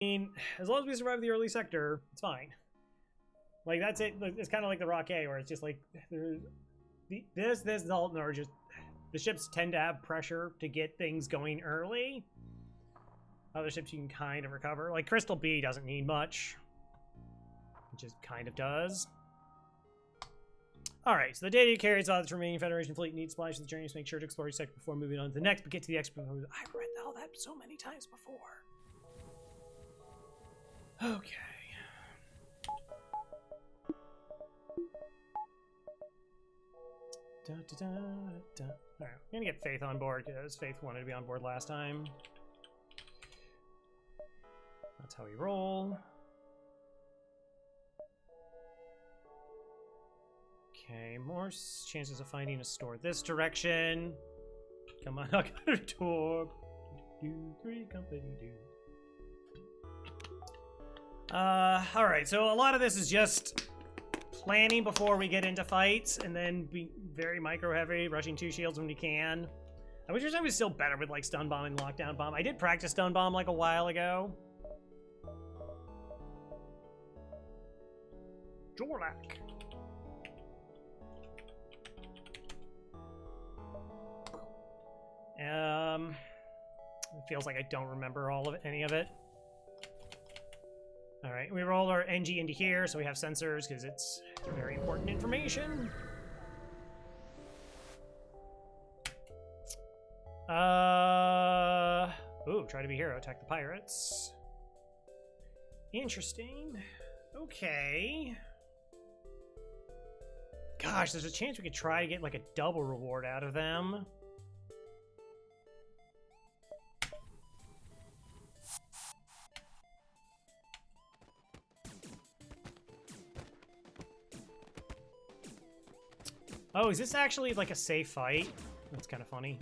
mean, as long as we survive the early sector, it's fine. Like, that's it. It's kind of like the Rock A, where it's just like, this, Dalton are just, the ships tend to have pressure to get things going early. Other ships you can kind of recover. Like, Crystal B doesn't need much. It just kind of does. Alright, so the data you carry is all the remaining Federation fleet needs supplies for the journey, so make sure to explore your sector before moving on to the next, but get to the expert. I've read all that so many times before. Okay. Alright, I'm gonna get Faith on board, because Faith wanted to be on board last time. That's how we roll. Okay, more chances of finding a store this direction. Come on, I got a door. 2, 3, company do. Alright, so a lot of this is just planning before we get into fights, and then be very micro heavy, rushing 2 shields when we can. I wish I was still better with like stun bomb and lockdown bomb. I did practice stun bomb like a while ago. Jorlak. It feels like I don't remember all of it, any of it. All right, we rolled our NG into here, so we have sensors because it's very important information. Ooh, try to be hero, attack the pirates. Interesting. Okay. Gosh, there's a chance we could try to get like a double reward out of them. Oh, is this actually like a safe fight? That's kind of funny.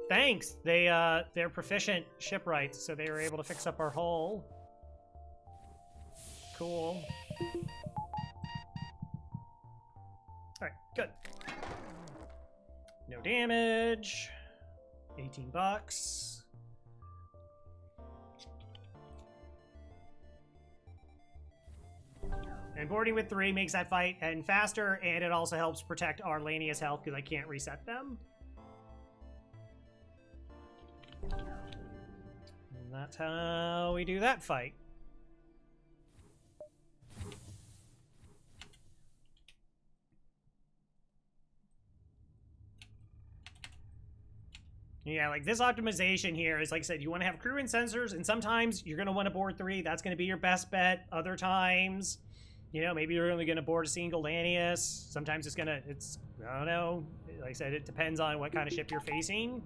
Thanks. They're proficient shipwrights, so they were able to fix up our hull. Cool. All right, good. No damage. 18 bucks. And boarding with 3 makes that fight end faster, and it also helps protect our Lania's health because I can't reset them. And that's how we do that fight. Yeah, like this optimization here is, like I said, you want to have crew and sensors, and sometimes you're going to want to board 3. That's going to be your best bet. Other times, you know, maybe you're only going to board a single Lanius. Sometimes it's, I don't know. Like I said, it depends on what kind of ship you're facing.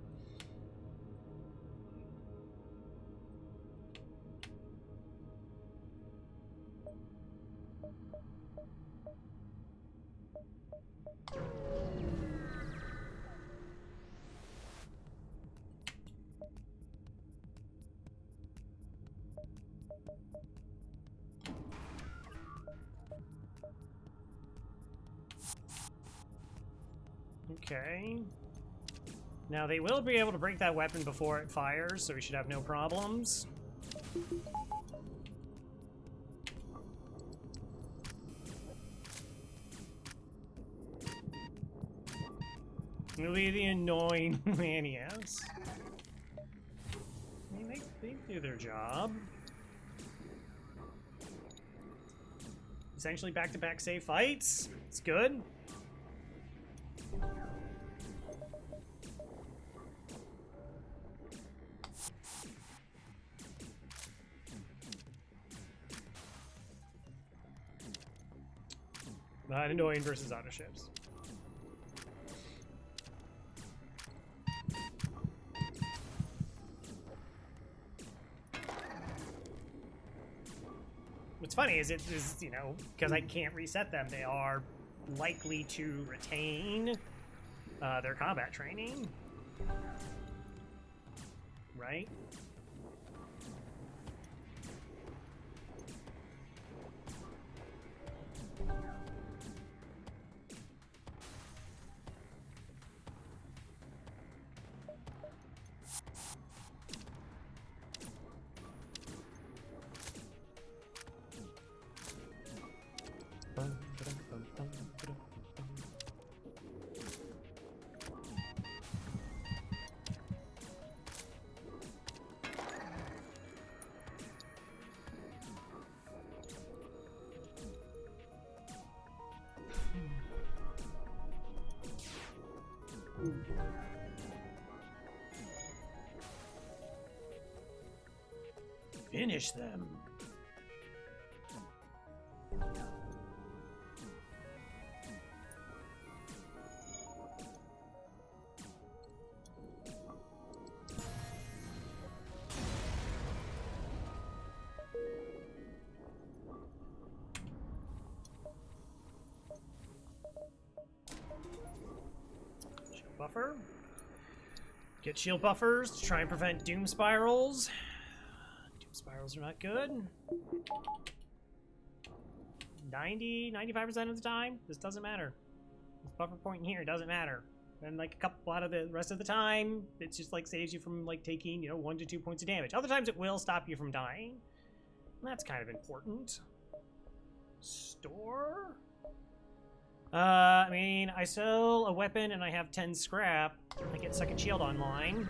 Okay. Now they will be able to break that weapon before it fires, so we should have no problems. It'll be the annoying Lanias. I mean, they do their job. Essentially back-to-back safe fights. It's good. Not annoying versus auto ships. What's funny is you know, because I can't reset them, they are likely to retain their combat training. Right? Finish them. Shield buffer. Get shield buffers to try and prevent doom spirals. Doom spirals are not good. 95% of the time, this doesn't matter. This buffer point in here doesn't matter. And like a lot of the rest of the time, it's just like saves you from like taking, 1 to 2 points of damage. Other times it will stop you from dying. And that's kind of important. Store? I mean, I sell a weapon and I have 10 scrap. I get second shield online.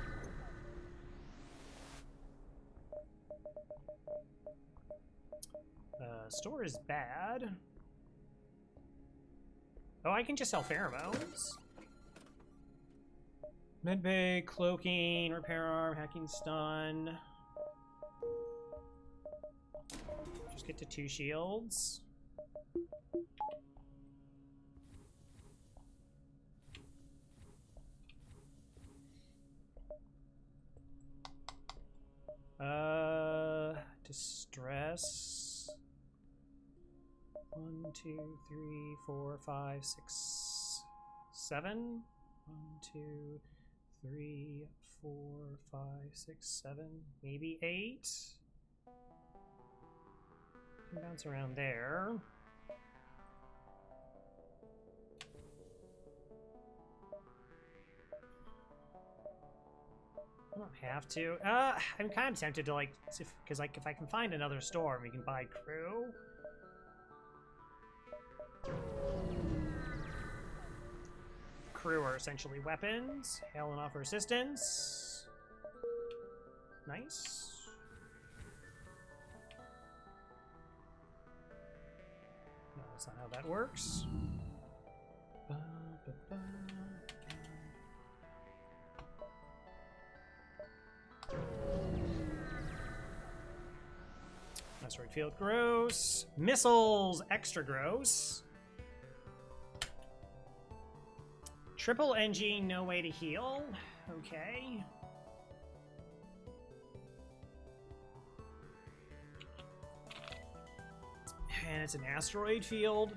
Store is bad. Oh, I can just sell pheromones. Medbay, cloaking, repair arm, hacking stun. Just get to 2 shields. Distress. 1, 2, 3, 4, 5, 6, 7. 1, 2, 3, 4, 5, 6, 7, maybe 8. Can bounce around there. I don't have to. I'm kind of tempted to like, because like if I can find another store and we can buy crew. Crew are essentially weapons. Hail and offer assistance. Nice. No, that's not how that works. Asteroid field, gross. Missiles, extra gross. Triple NG, no way to heal. Okay. And it's an asteroid field.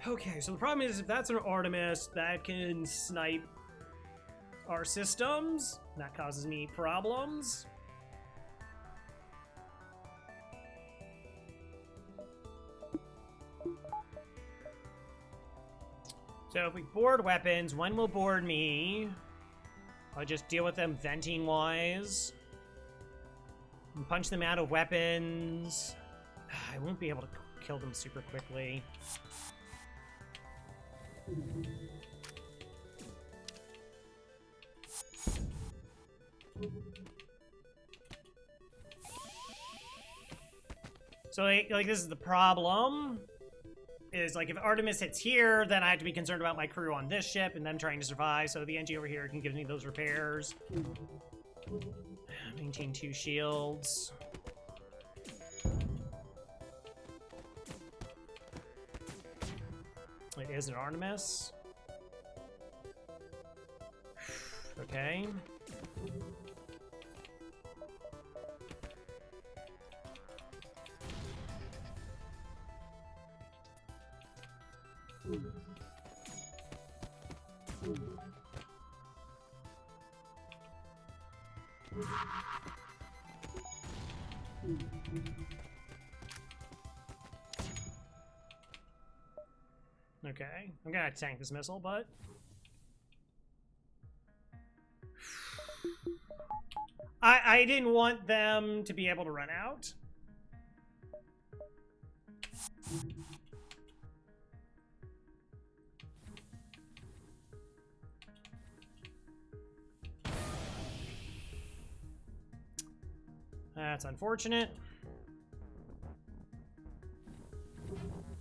Okay, so the problem is if that's an Artemis, that can snipe our systems. That causes me problems. So if we board weapons, one will board me. I'll just deal with them venting-wise. And punch them out of weapons. I won't be able to kill them super quickly. So like this is the problem. Is like if Artemis hits here, then I have to be concerned about my crew on this ship and them trying to survive. So the NG over here can give me those repairs. Maintain 2 shields. It is an Artemis. Okay. Okay, I'm gonna tank this missile, but I didn't want them to be able to run out. That's unfortunate.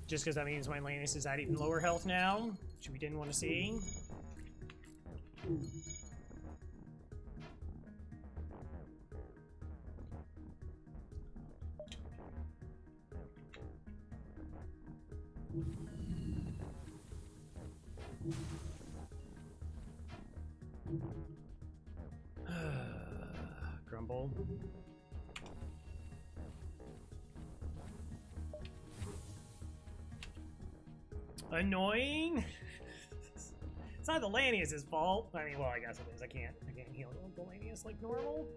Just because that means my Lannis is at even lower health now, which we didn't want to see. Grumble. Annoying. It's not the Lanius' fault. I mean, well, I guess it is. I can't heal the Lanius like normal.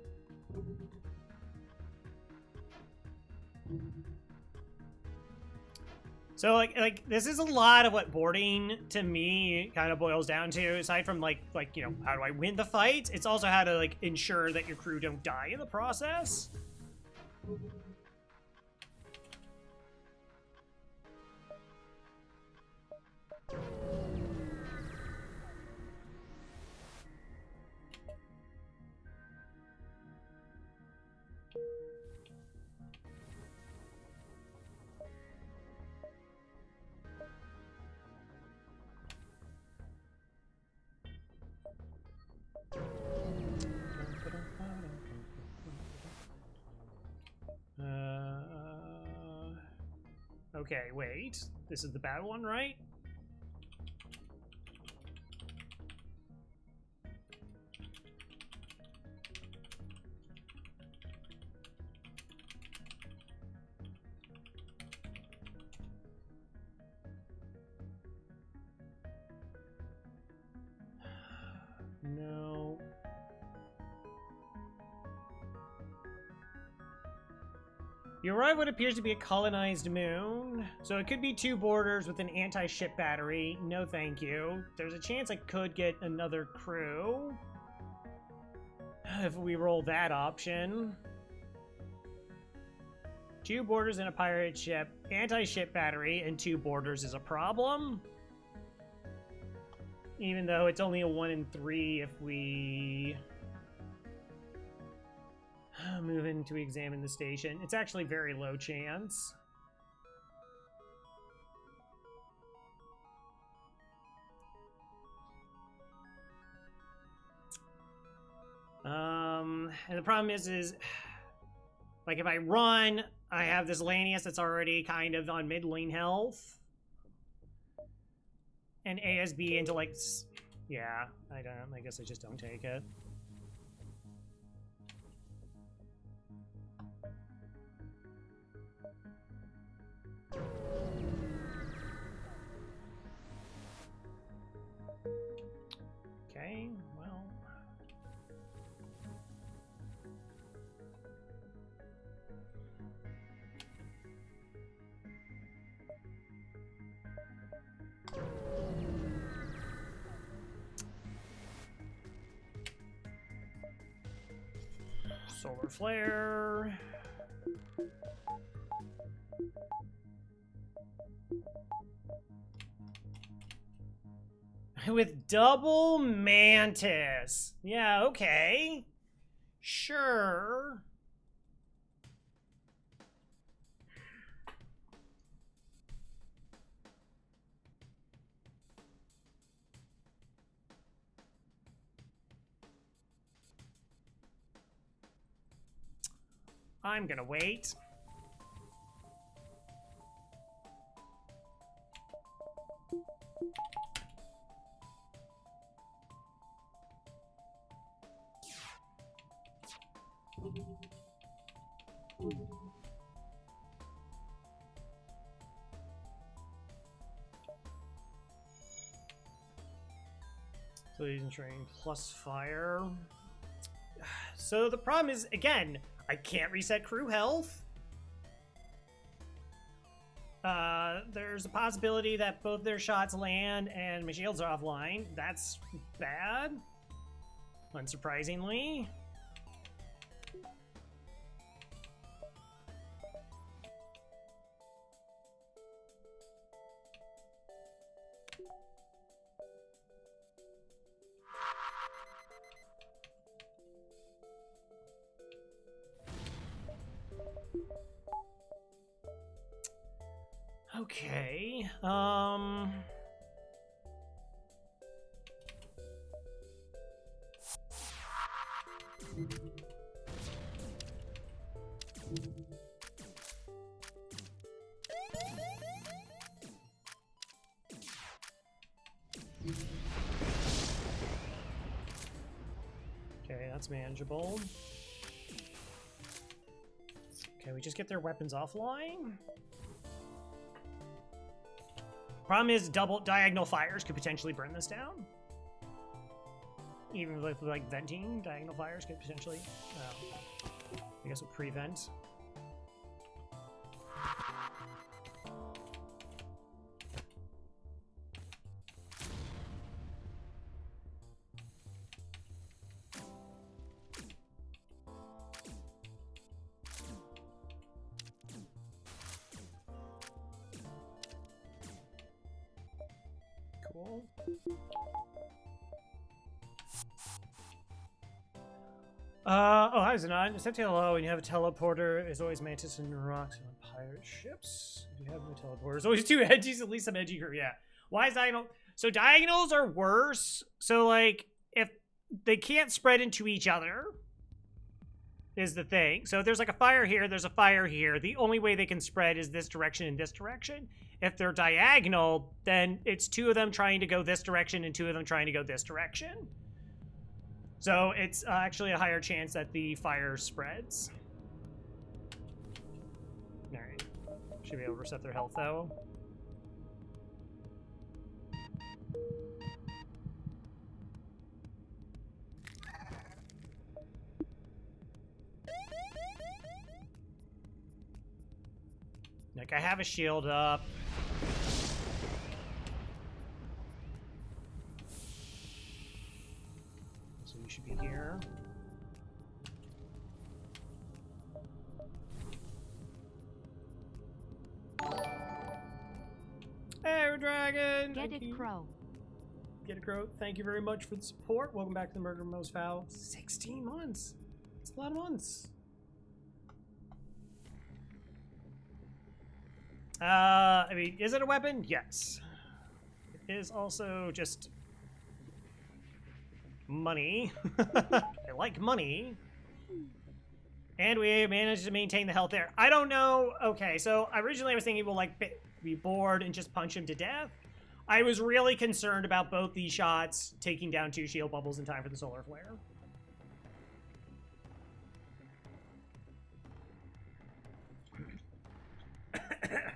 So like this is a lot of what boarding to me kind of boils down to. Aside from like you know, how do I win the fight? It's also how to like ensure that your crew don't die in the process. Okay, wait. This is the bad one, right? No. You arrive what appears to be a colonized moon. So it could be 2 boarders with an anti-ship battery. No thank you. There's a chance I could get another crew. If we roll that option. 2 boarders and a pirate ship. Anti-ship battery and 2 boarders is a problem. Even though it's only a 1 in 3 if we move in to examine the station. It's actually very low chance. And the problem is like if I run, I have this Lanius that's already kind of on middling health. And ASB into like, yeah, I guess I just don't take it. Okay, well. Solar flare. With double Mantis. Yeah, okay. Sure. I'm gonna wait. So he's ensuring plus fire. So the problem is, again, I can't reset crew health. There's a possibility that both their shots land and my shields are offline. That's bad, unsurprisingly. Okay. Okay, that's manageable. Okay, we just get their weapons offline. Problem is, double diagonal fires could potentially burn this down. Even with like venting, diagonal fires could potentially, I guess, will prevent. Cool. Oh, hi, Zanon. It's FTL low, and you have a teleporter. There's always Mantis and rocks on pirate ships. If you have no teleporter, there's always two edgies, at least some edgy crew. Yeah. Why is diagonal? So diagonals are worse. So, like, if they can't spread into each other, is the thing. So if there's like a fire here, there's a fire here. The only way they can spread is this direction and this direction. If they're diagonal, then it's two of them trying to go this direction and two of them trying to go this direction. So it's actually a higher chance that the fire spreads. Alright. Should be able to reset their health, though. Like, I have a shield up. So you should be here. Hey, Dragon! Get it, Crow. Get it, Crow. Thank you very much for the support. Welcome back to the Murder Most Foul. 16 months. It's a lot of months. I mean, is it a weapon? Yes. It is also just money. I like money. And we managed to maintain the health there. I don't know. Okay, so originally I was thinking we'll like be bored and just punch him to death. I was really concerned about both these shots taking down 2 shield bubbles in time for the solar flare.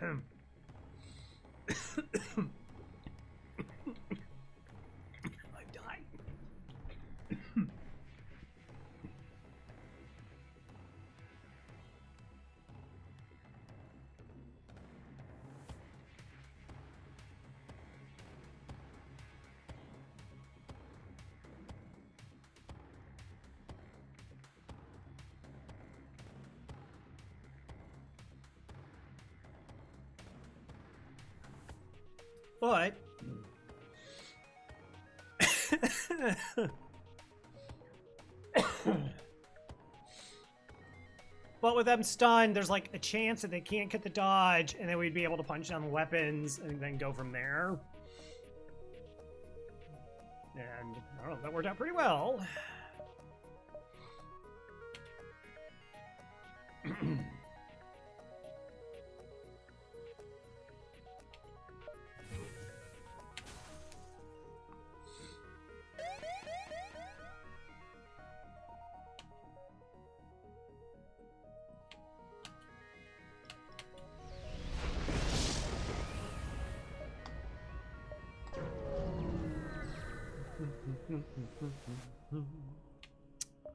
I'm dying. But but with them stunned, there's like a chance that they can't get the dodge, and then we'd be able to punch down the weapons and then go from there. And I don't know, that worked out pretty well.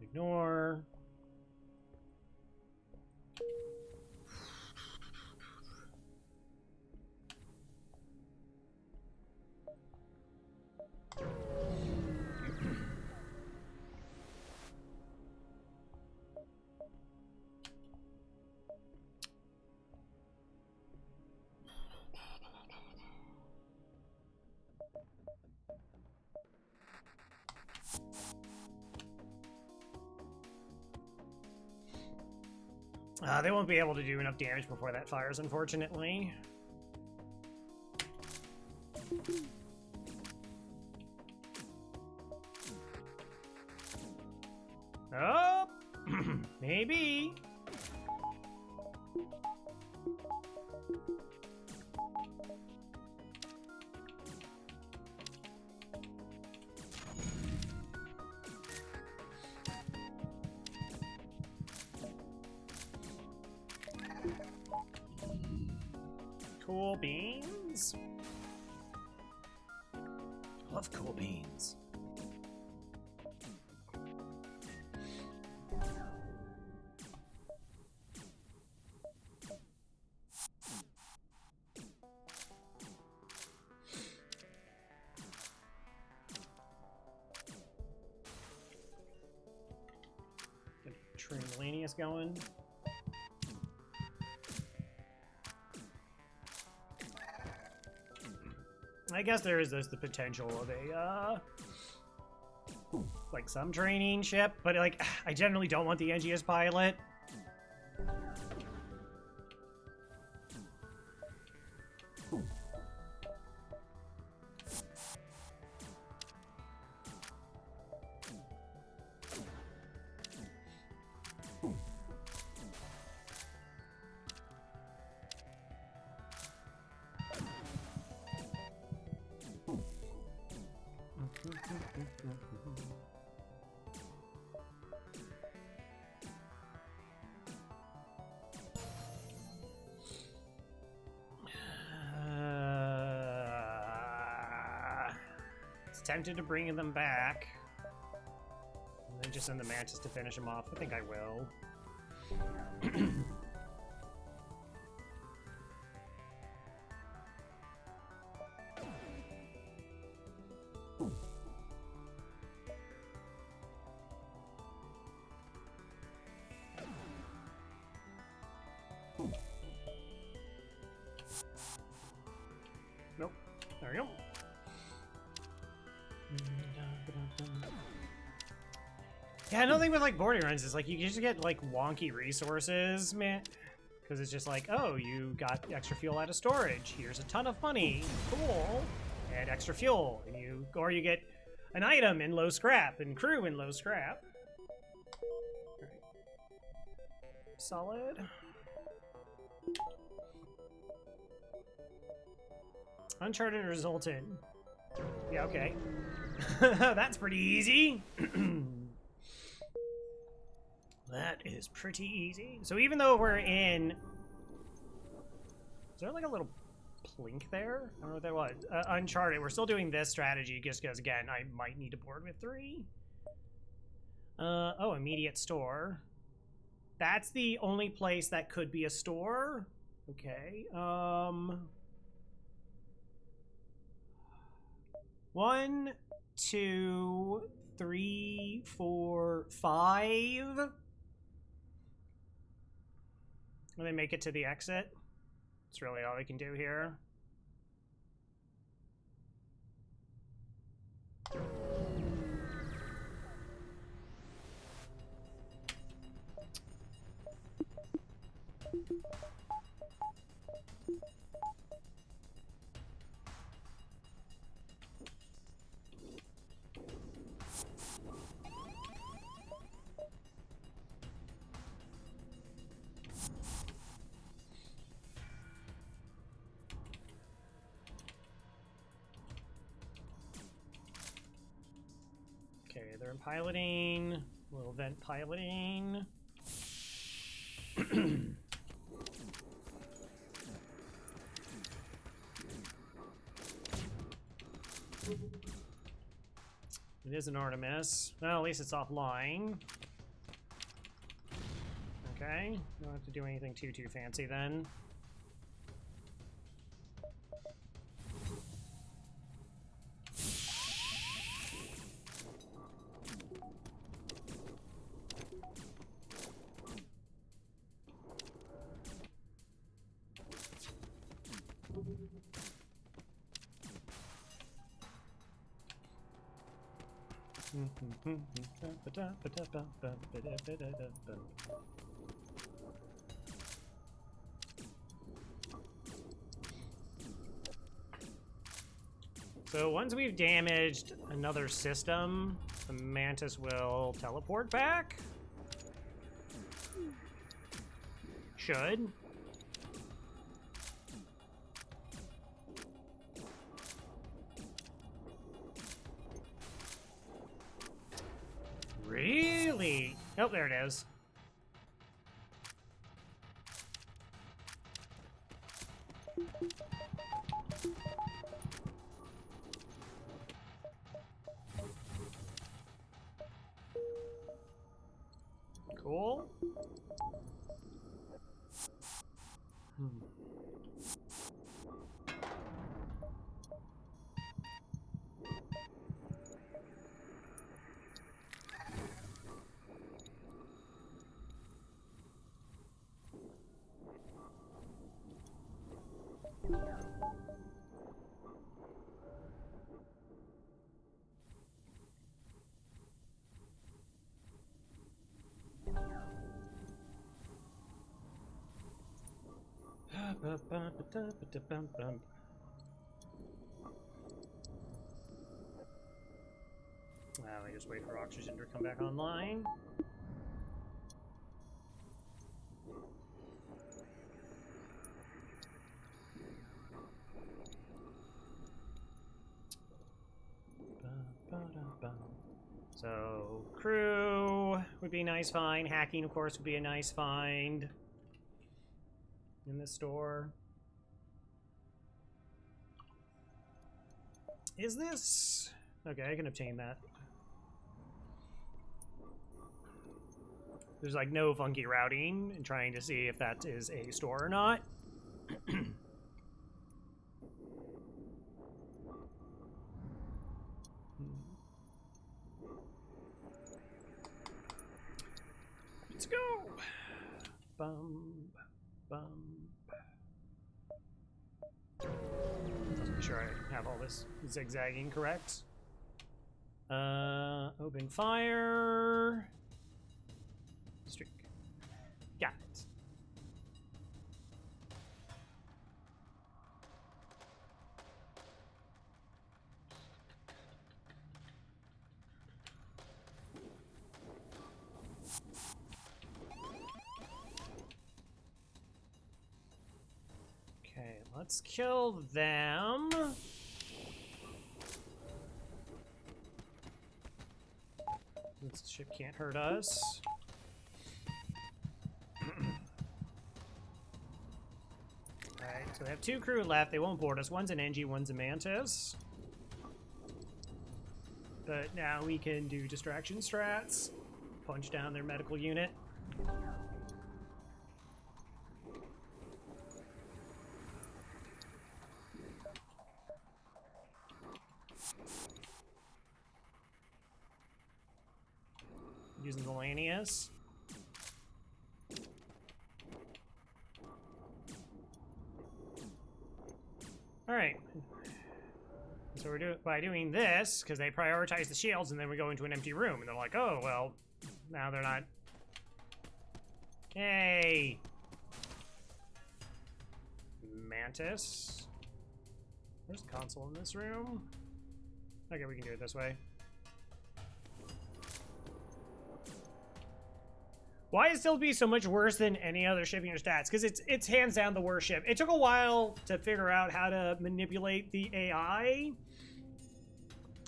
Ignore. They won't be able to do enough damage before that fires, unfortunately. Oh, maybe. Cool beans. Love cool beans. Get Tremolanius going. I guess there's the potential of a, like some training ship, but like, I generally don't want the NGS pilot. Tempted to bring them back. And then just send the Mantis to finish them off. I think I will. Nope. There we go. Yeah, another thing with like boarding runs is like you just get like wonky resources, man. Because it's just like, oh, you got extra fuel out of storage. Here's a ton of money. Cool. And extra fuel. And or you get an item in low scrap and crew in low scrap. All right. Solid. Uncharted resultant. Yeah, okay. That's pretty easy. That is pretty easy. So even though we're in... Is there like a little plink there? I don't know what that was. Uncharted. We're still doing this strategy just because, again, I might need to board with 3. Oh, immediate store. That's the only place that could be a store. Okay. 1, 2, 3, 4, 5. Will they make it to the exit? That's really all we can do here. Okay, they're in piloting. We'll vent piloting. It is an Artemis. Well, at least it's offline. Okay, don't have to do anything too fancy then. So once we've damaged another system, the Mantis will teleport back. Should. Really? Oh, there it is. Cool. Now we just wait for oxygen to come back online. So, crew would be a nice find. Hacking, of course, would be a nice find in the store. Is this... Okay, I can obtain that. There's like no funky routing and trying to see if that is a store or not. Let's go. Bum, bum. Let's make sure I have all this zigzagging correct. Open fire. Streak. Got it. Okay, let's kill them. This ship can't hurt us. Alright, so they have 2 crew left. They won't board us. One's an NG, one's a Mantis. But now we can do distraction strats. Punch down their medical unit. Using the Lanius. Alright. So we're by doing this, because they prioritize the shields, and then we go into an empty room, and they're like, oh, well, now they're not... Hey! Mantis. There's a console in this room. Okay, we can do it this way. Why is still be so much worse than any other ship in your stats? Because it's hands down the worst ship. It took a while to figure out how to manipulate the AI.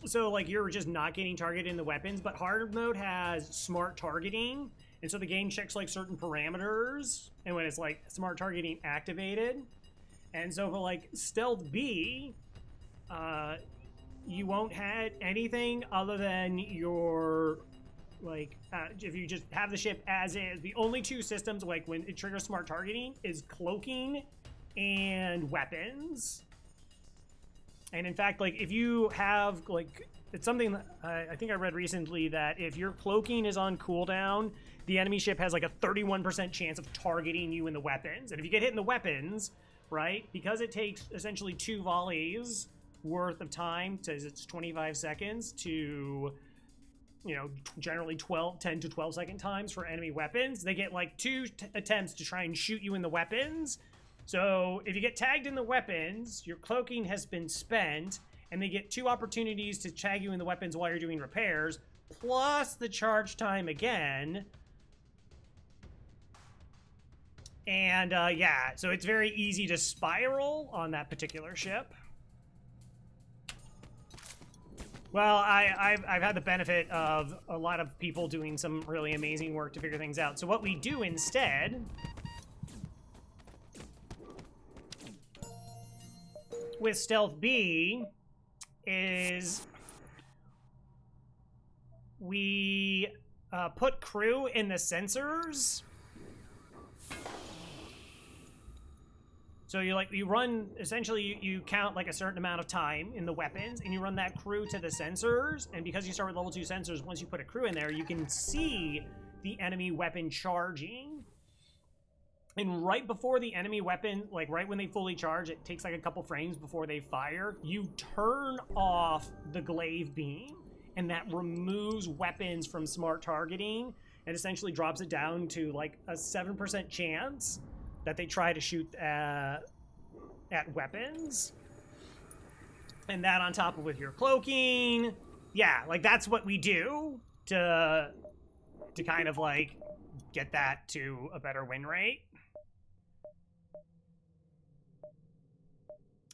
So, like, you're just not getting targeted in the weapons, but hard mode has smart targeting. And so the game checks, like, certain parameters. And when it's, like, smart targeting activated. And so for, like, Stealth B, you won't have anything other than your... Like, if you just have the ship as is, the only 2 systems, like, when it triggers smart targeting, is cloaking and weapons. And in fact, like, if you have, like, it's something that I think I read recently that if your cloaking is on cooldown, the enemy ship has, like, a 31% chance of targeting you in the weapons. And if you get hit in the weapons, right, because it takes essentially 2 volleys worth of time, to it's 25 seconds to... you know, generally 10 to 12 second times for enemy weapons. They get like 2 attempts to try and shoot you in the weapons. So if you get tagged in the weapons, your cloaking has been spent, and they get 2 opportunities to tag you in the weapons while you're doing repairs, plus the charge time again. And yeah, so it's very easy to spiral on that particular ship. Well, I've had the benefit of a lot of people doing some really amazing work to figure things out. So what we do instead with Stealth B is we put crew in the sensors. So you run, essentially you count like a certain amount of time in the weapons, and you run that crew to the sensors, and because you start with level 2 sensors, once you put a crew in there, you can see the enemy weapon charging. And right before the enemy weapon, like right when they fully charge, it takes like a couple frames before they fire, you turn off the glaive beam, and that removes weapons from smart targeting, and essentially drops it down to like a 7% chance that they try to shoot at weapons. And that on top of with your cloaking. Yeah, like that's what we do to kind of like get that to a better win rate.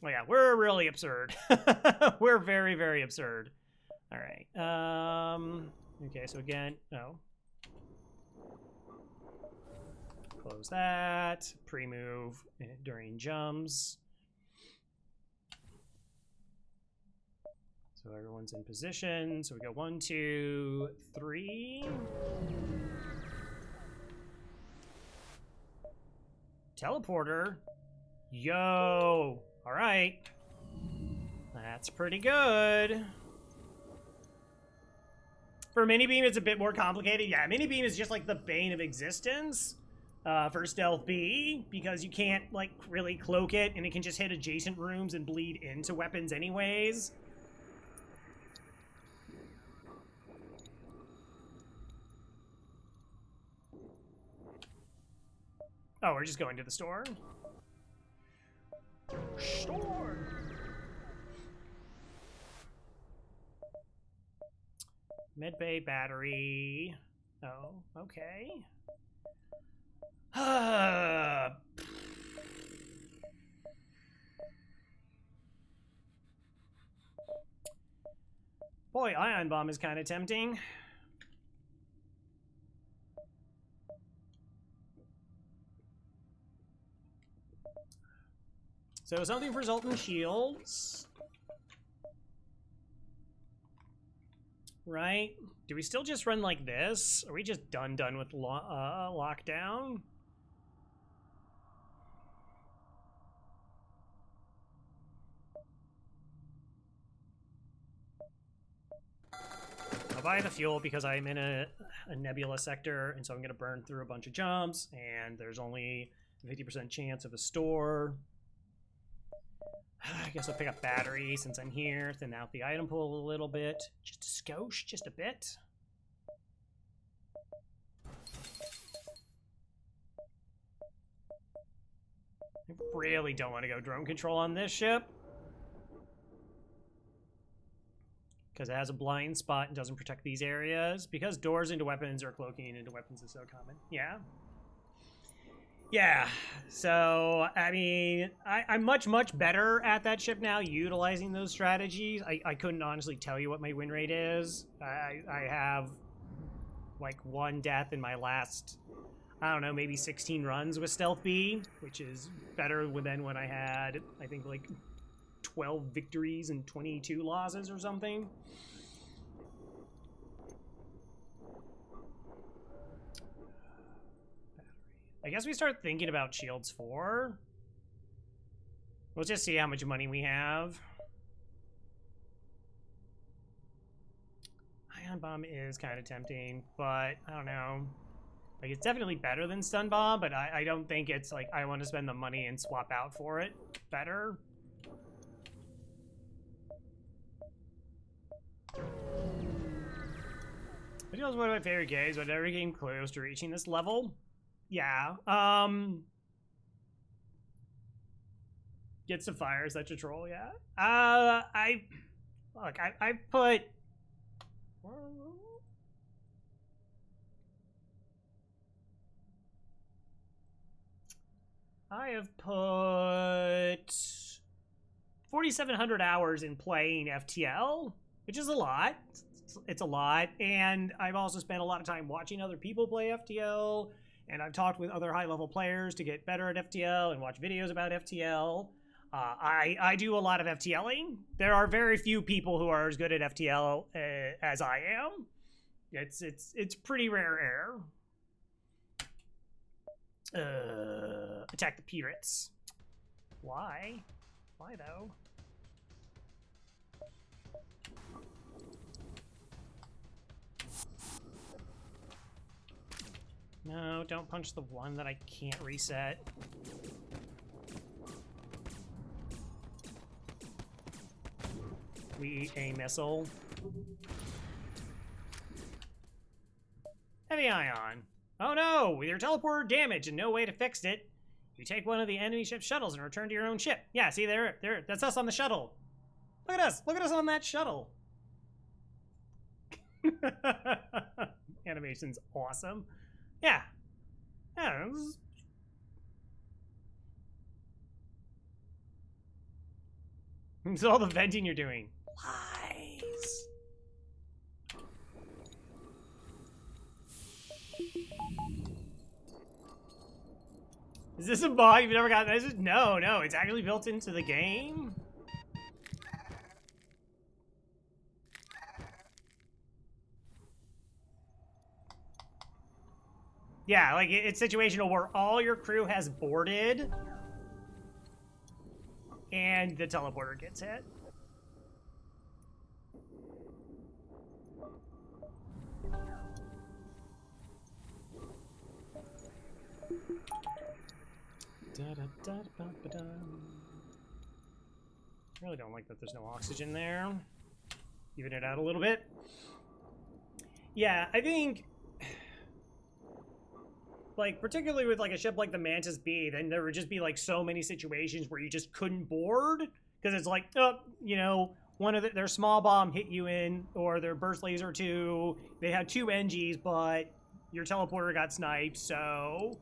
Oh yeah, we're really absurd. We're very, very absurd. All right. Okay, so again, no. Close that. Pre-move during jumps. So everyone's in position. So we go 1, 2, 3. Teleporter. Yo. All right. That's pretty good. For mini beam, it's a bit more complicated. Yeah, mini beam is just like the bane of existence. For Stealth B, because you can't, like, really cloak it, and it can just hit adjacent rooms and bleed into weapons anyways. Oh, we're just going to the store? Store! Medbay battery. Oh, okay. Boy, ion bomb is kind of tempting. So something for Zoltan shields. Right? Do we still just run like this? Are we just done with lockdown? I'll buy the fuel because I'm in a nebula sector, and so I'm going to burn through a bunch of jumps, and there's only a 50% chance of a store. I guess I'll pick up battery since I'm here, thin out the item pool a little bit. Just a skosh, just a bit. I really don't want to go drone control on this ship, because it has a blind spot and doesn't protect these areas. Because doors into weapons or cloaking into weapons is so common. Yeah. Yeah, so, I mean, I'm much, much better at that ship now, utilizing those strategies. I couldn't honestly tell you what my win rate is. I have, like, 1 death in my last, I don't know, maybe 16 runs with Stealth B, which is better than when I had, I think, like, 12 victories and 22 losses or something. I guess we start thinking about Shields 4. We'll just see how much money we have. Ion Bomb is kind of tempting, but I don't know. Like, it's definitely better than Stun Bomb, but I don't think it's like I want to spend the money and swap out for it better. I think it was one of my favorite games, but I never came close to reaching this level. Yeah, Get some fire, such a troll, yeah. I put. I have put 4,700 hours in playing FTL, which is a lot. It's a lot, and I've also spent a lot of time watching other people play FTL, and I've talked with other high-level players to get better at FTL and watch videos about FTL. I do a lot of FTLing. There are very few people who are as good at FTL as I am. It's pretty rare air. Attack the pirates. Why? Why though? No, don't punch the one that I can't reset. We eat a missile. Heavy ion. Oh no! With your teleporter damaged and no way to fix it, you take one of the enemy ship's shuttles and return to your own ship. Yeah, see there, that's us on the shuttle. Look at us! Look at us on that shuttle. Animation's awesome. Yeah. Yeah. This is all the venting you're doing. Lies. Is this a bug you've never gotten? This is, no, it's actually built into the game. Yeah, like it's situational where all your crew has boarded and the teleporter gets hit. I really don't like that there's no oxygen there. Even it out a little bit. Yeah, I think, like, particularly with like a ship like the Mantis B, then there would just be like so many situations where you just couldn't board because it's like, oh, you know, one of their small bomb hit you in, or their burst laser 2. They had 2 NGs, but your teleporter got sniped, so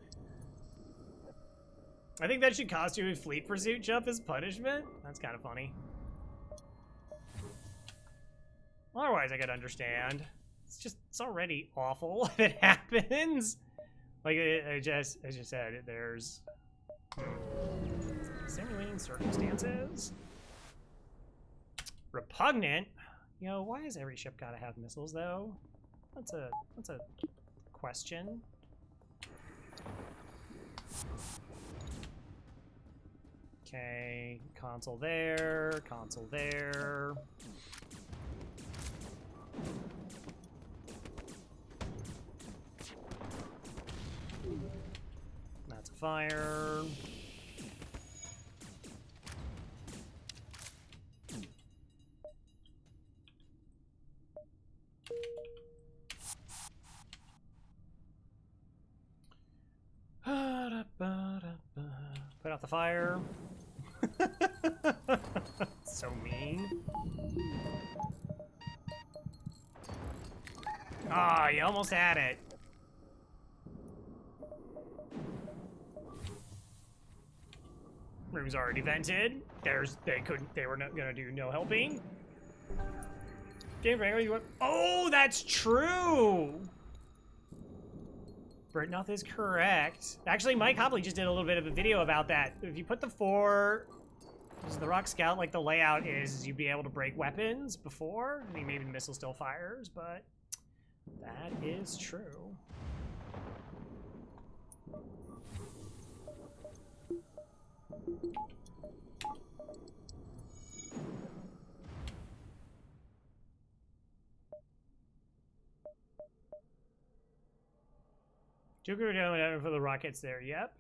I think that should cost you a fleet pursuit jump as punishment. That's kind of funny. Otherwise, I could understand. It's already awful if it happens. Like I just said, there's simulating circumstances. Repugnant. You know, why has every ship gotta have missiles though? That's a question. Okay, console there, console there. That's a fire. Put out the fire. So mean. Ah, you almost had it. Room's already vented. They were not gonna do no helping. Game breaker, you went. Oh, that's true. Britnoth is correct. Actually, Mike Hopley just did a little bit of a video about that. If you put the 4, this is the Rock Scout, like the layout is you'd be able to break weapons before. I mean, maybe the missile still fires, but that is true. Joker down for the rockets there, yep.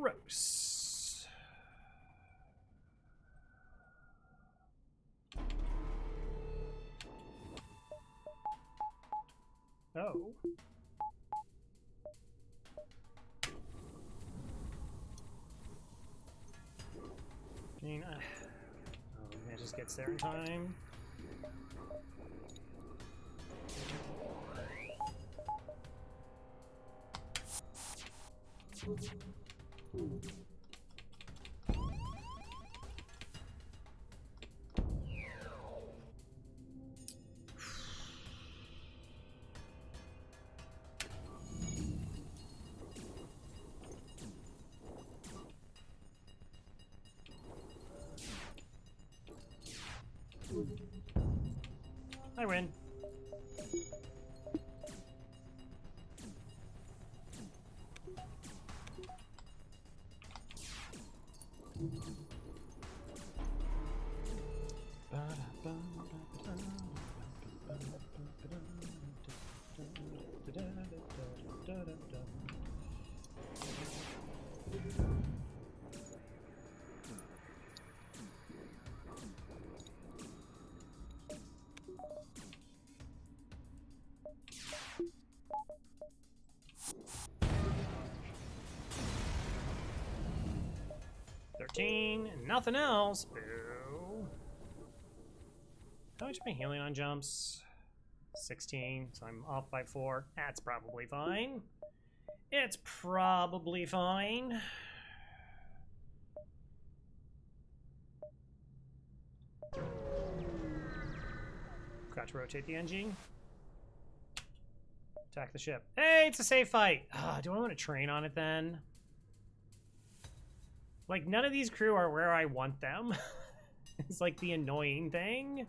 Gross. slow. I mean, Mantis gets there in time. I win. And nothing else. Boo. How much am I healing on jumps? 16, so I'm off by 4. That's probably fine. It's probably fine. Forgot to rotate the engine. Attack the ship. Hey, it's a safe fight. Do I want to train on it then? Like, none of these crew are where I want them. It's like the annoying thing.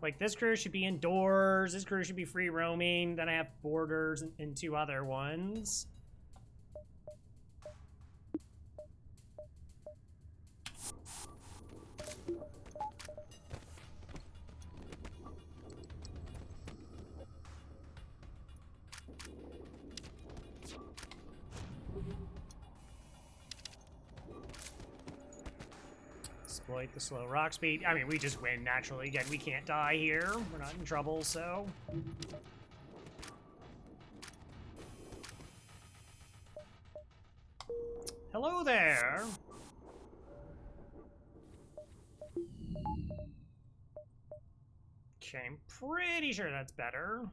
Like, this crew should be indoors. This crew should be free roaming. Then I have borders and 2 other ones. Exploit the slow rock speed. I mean, we just win naturally. Again, we can't die here. We're not in trouble, so... Hello there! Okay, I'm pretty sure that's better.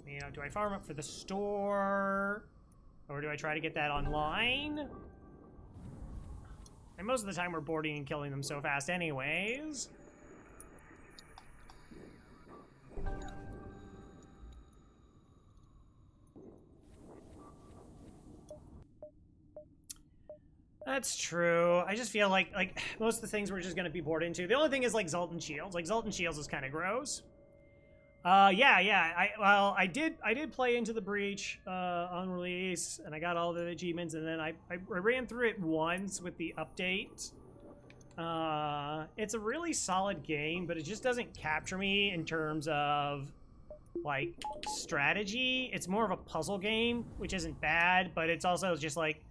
You know, do I farm up for the store? Or do I try to get that online? And most of the time we're boarding and killing them so fast anyways. That's true. I just feel like most of the things we're just gonna be bored into. The only thing is like Zoltan Shields. Like Zoltan Shields is kind of gross. Yeah. I did play Into the Breach on release, and I got all the achievements, and then I ran through it once with the update. It's a really solid game, but it just doesn't capture me in terms of like strategy. It's more of a puzzle game, which isn't bad, but it's also just like,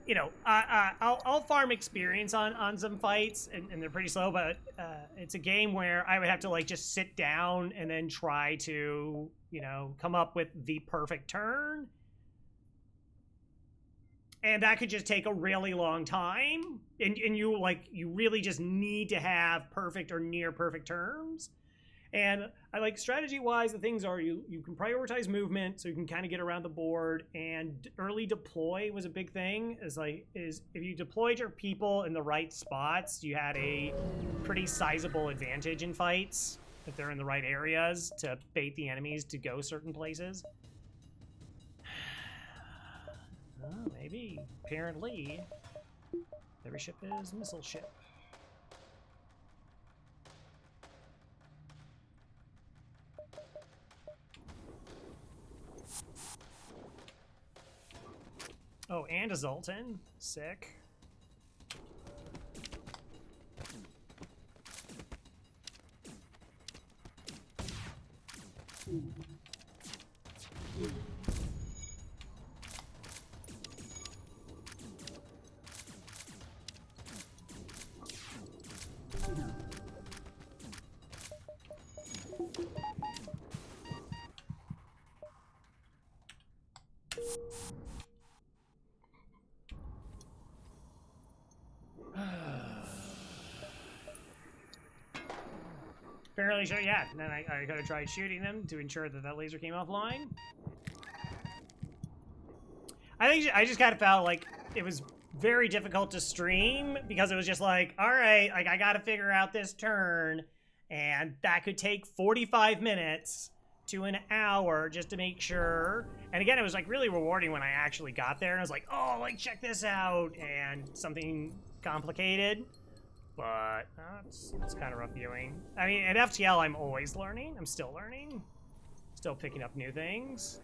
you know, I'll farm experience on some fights, and they're pretty slow, but it's a game where I would have to, like, just sit down and then try to, you know, come up with the perfect turn. And that could just take a really long time. And you really just need to have perfect or near perfect turns. And I like strategy-wise, the things are you can prioritize movement so you can kind of get around the board, and early deploy was a big thing. Is if you deployed your people in the right spots, you had a pretty sizable advantage in fights if they're in the right areas to bait the enemies to go certain places. Maybe. Apparently, every ship is a missile ship. Oh, and a Zoltan. Sick. Fairly sure, yeah. And then I could have tried shooting them to ensure that that laser came offline. I think I just kind of felt like it was very difficult to stream because it was just like, all right, like I got to figure out this turn, and that could take 45 minutes to an hour just to make sure. And again, it was like really rewarding when I actually got there and I was like, oh, like check this out, and something complicated. But it's kind of rough viewing. I mean, at FTL, I'm always learning. I'm still learning. Still picking up new things.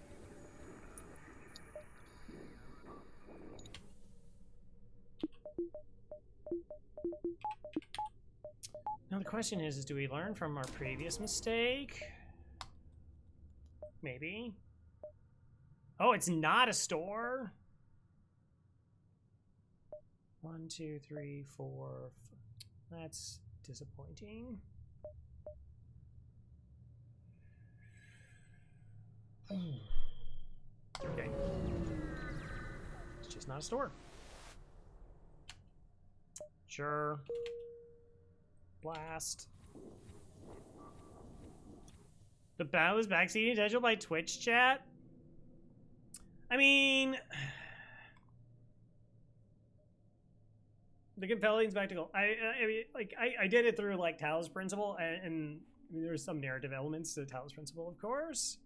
Now the question is do we learn from our previous mistake? Maybe. Oh, it's not a store? 1, 2, 3, 4. That's disappointing. Okay. It's just not a store. Sure. Blast. The bat was backseating potential by Twitch chat? I mean... The compelling spectacle. I mean, like, I did it through, like, Talos Principle, and I mean, there's some narrative elements to Talos Principle, of course.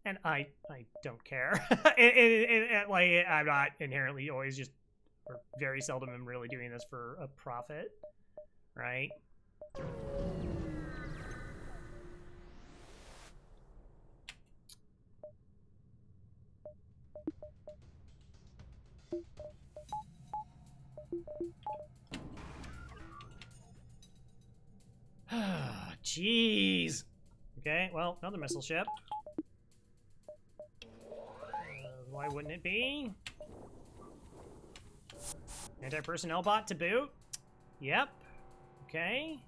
And I don't care. Like, I'm not inherently always just, or very seldom am really doing this for a profit, right? Jeez. Okay, well, another missile ship. Why wouldn't it be? Anti-personnel bot to boot? Yep. Okay.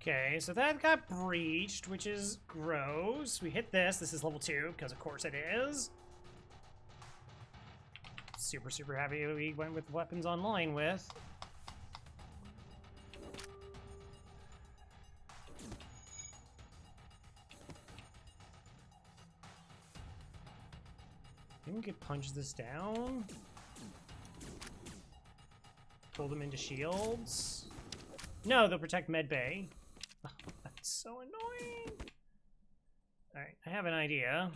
Okay, so that got breached, which is gross. We hit this. This is level 2, because of course it is. Super, super happy we went with weapons online with. I think we could punch this down. Pull them into shields. No, they'll protect medbay. Oh, that's so annoying. Alright, I have an idea.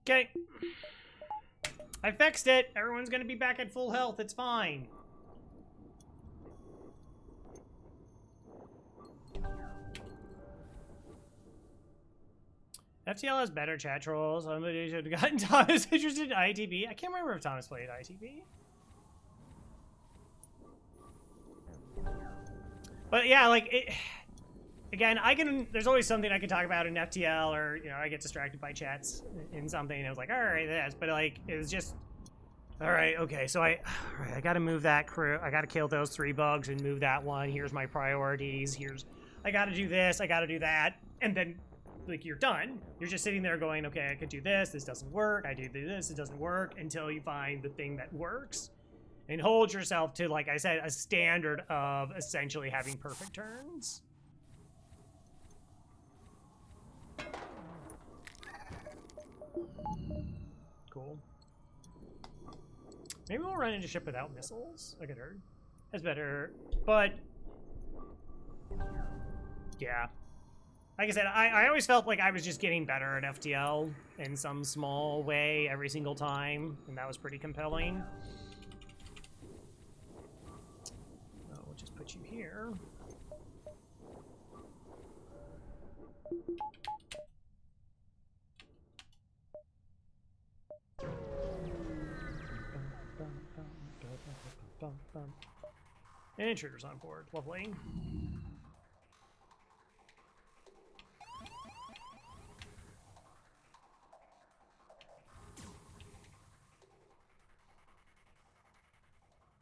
Okay. I fixed it. Everyone's gonna be back at full health. It's fine. FTL has better chat trolls. Somebody should have gotten Thomas interested in ITB. I can't remember if Thomas played ITB. But yeah, like it. Again, there's always something I can talk about in FTL, or, you know, I get distracted by chats in something, and I was like, all right, this, but like, it was just, all right, okay, so I gotta move that crew, I gotta kill those 3 bugs and move that one, here's my priorities, I gotta do this, I gotta do that, and then, like, you're done. You're just sitting there going, okay, I could do this doesn't work, I do this, it doesn't work, until you find the thing that works, and hold yourself to, like I said, a standard of essentially having perfect turns. Cool. Maybe we'll run into ship without missiles. I could heard. That's better. But yeah. Like I said, I always felt like I was just getting better at FTL in some small way every single time, and that was pretty compelling. So we'll just put you here. And intruders on board. Lovely.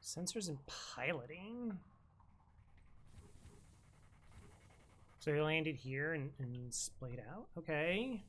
Sensors and piloting. So he landed here and splayed out. Okay.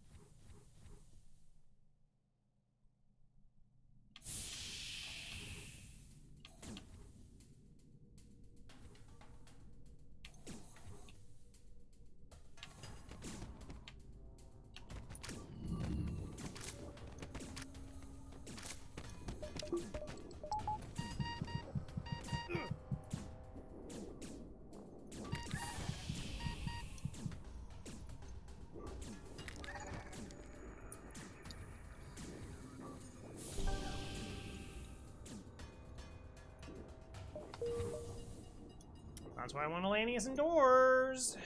That's why I want Elanius indoors.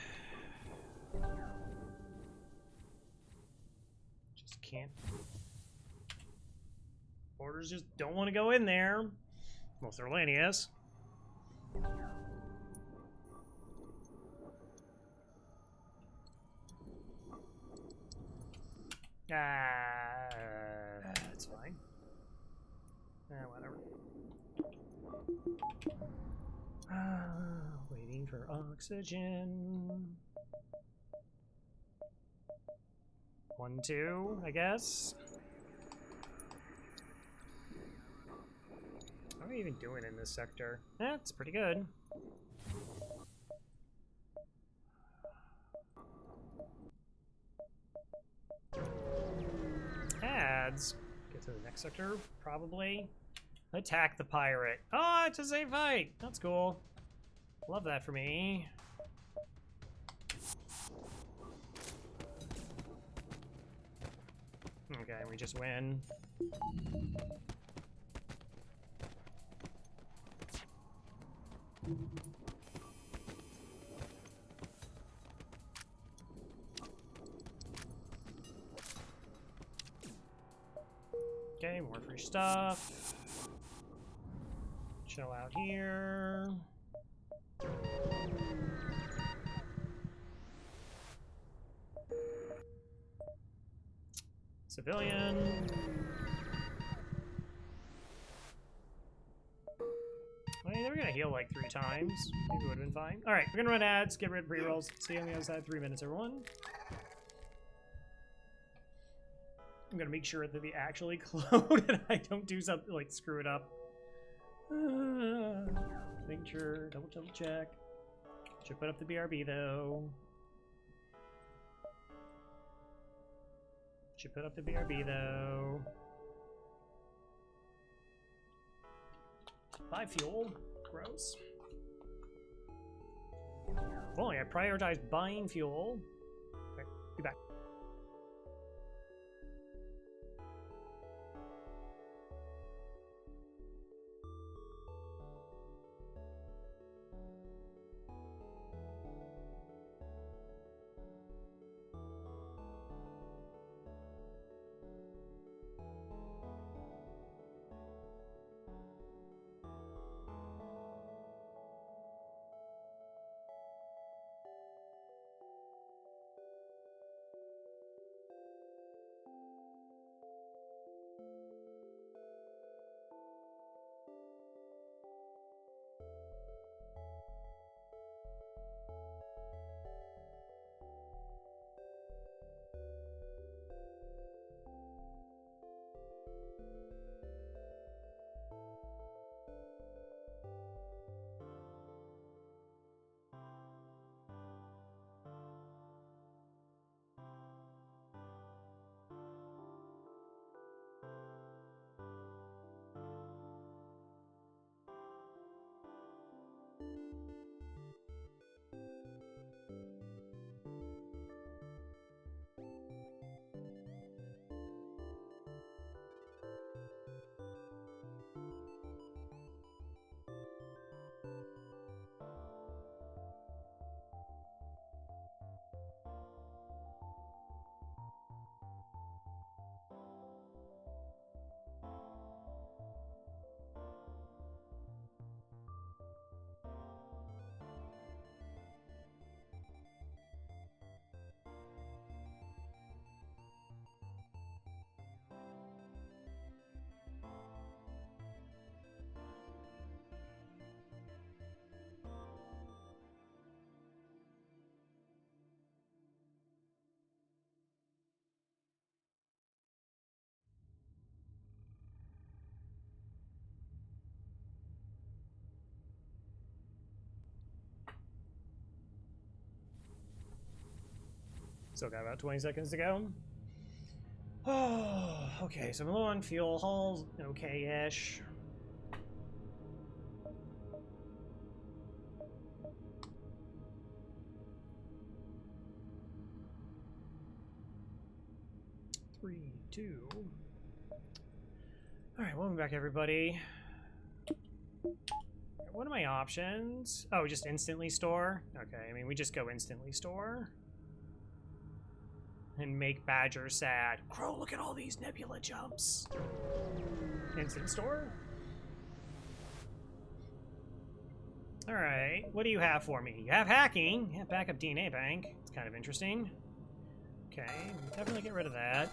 Just can't. Orders just don't want to go in there. Unless they're Elanius. That's fine. Whatever. Waiting for oxygen. 1, 2, I guess. How are we even doing in this sector? That's pretty good. Ads. Get to the next sector, probably. Attack the pirate. Oh, it's a safe fight. That's cool. Love that for me. Okay, we just win. Okay, more free stuff. Chill out here. Civilian. I mean, they were gonna heal like 3 times. Maybe it would have been fine. Alright, we're gonna run ads, get rid of pre-rolls. See you on the other side. 3 minutes, everyone. I'm gonna make sure that they actually clone and I don't do something like screw it up. Make sure, double check. Should put up the BRB though. Should put up the BRB though. 5 fuel. Gross. Well, I prioritized buying fuel. Okay, be back. Still got about 20 seconds to go. Oh, okay, so I'm low on fuel. Hull's okay-ish. Three, two. Alright, welcome back, everybody. What are my options? Oh, just instantly store? Okay, I mean, we just go instantly store. And make Badger sad. Crow, look at all these nebula jumps. Instant store? Alright, what do you have for me? You have hacking. Yeah, backup DNA bank. It's kind of interesting. Okay, definitely get rid of that.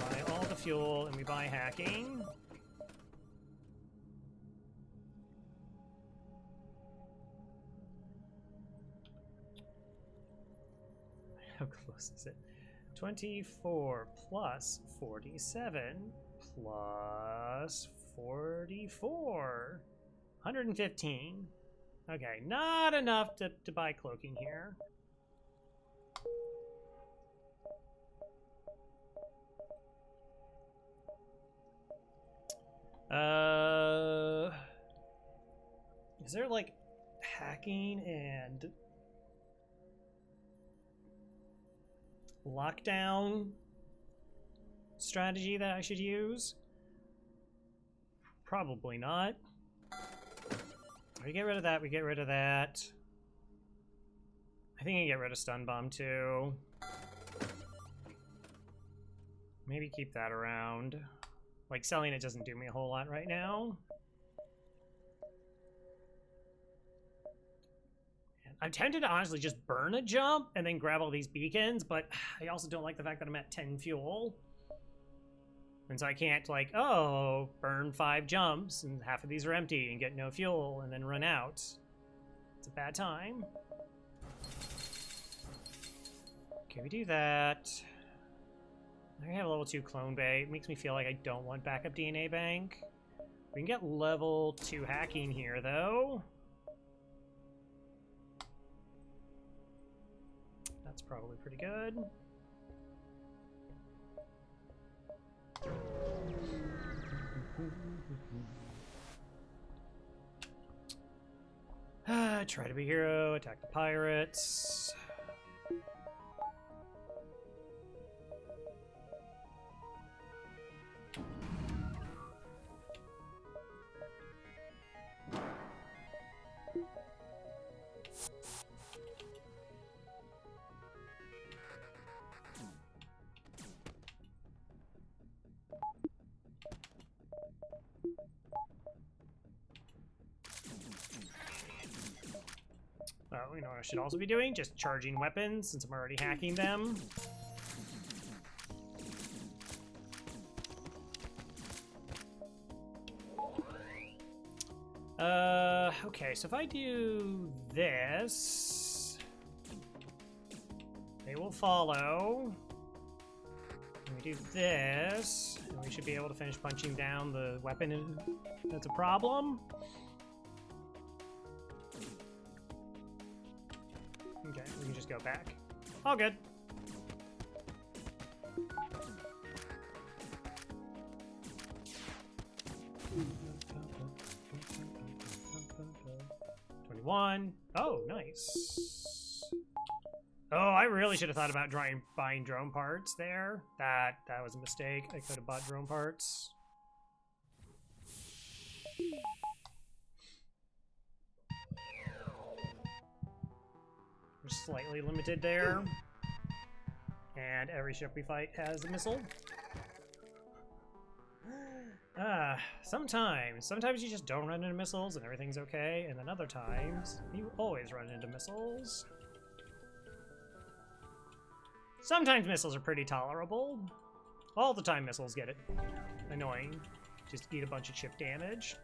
Buy all the fuel, and we buy hacking. How close is it? 24 plus 47 plus 44. 115. Okay, not enough to buy cloaking here. Is there like hacking and lockdown strategy that I should use? Probably not. We get rid of that, we get rid of that. I think I get rid of stun bomb too. Maybe keep that around. Like, selling it doesn't do me a whole lot right now. I'm tempted to honestly just burn a jump and then grab all these beacons, but I also don't like the fact that I'm at 10 fuel. And so I can't, like, oh, burn 5 jumps and half of these are empty and get no fuel and then run out. It's a bad time. Okay, we do that. I have a level 2 clone bay. It makes me feel like I don't want backup DNA bank. We can get level 2 hacking here, though. That's probably pretty good. Try to be hero, attack the pirates. Well, you know what I should also be doing? Just charging weapons, since I'm already hacking them. Okay, so if I do this, they will follow. And we do this, and we should be able to finish punching down the weapon that's a problem. Okay, we can just go back. All good. Oh, nice. Oh, I really should have thought about buying drone parts there. That was a mistake. I could have bought drone parts. We're slightly limited there. And every ship we fight has a missile. Sometimes you just don't run into missiles and everything's okay, and then other times you always run into missiles. Sometimes missiles are pretty tolerable. All the time missiles get it annoying. Just eat a bunch of chip damage.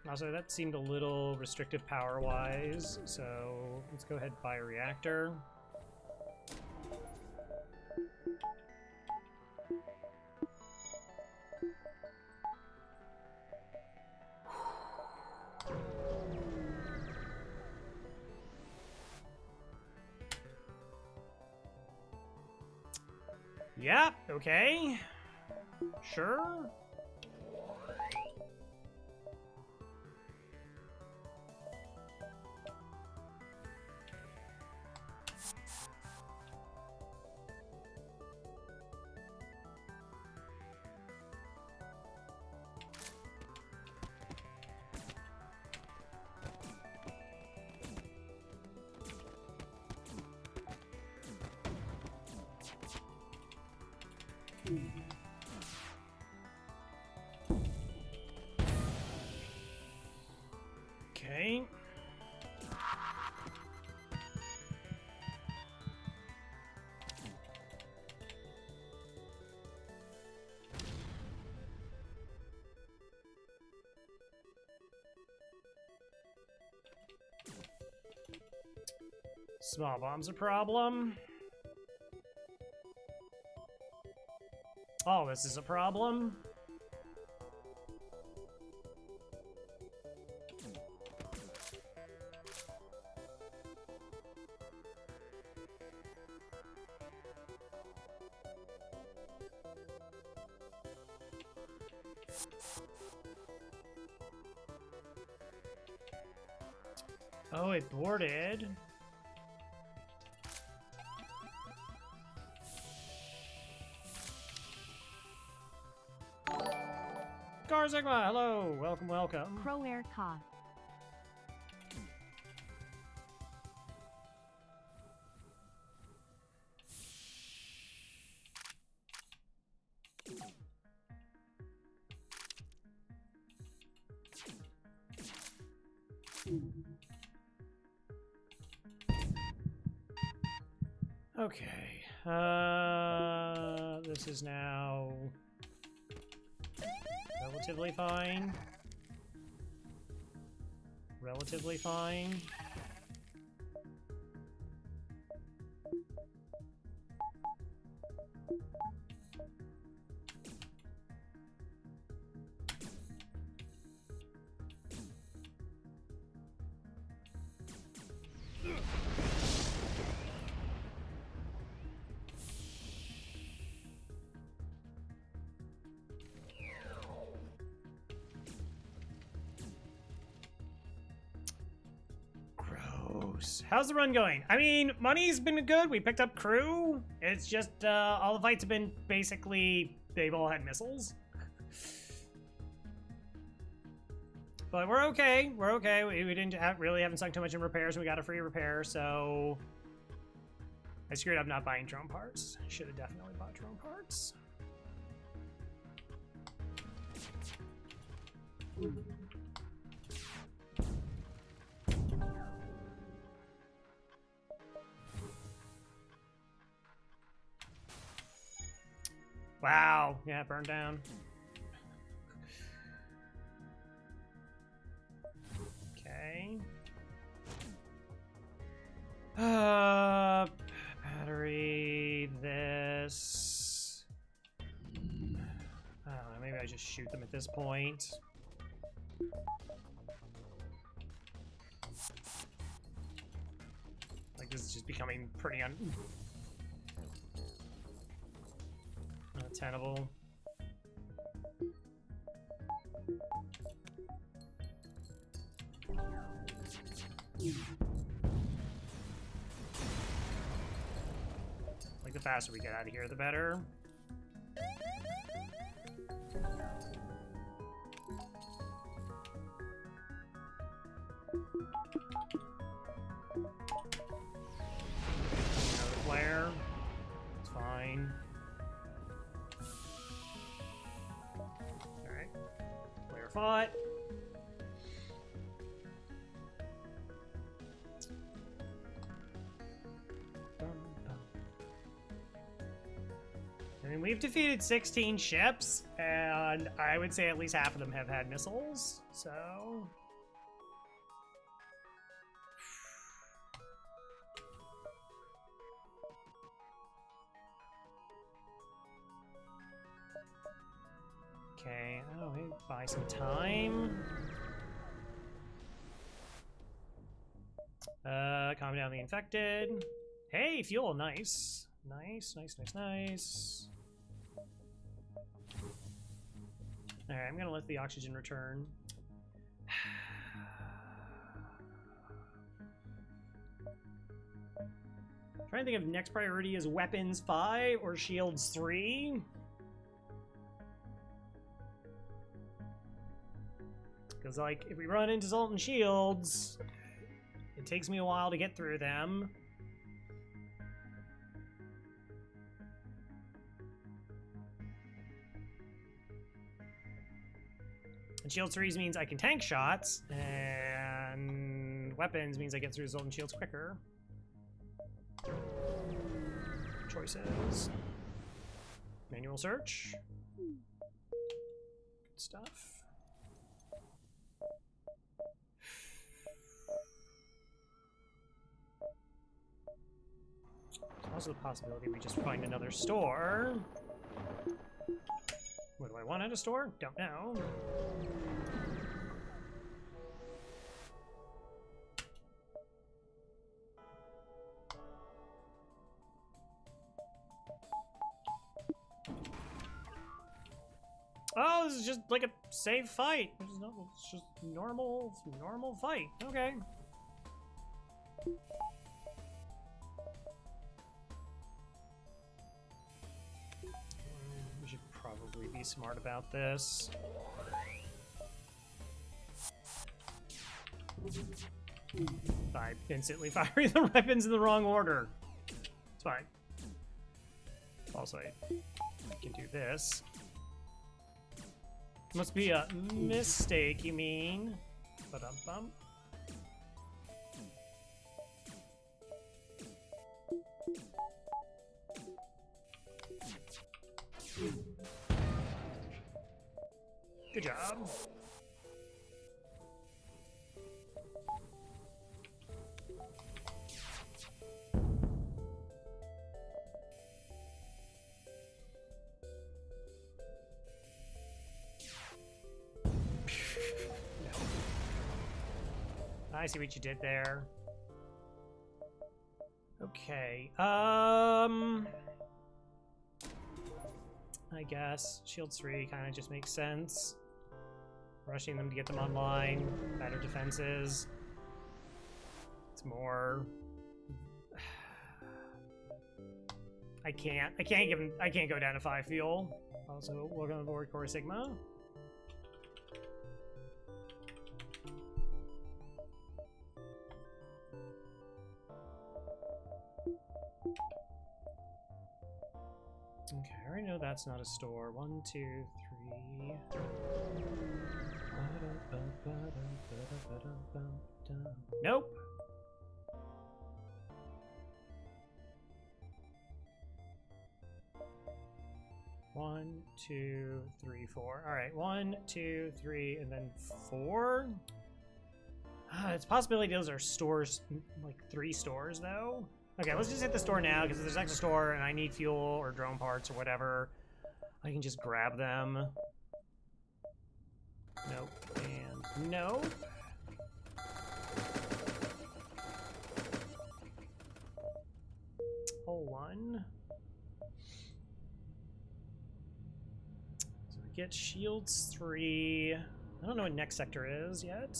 Also, that seemed a little restrictive power-wise, so let's go ahead and buy a reactor. Yeah, okay. Sure. Okay. Small bomb's a problem. Oh, this is a problem. Oh, it boarded. Garzigma, hello, welcome, welcome. Crow Air Ka. Okay, this is now relatively fine. Relatively fine. How's the run going? I mean, money's been good. We picked up crew. It's just all the fights have been basically, they've all had missiles. But we're okay. We're okay. We didn't really haven't sunk too much in repairs. We got a free repair, so I screwed up not buying drone parts. Should have definitely bought drone parts. Wow. Yeah, burned down. Okay. Battery, this. I don't know, maybe I just shoot them at this point. Like, this is just becoming pretty untenable. Like, the faster we get out of here, the better. Another flare. It's fine. Alright. Flare fought. I mean, we've defeated 16 ships, and I would say at least half of them have had missiles, so... Okay, oh, maybe buy some time. Calm down the infected. Hey, fuel, nice. Nice, nice, nice, nice. Alright, I'm gonna let the oxygen return. Trying to think if next priority is weapons 5 or shields 3. Because, like, if we run into Zoltan shields, it takes me a while to get through them. And shields 3 means I can tank shots, and weapons means I get through Zoltan shields quicker. Choices. Manual search. Good stuff. There's also the possibility we just find another store. What do I want at a store? Don't know. Oh, this is just like a safe fight. It's just normal fight. Okay. We should probably be smart about this. By instantly firing the weapons in the wrong order. It's fine. Also, I can do this. Must be a mistake, you mean? Ba-dum-bum. Good job. I see what you did there. Okay. I guess Shields 3 kind of just makes sense. Rushing them to get them online, better defenses. It's more. I can't go down to 5 fuel. Also, welcome aboard Core Sigma. Okay, I already know that's not a store. 1, 2, 3. Nope. One, 2, 3, 4. All right, 1, 2, 3, and then 4. It's a possibility those are stores, like 3 stores though. Okay, let's just hit the store now, because if there's next store and I need fuel or drone parts or whatever, I can just grab them. Nope, and nope. Hold on. So we get shields 3. I don't know what next sector is yet.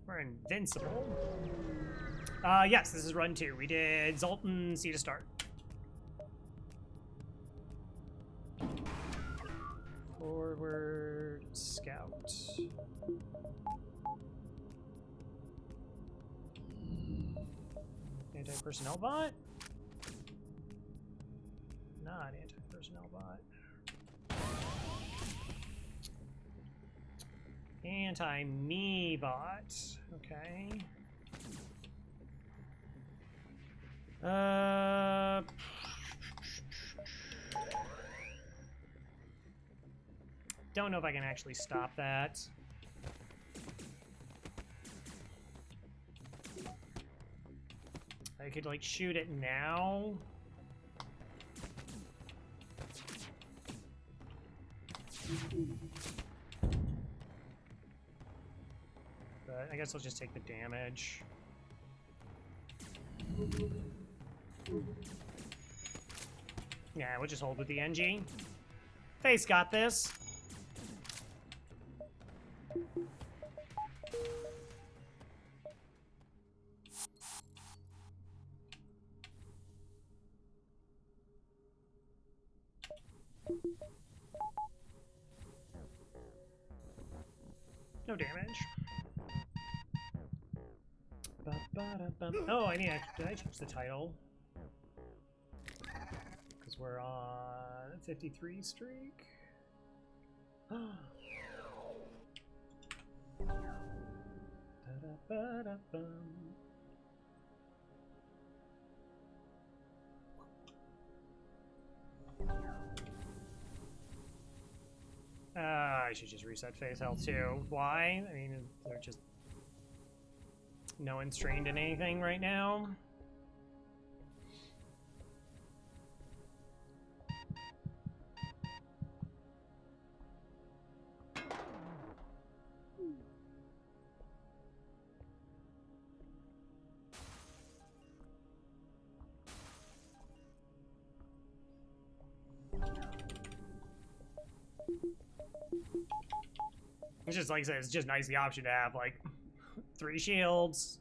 We're invincible. Yes, this is run 2. We did Zoltan C to start. Forward scout. Anti-personnel bot? Not anti-personnel bot. Anti-me bot. Okay. Don't know if I can actually stop that. I could, like, shoot it now. But I guess I'll just take the damage. Yeah, we'll just hold with the NG. Face got this. No damage. Oh, I need. Did I change the title? Because we're on 53 streak. I should just reset face health too. Why? I mean, they're just no one's trained in anything right now. It's just like I said, it's just nice the option to have like 3 shields.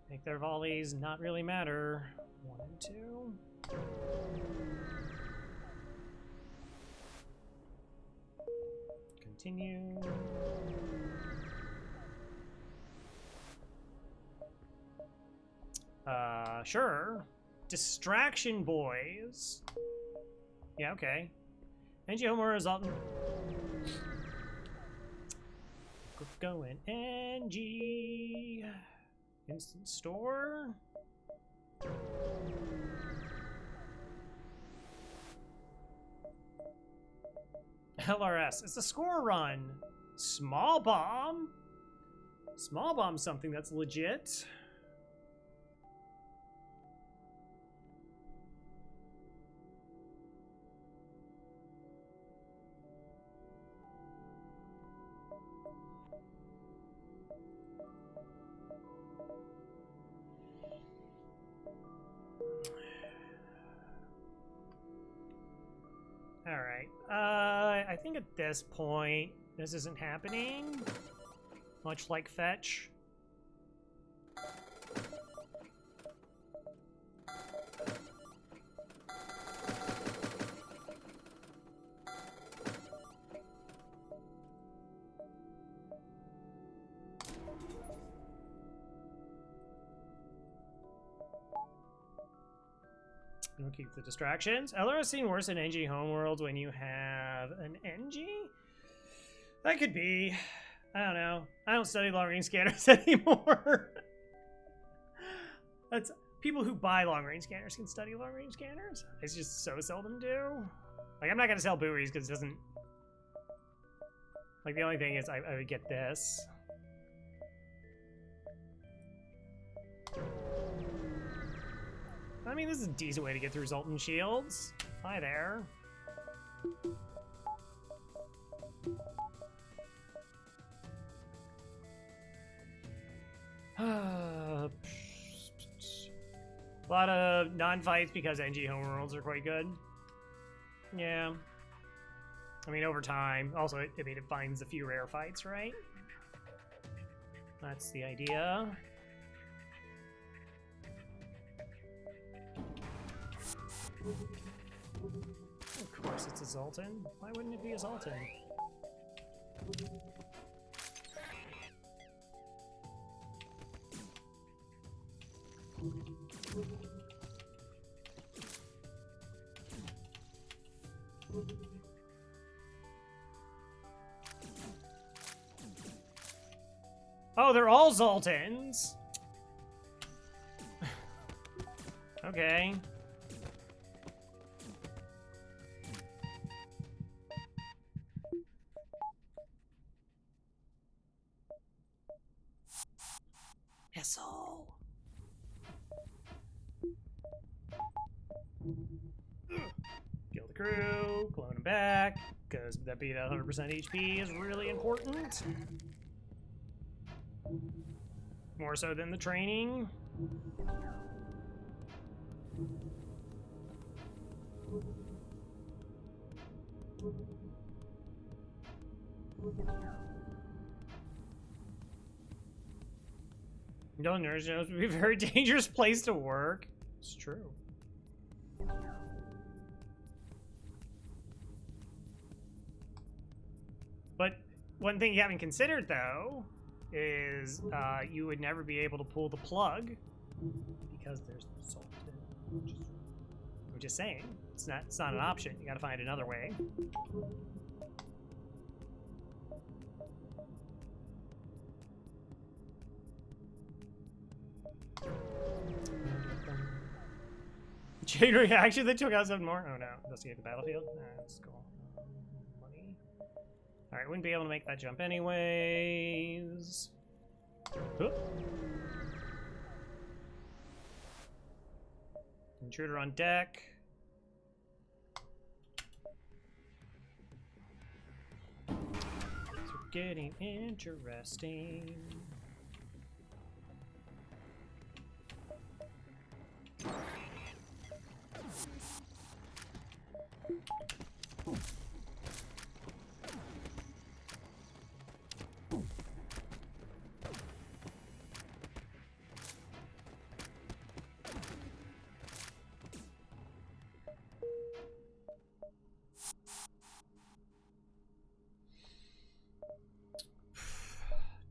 Make their volleys not really matter. 1 and 2. Continue. Sure. Distraction boys. Yeah, okay. NG Homer is up. Going NG. Instant store. LRS. It's a score run. Small bomb. Small bomb's something that's legit. Alright, I think at this point, this isn't happening. Much like Fetch. We'll keep the distractions. LR seen worse in NG Homeworld when you have an NG? That could be. I don't know. I don't study long-range scanners anymore. That's people who buy long-range scanners can study long-range scanners. It's just so seldom do. Like, I'm not gonna sell buoys because it doesn't. Like, the only thing is I would get this. I mean, this is a decent way to get through Zoltan shields. Hi there. A lot of non-fights because NG homeworlds are quite good. Yeah. I mean, over time. Also, I mean, it finds a few rare fights, right? That's the idea. Of course it's a Zoltan. Why wouldn't it be a Zoltan? Oh, they're all Zoltans! Okay. Missile. Kill the crew, clone them back, because that being at 100% HP is really important. More so than the training. No, nurse knows would be a very dangerous place to work. It's true. But one thing you haven't considered, though, is you would never be able to pull the plug because there's salt in it. I'm just saying, it's not an option. You got to find another way. Chain reaction that took out 7 more? Oh no. Investigate the battlefield? That's cool. Money. Alright, wouldn't be able to make that jump anyways. Huh. Intruder on deck. It's getting interesting.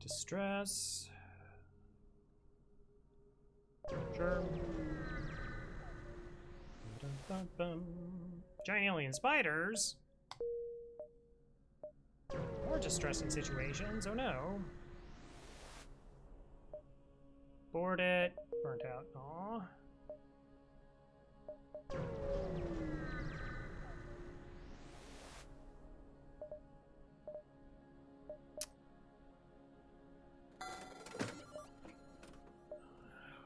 Distress. Sure. Giant alien spiders. More distressing situations. Oh no. Board it. Burnt out. Aw.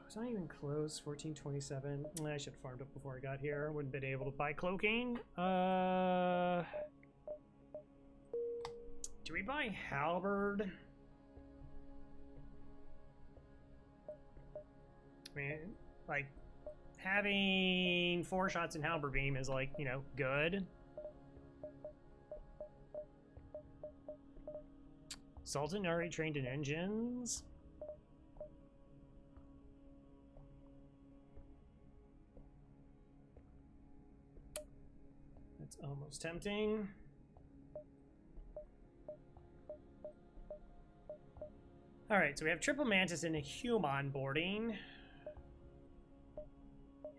It's not even close. 1427. I should have farmed up before I got here. Wouldn't have been able to buy cloaking. Do we buy halberd? I mean, like, having 4 shots in halberd beam is, like, you know, good. Sultan already trained in engines. That's almost tempting. Alright, so we have triple Mantis and a human boarding.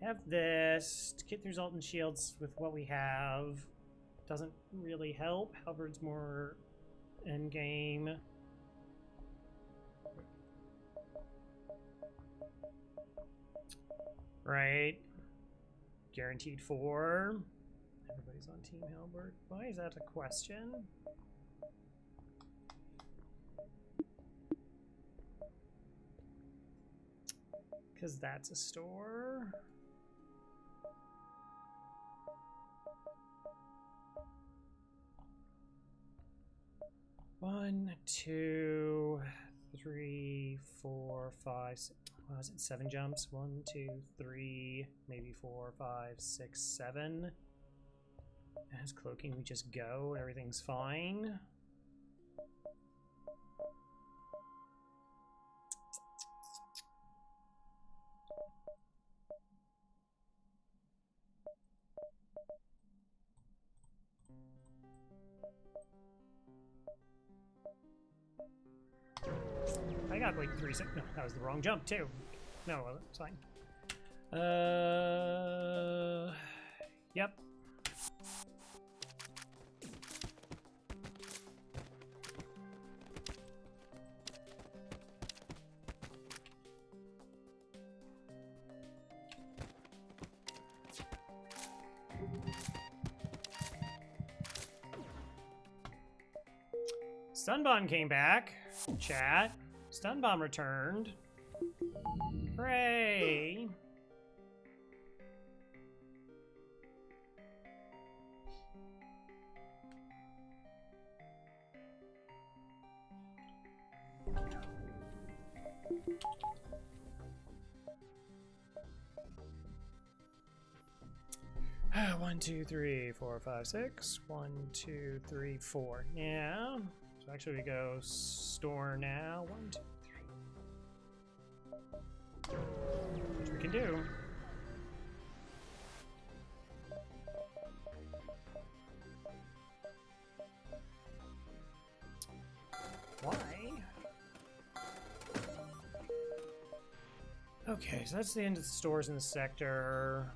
Have this to get through Zoltan shields with what we have. Doesn't really help. Halberd's more endgame. Right. Guaranteed 4. Everybody's on Team Halberd. Why is that a question? Because that's a store. One, two, 3, 4, 5, 6. Was it 7 jumps? 1, 2, 3, maybe 4, 5, 6, 7. As cloaking, we just go. Everything's fine. I got like 3 seconds. No, that was the wrong jump too. No, it wasn't. It's fine. Yep. Stun bomb came back. Chat. Stun bomb returned. Hooray! One, two, three, 4, 5, 6. 1, 2, 3, 4. Yeah. So actually we go store now. 1, 2, 3. Which we can do. Why? Okay, so that's the end of the stores in the sector.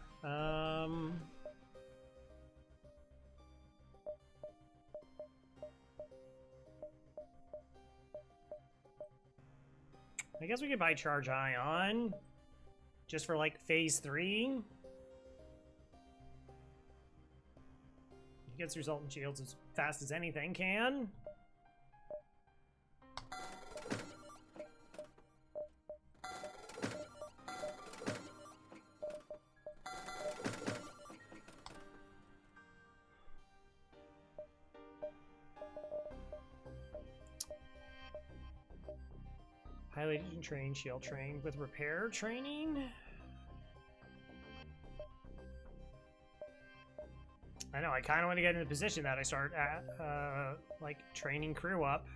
I guess we could buy Charge Ion just for like phase 3. He gets resultant shields as fast as anything can. Highlighted and trained, shield trained with repair training. I know, I kind of want to get in the position that I start at, like, training crew up.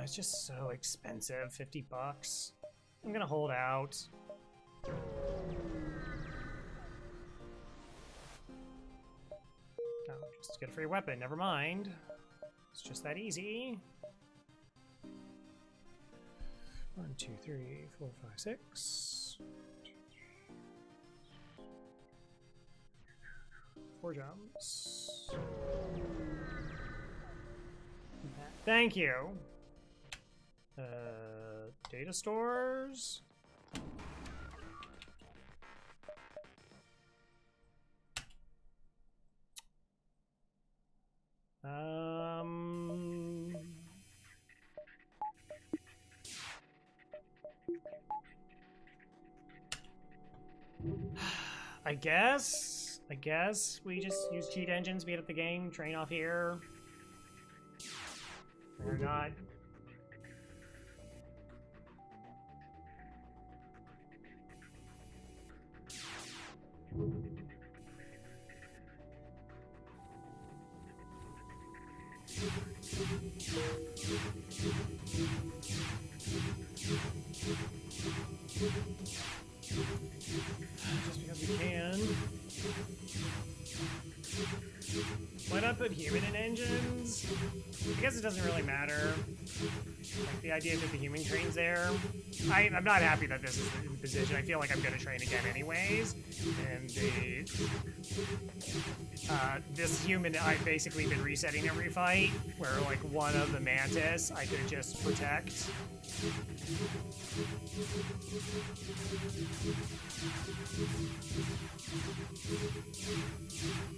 It's just so expensive, 50 bucks. I'm gonna hold out. Oh, just get a free weapon, never mind. It's just that easy. 1, 2, 3, 4, 5, 6. 4 jumps. Thank you. Data stores. I guess we just use cheat engines, beat up the game, train off here. Or not. Just because we can. Why not put human in engines? I guess it doesn't really matter. Like, the idea that the human train's there. I'm not happy that this is in position. I feel like I'm going to train again anyways. And this human, I've basically been resetting every fight, where like one of the Mantis I could just protect.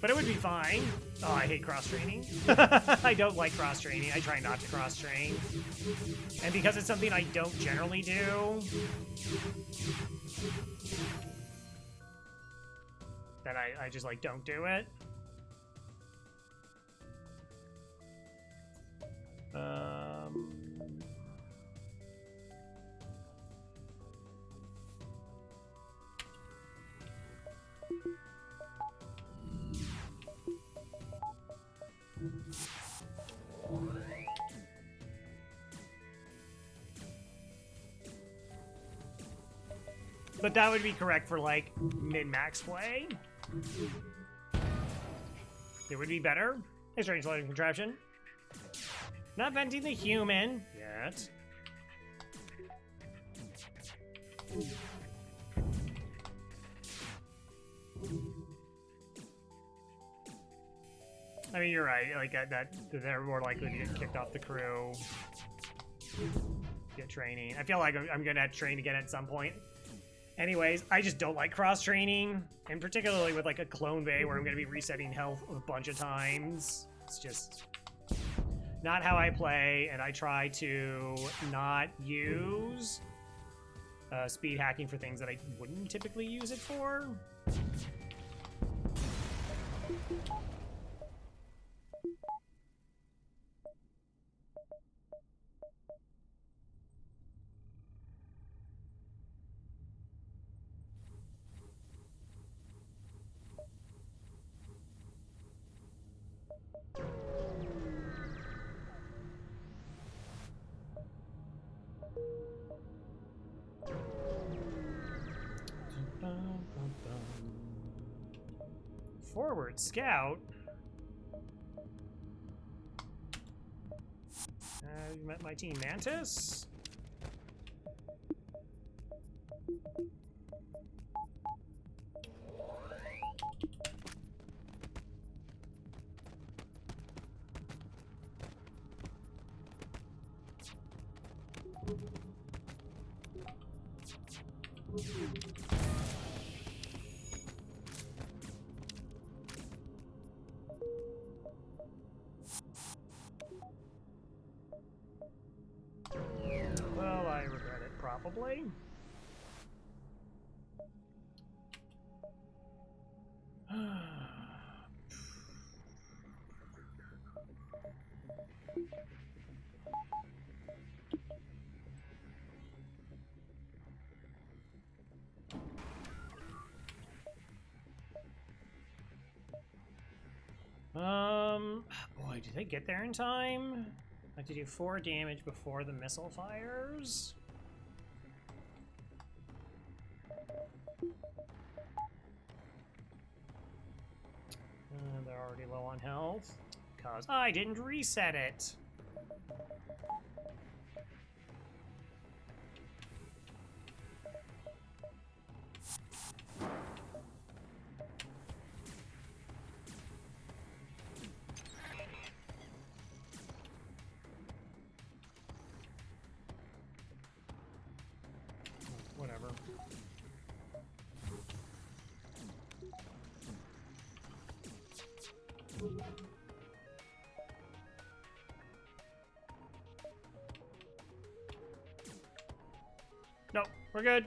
But it would be fine. Oh, I hate cross-training. I don't like cross-training. I try not to cross-train. And because it's something I don't generally do, then I just, like, don't do it. But that would be correct for, like, mid-max play. It would be better. Hey, strange lighting contraption. Not venting the human yet. I mean, you're right. Like that they're more likely to get kicked off the crew. Get training. I feel like I'm gonna have to train again at some point. Anyways, I just don't like cross-training, and particularly with like a clone bay where I'm going to be resetting health a bunch of times. It's just not how I play, and I try to not use speed hacking for things that I wouldn't typically use it for. Forward scout. You met my team Mantis. Well, I regret it, probably. Boy, did they get there in time? I have to do 4 damage before the missile fires. They're already low on health, because I didn't reset it. Whatever. Nope, we're good.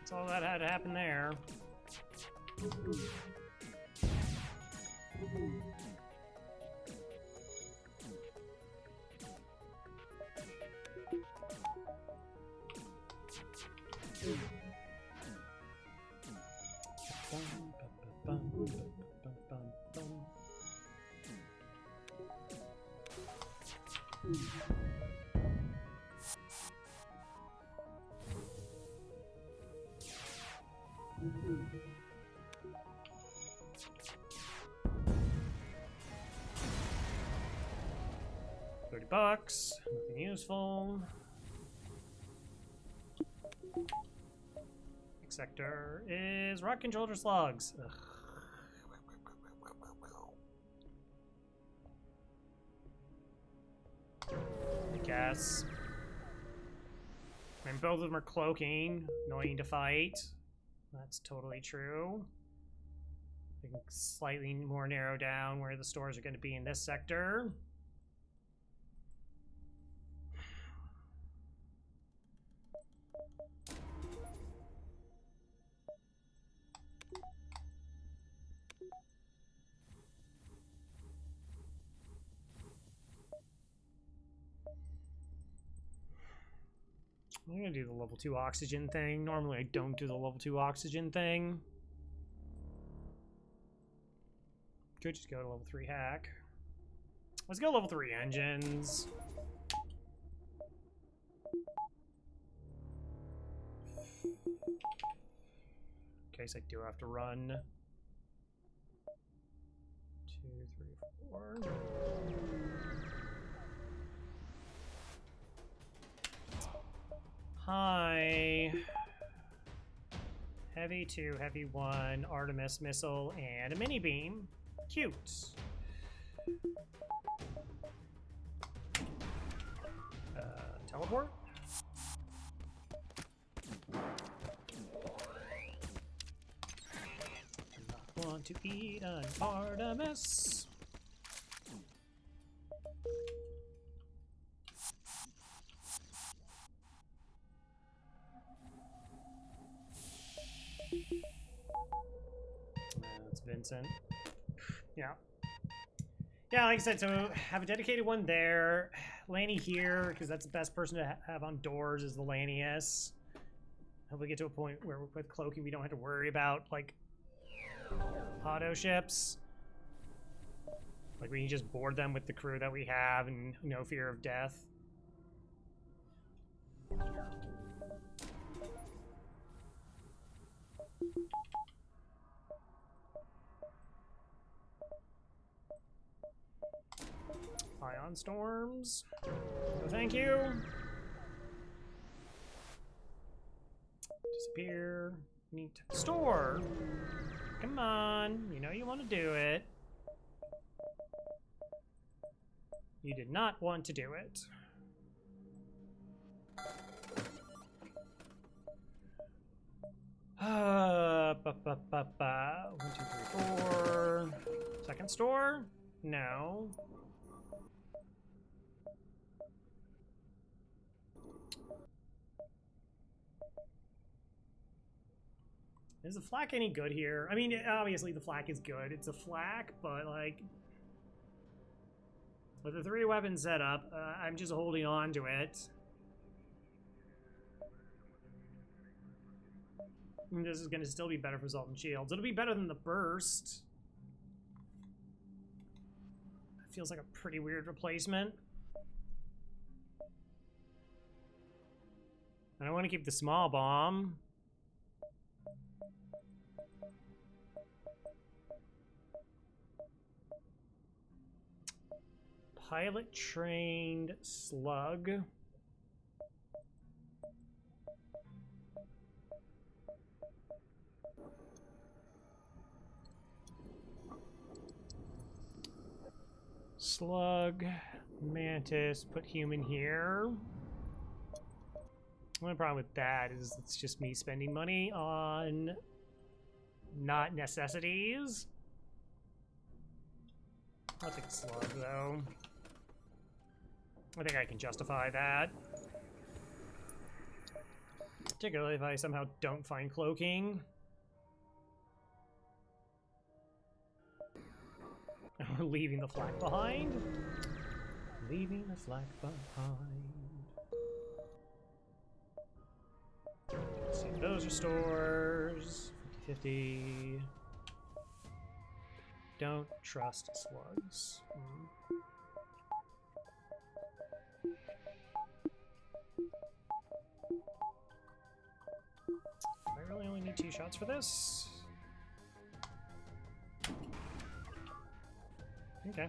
That's all that had to happen there. $30, nothing useful. Next sector is rock controller slugs. Ugh. I guess. I mean, both of them are cloaking, annoying to fight. That's totally true. I can slightly more narrow down where the stores are going to be in this sector. I'm gonna do the level 2 oxygen thing. Normally I don't do the level 2 oxygen thing. Could just go to level 3 hack. Let's go level 3 engines. In case I do have to run. 2, 3, 4. Hi. Heavy 2, heavy 1, Artemis missile, and a mini beam. Cute. Teleport. Do not want to eat an Artemis. Vincent. Yeah. Yeah, like I said, so have a dedicated one there. Lanny here, because that's the best person to have on doors is the Lanius. Hopefully get to a point where with cloaking we don't have to worry about, like, auto ships. Like, we can just board them with the crew that we have and no fear of death. Ion storms. No, thank you. Disappear. Neat. Store. Come on. You know you want to do it. You did not want to do it. Ba, ba, ba, ba. 1, 2, 3, 4. Second store? No. Is the flak any good here? I mean, obviously the flak is good. It's a flak, but like, with the 3 weapons set up, I'm just holding on to it. And this is going to still be better for Zoltan Shields. It'll be better than the burst. It feels like a pretty weird replacement. And I want to keep the small bomb. Pilot trained slug. Slug, Mantis, put human here. The only problem with that is it's just me spending money on not necessities. I'll take a slug though. I think I can justify that. Particularly if I somehow don't find cloaking. We're leaving the flak behind. Leaving the flak behind. Let's see if those are stores. 50-50. Don't trust slugs. I really only need 2 shots for this. Okay.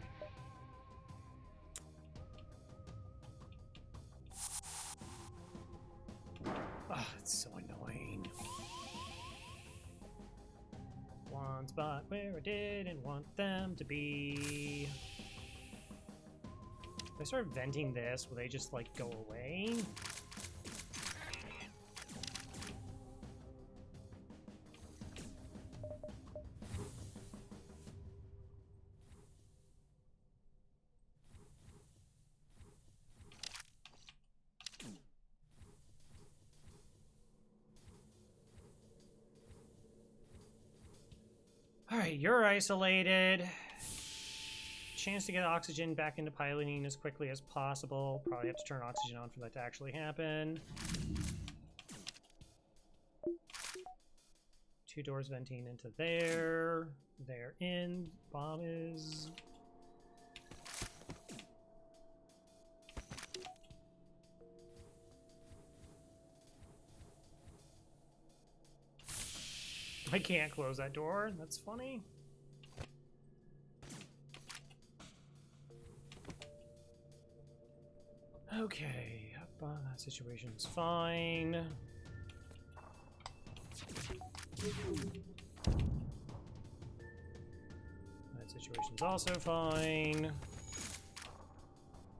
Ah, it's so annoying. One spot where I didn't want them to be. If I start venting this, will they just, like, go away? Alright, you're isolated. Chance to get oxygen back into piloting as quickly as possible. Probably have to turn oxygen on for that to actually happen. 2 doors venting into there. They're in. Bomb is... I can't close that door. That's funny. Okay, that situation's fine. That situation's also fine.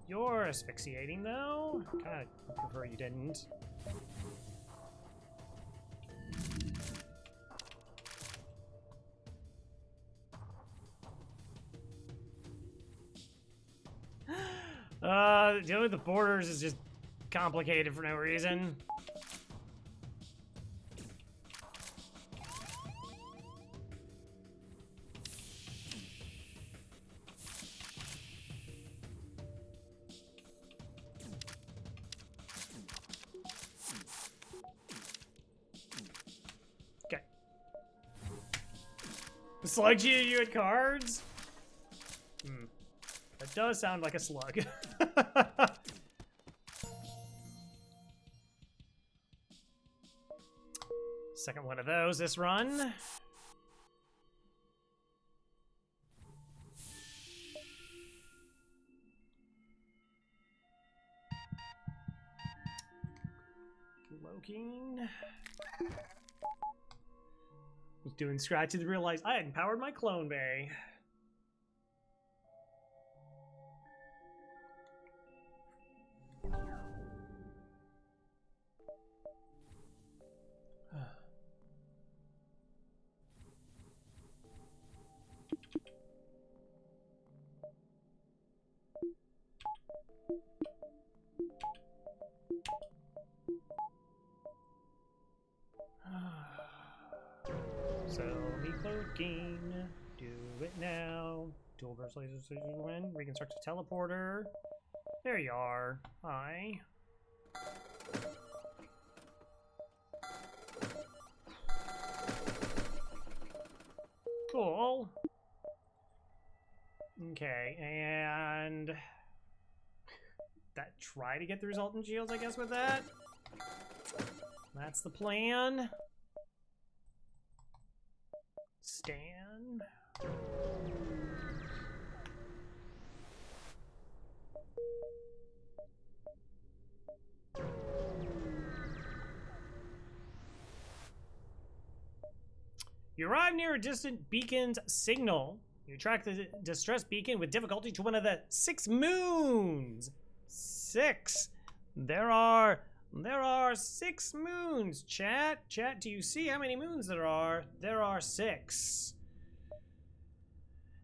You're asphyxiating, though. Kind of prefer you didn't. Dealing with the borders is just complicated for no reason. Slug cheated you at cards? Hmm. That does sound like a slug. Second one of those this run. Cloaking. Was doing scratches and realized I hadn't powered my clone bay. So me cloaking, do it now. Dual burst laser win. Reconstruct a teleporter. There you are. Hi. Cool. Okay, and that try to get the resultant shields, I guess, with that. That's the plan. Stan. You arrive near a distant beacon's signal. You track the distress beacon with difficulty to one of the 6 moons. 6. There are 6 moons, chat. Chat, do you see how many moons there are? There are 6.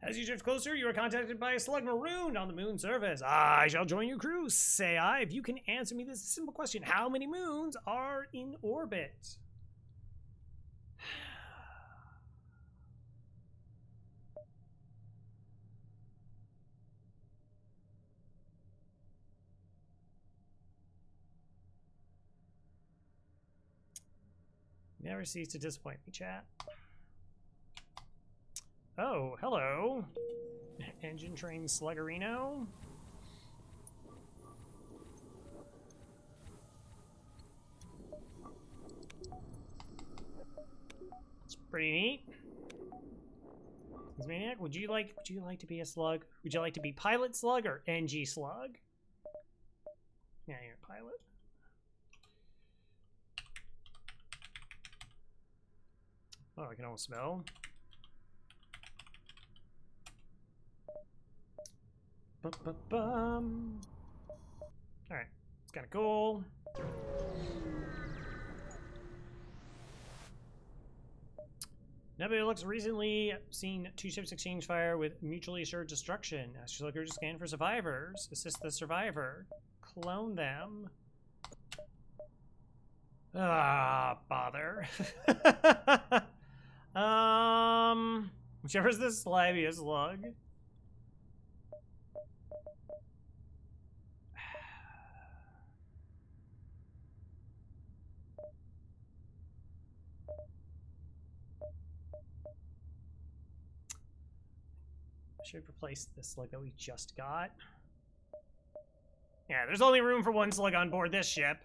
As you drift closer, you are contacted by a slug marooned on the moon surface. I shall join your crew, say I, if you can answer me this simple question. How many moons are in orbit? Never cease to disappoint me, chat. Oh, hello. Engine train sluggerino. It's pretty neat. Maniac, would you like to be a slug? Would you like to be pilot slug or NG slug? Yeah, you're a pilot. Oh, I can almost smell. Bum. Alright, it's kind of cool. Nebula looks recently seen 2 ships exchange fire with mutually assured destruction. Ask your slugger to scan for survivors. Assist the survivor. Clone them. Ah, bother. Whichever's the slimiest slug. I should replace the slug that we just got. Yeah, there's only room for 1 slug on board this ship.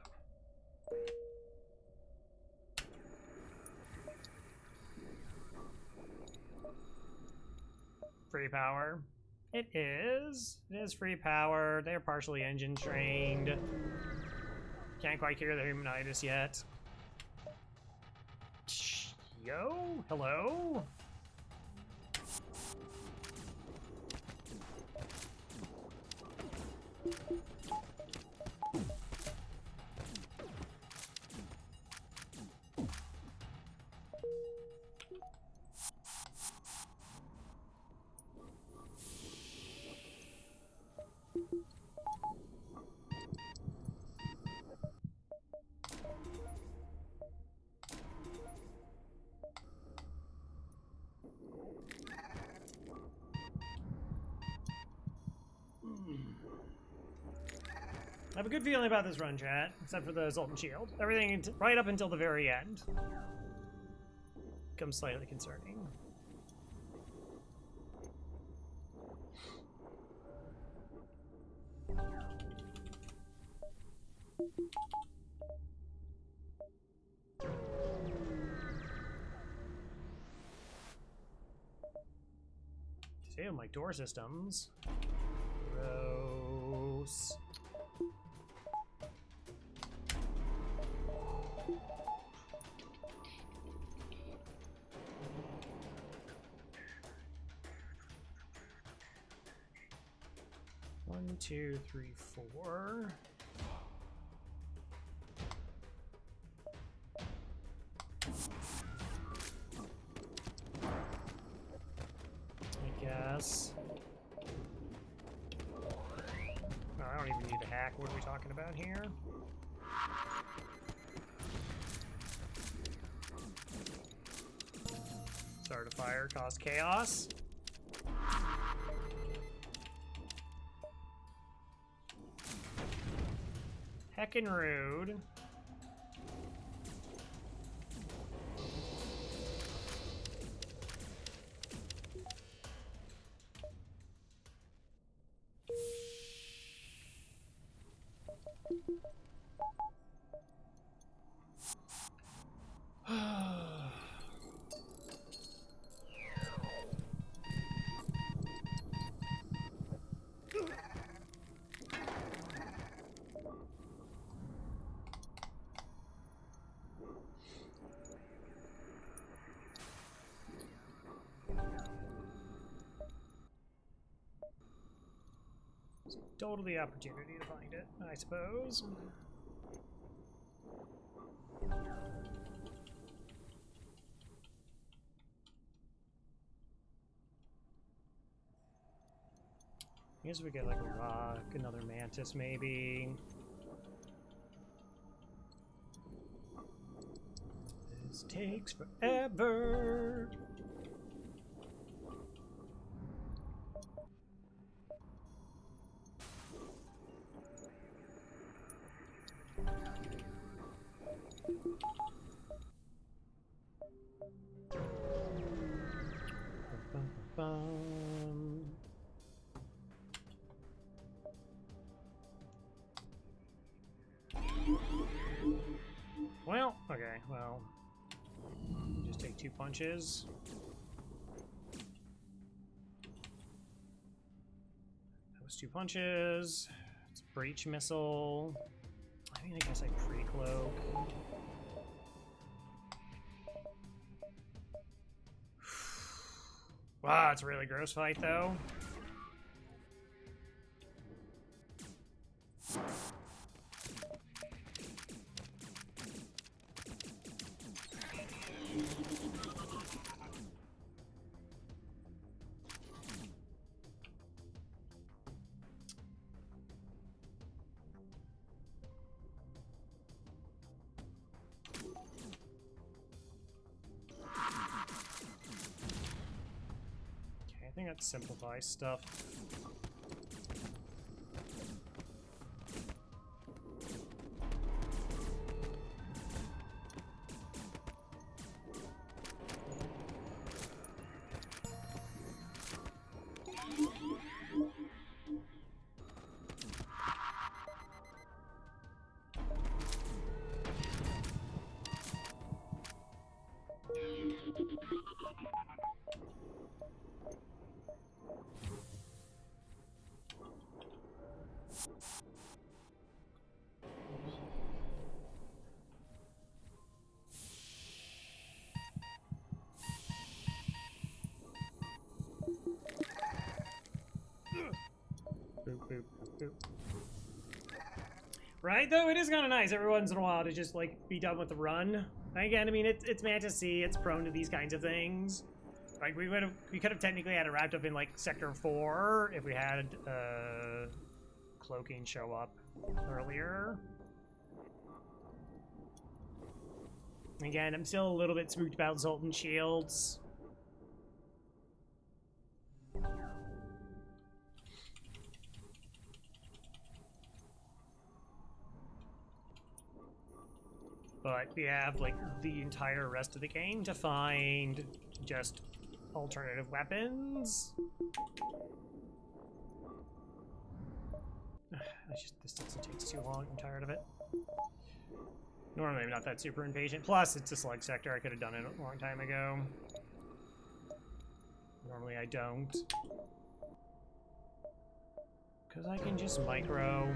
Free power. It is. It is free power. They're partially engine trained. Can't quite cure the humanitis yet. Yo? Hello? I have a good feeling about this run, chat, except for the Zoltan Shield. Everything right up until the very end becomes slightly concerning. Disable my door systems. Gross. One, two, three, four. I guess. Oh, I don't even need the hack. What are we talking about here? Start a fire, cause chaos. Heckin' rude. Totally opportunity to find it, I suppose. I guess we get like a rock, another mantis maybe. This takes forever. Well, okay, well, just take 2 punches. That was 2 punches. It's a breach missile. I mean, I guess I pre-cloak. Wow, it's a really gross fight, though. I think that simplifies stuff. Boop, boop, boop. Right, though, it is kind of nice every once in a while to just, like, be done with the run. Again, I mean, it's Mantis C, it's prone to these kinds of things. Like, we could have technically had it wrapped up in, like, Sector 4 if we had, cloaking show up earlier. Again, I'm still a little bit spooked about Zoltan shields. But we have, like, the entire rest of the game to find just alternative weapons. This just takes too long. I'm tired of it. Normally I'm not that super impatient. Plus, it's a select sector. I could have done it a long time ago. Normally I don't. Because I can just micro.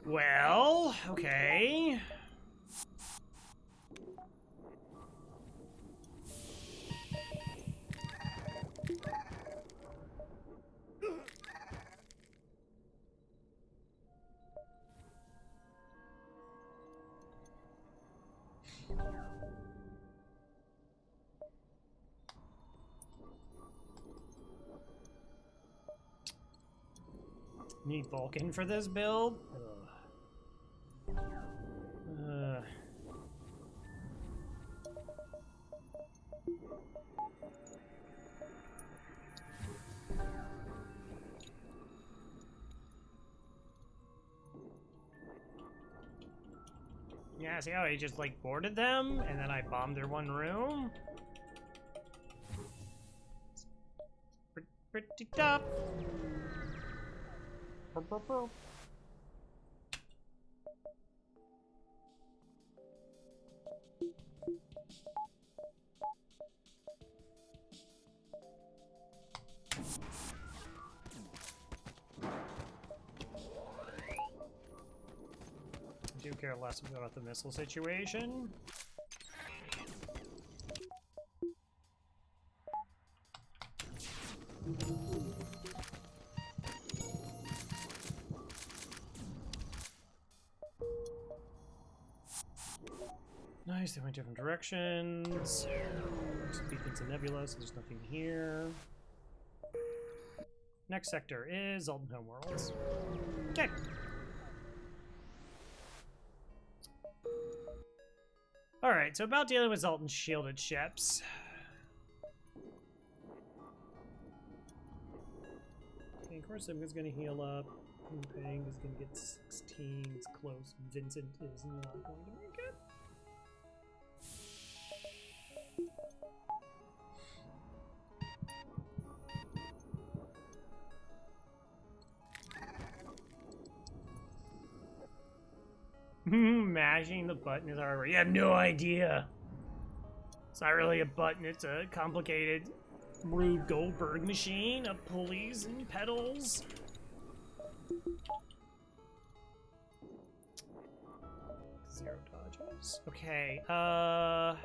Well, okay. Need Vulcan for this build? Yeah, see how he just like boarded them and then I bombed their one room? It's pretty tough. I do care less about the missile situation. Nice, they went different directions. Beacons and nebulas, so there's nothing here. Next sector is Alton Homeworlds. Okay. Alright, so about dealing with Zoltan's shielded ships. Okay, of course Simga's gonna heal up. Pang is gonna get 16. It's close. Vincent is not going to make it. Mashing the button is hardware. You have no idea. It's not really a button, it's a complicated Rube Goldberg machine of pulleys and pedals. Zero dodges. Okay, I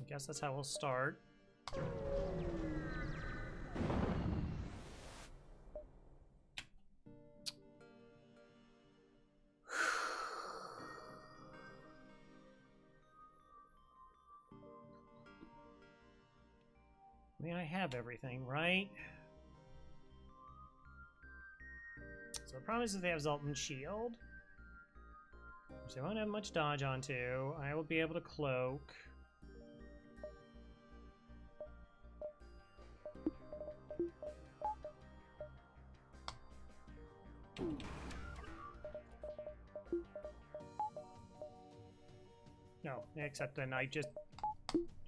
guess that's how we'll start. I mean, I have everything, right? So the problem is that they have Zoltan's shield, which they won't have much dodge onto. I will be able to cloak. No, except then I just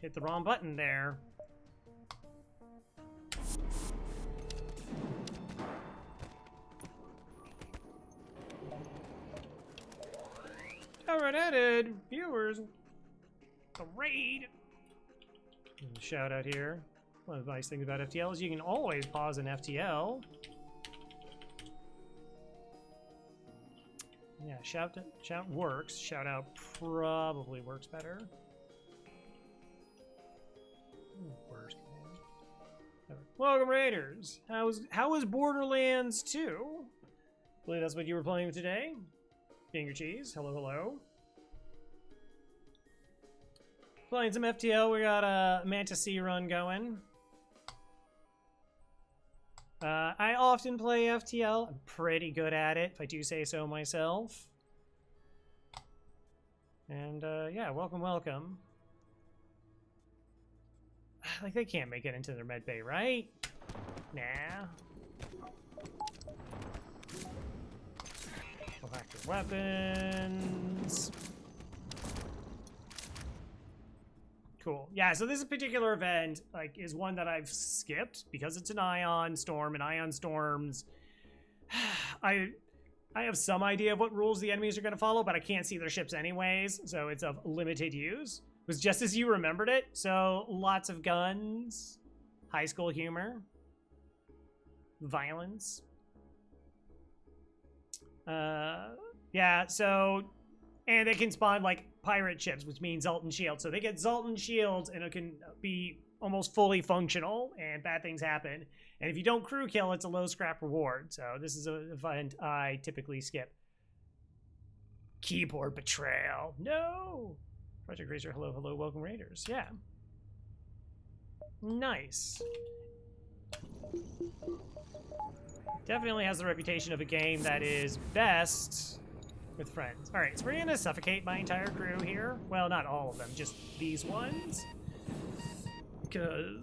hit the wrong button there. Alright, added viewers. The raid. Shout out here. One of the nice things about FTL is you can always pause an FTL. Yeah, shout works. Shout out probably works better. Worst command. Welcome, Raiders. How was Borderlands 2? I believe that's what you were playing today. Finger cheese. Hello, hello. Playing some FTL. We got a Mantis run going. I often play FTL. I'm pretty good at it, if I do say so myself. And yeah, welcome, welcome. Like, they can't make it into their med bay, right? Nah. Select your weapons. Cool. Yeah, so this particular event, like, is one that I've skipped because it's an ion storm, and ion storms, I have some idea of what rules the enemies are going to follow, but I can't see their ships anyways, so it's of limited use. It was just as you remembered it, so lots of guns, high school humor, violence. Yeah, so, and they can spawn, like, pirate ships, which means Zoltan shields. So they get Zoltan shields, and it can be almost fully functional, and bad things happen. And if you don't crew kill, it's a low scrap reward. So this is an event I typically skip. Keyboard betrayal. No! Project Racer, hello, hello, welcome Raiders. Yeah. Nice. Definitely has the reputation of a game that is best with friends. All right, so we're gonna suffocate my entire crew here. Well, not all of them, just these ones. Because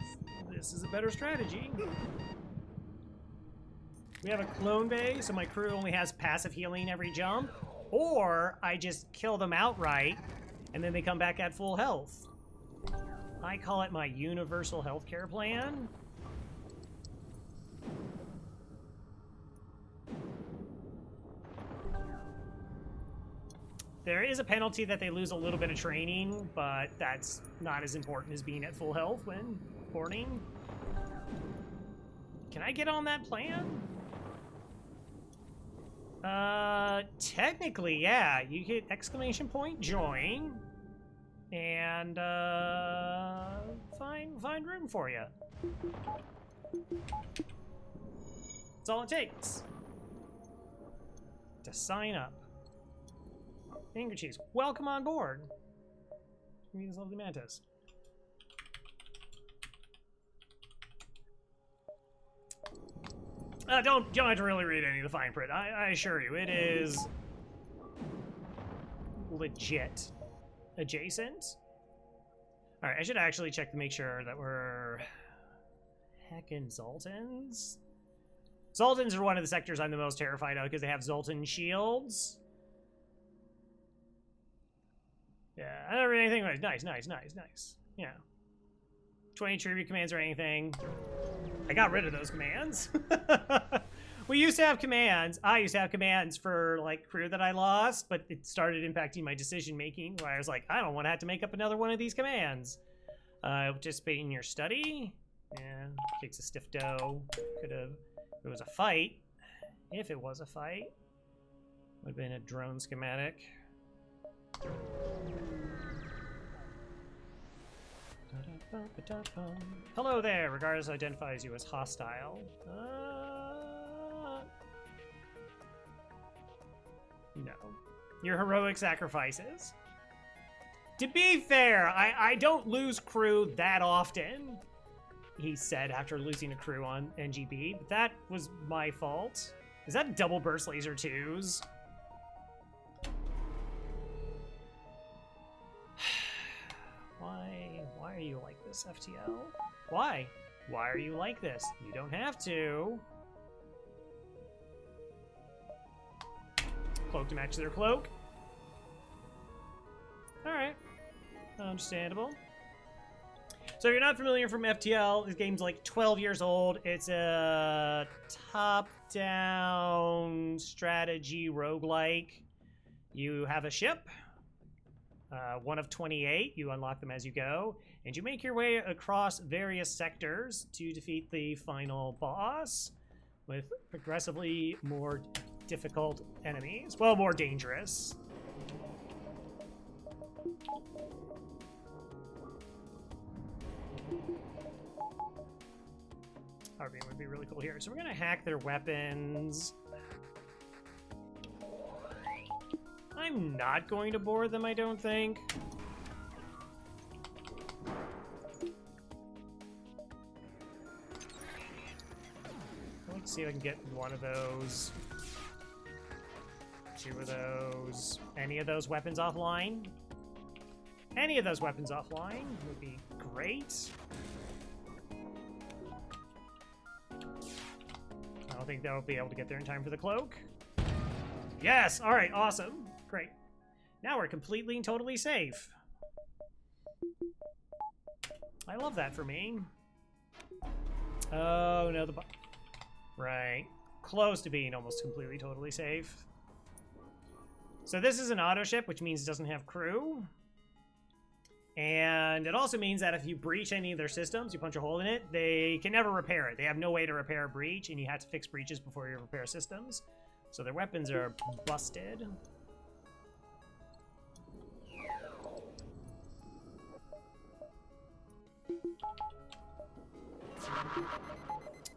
this is a better strategy. We have a clone bay, so my crew only has passive healing every jump. Or I just kill them outright, and then they come back at full health. I call it my universal healthcare plan. There is a penalty that they lose a little bit of training, but that's not as important as being at full health when boarding. Can I get on that plan? Technically, yeah. You hit exclamation point join, and find room for you. That's all it takes to sign up. Finger cheese, welcome on board. Meet this lovely Mantis. Don't have to really read any of the fine print. I assure you, it is legit adjacent. All right, I should actually check to make sure that we're heckin' Zoltans. Zoltans are one of the sectors I'm the most terrified of because they have Zoltan shields. Yeah, I don't read anything. Nice. Yeah. 20 tribute commands or anything. I got rid of those commands. We used to have commands. I used to have commands for, like, crew that I lost, but it started impacting my decision-making, where I was like, I don't want to have to make up another one of these commands. Participate in your study. Yeah, kicks a stiff dough. Could have, if it was a fight. If it was a fight. Would have been a drone schematic. Hello there, regardless identifies you as hostile. No. Your heroic sacrifices. To be fair, I don't lose crew that often, he said after losing a crew on NGB, but that was my fault. Is that double burst laser 2s? Why are you like this, FTL? Why? Why are you like this? You don't have to. Cloak to match their cloak. Alright. Understandable. So if you're not familiar from FTL, this game's like 12 years old. It's a top-down strategy roguelike. You have a ship. 1 of 28. You unlock them as you go, and you make your way across various sectors to defeat the final boss with progressively more difficult enemies. Well, more dangerous. Harvey would be really cool here. So we're gonna hack their weapons. I'm not going to bore them, I don't think. Let's see if I can get one of those. 2 of those. Any of those weapons offline? Any of those weapons offline would be great. I don't think they'll be able to get there in time for the cloak. Yes! Alright, awesome. Great. Now we're completely and totally safe. I love that for me. Oh, no, right. Close to being almost completely, totally safe. So this is an auto ship, which means it doesn't have crew. And it also means that if you breach any of their systems, you punch a hole in it, they can never repair it. They have no way to repair a breach, and you have to fix breaches before you repair systems. So their weapons are busted.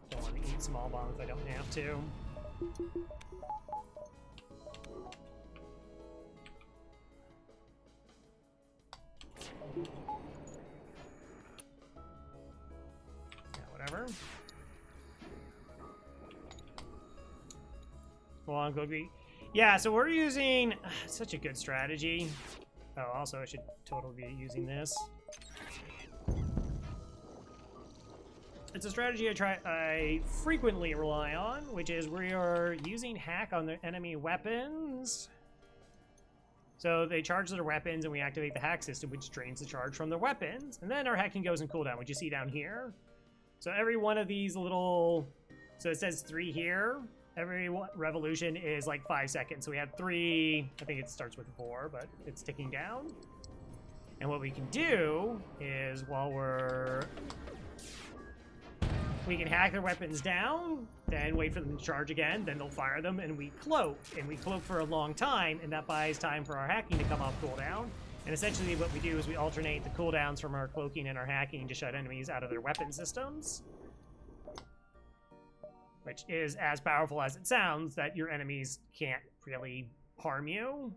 Don't want to eat small bomb if I don't have to. Yeah, whatever. Go on, Gogi. Yeah, so we're using such a good strategy. Oh, also I should totally be using this. It's a strategy I frequently rely on, which is we are using hack on the enemy weapons. So they charge their weapons and we activate the hack system, which drains the charge from their weapons. And then our hacking goes in cooldown, which you see down here. So every one of these little, so it says 3 here. Every revolution is like 5 seconds. So we have 3, I think it starts with 4, but it's ticking down. And what we can do is while we can hack their weapons down, then wait for them to charge again, then they'll fire them, and we cloak. And we cloak for a long time, and that buys time for our hacking to come off cooldown. And essentially what we do is we alternate the cooldowns from our cloaking and our hacking to shut enemies out of their weapon systems. Which is as powerful as it sounds, that your enemies can't really harm you.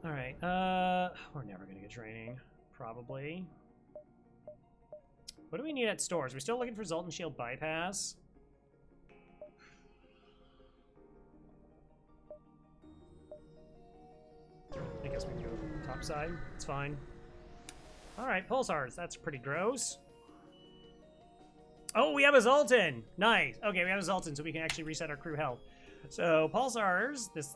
Alright, we're never gonna get training, probably. What do we need at stores? We're still looking for Zoltan Shield Bypass. I guess we can go top side. It's fine. Alright, pulsars. That's pretty gross. Oh, we have a Zoltan! Nice. Okay, we have a Zoltan, so we can actually reset our crew health. So, pulsars, this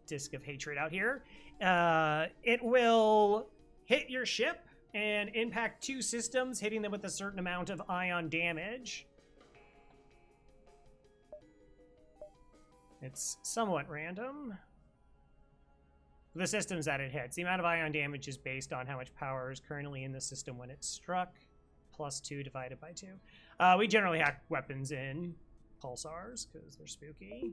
disc of hatred out here, it will hit your ship and impact 2 systems, hitting them with a certain amount of ion damage. It's somewhat random. The systems that it hits. The amount of ion damage is based on how much power is currently in the system when it's struck, plus 2 divided by 2. We generally hack weapons in pulsars, because they're spooky.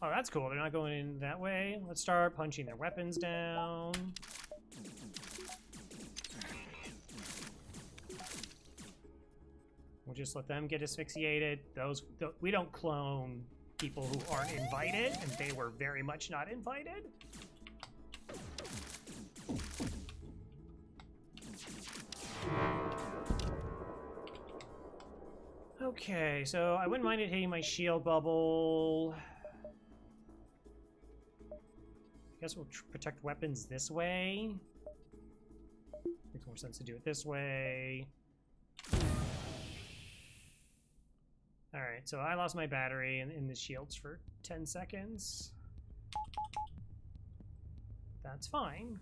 Oh, that's cool. They're not going in that way. Let's start punching their weapons down. We'll just let them get asphyxiated. We don't clone people who aren't invited, and they were very much not invited. Okay, so I wouldn't mind it hitting my shield bubble. I guess we'll protect weapons this way. Makes more sense to do it this way. Alright, so I lost my battery in the shields for 10 seconds. That's fine.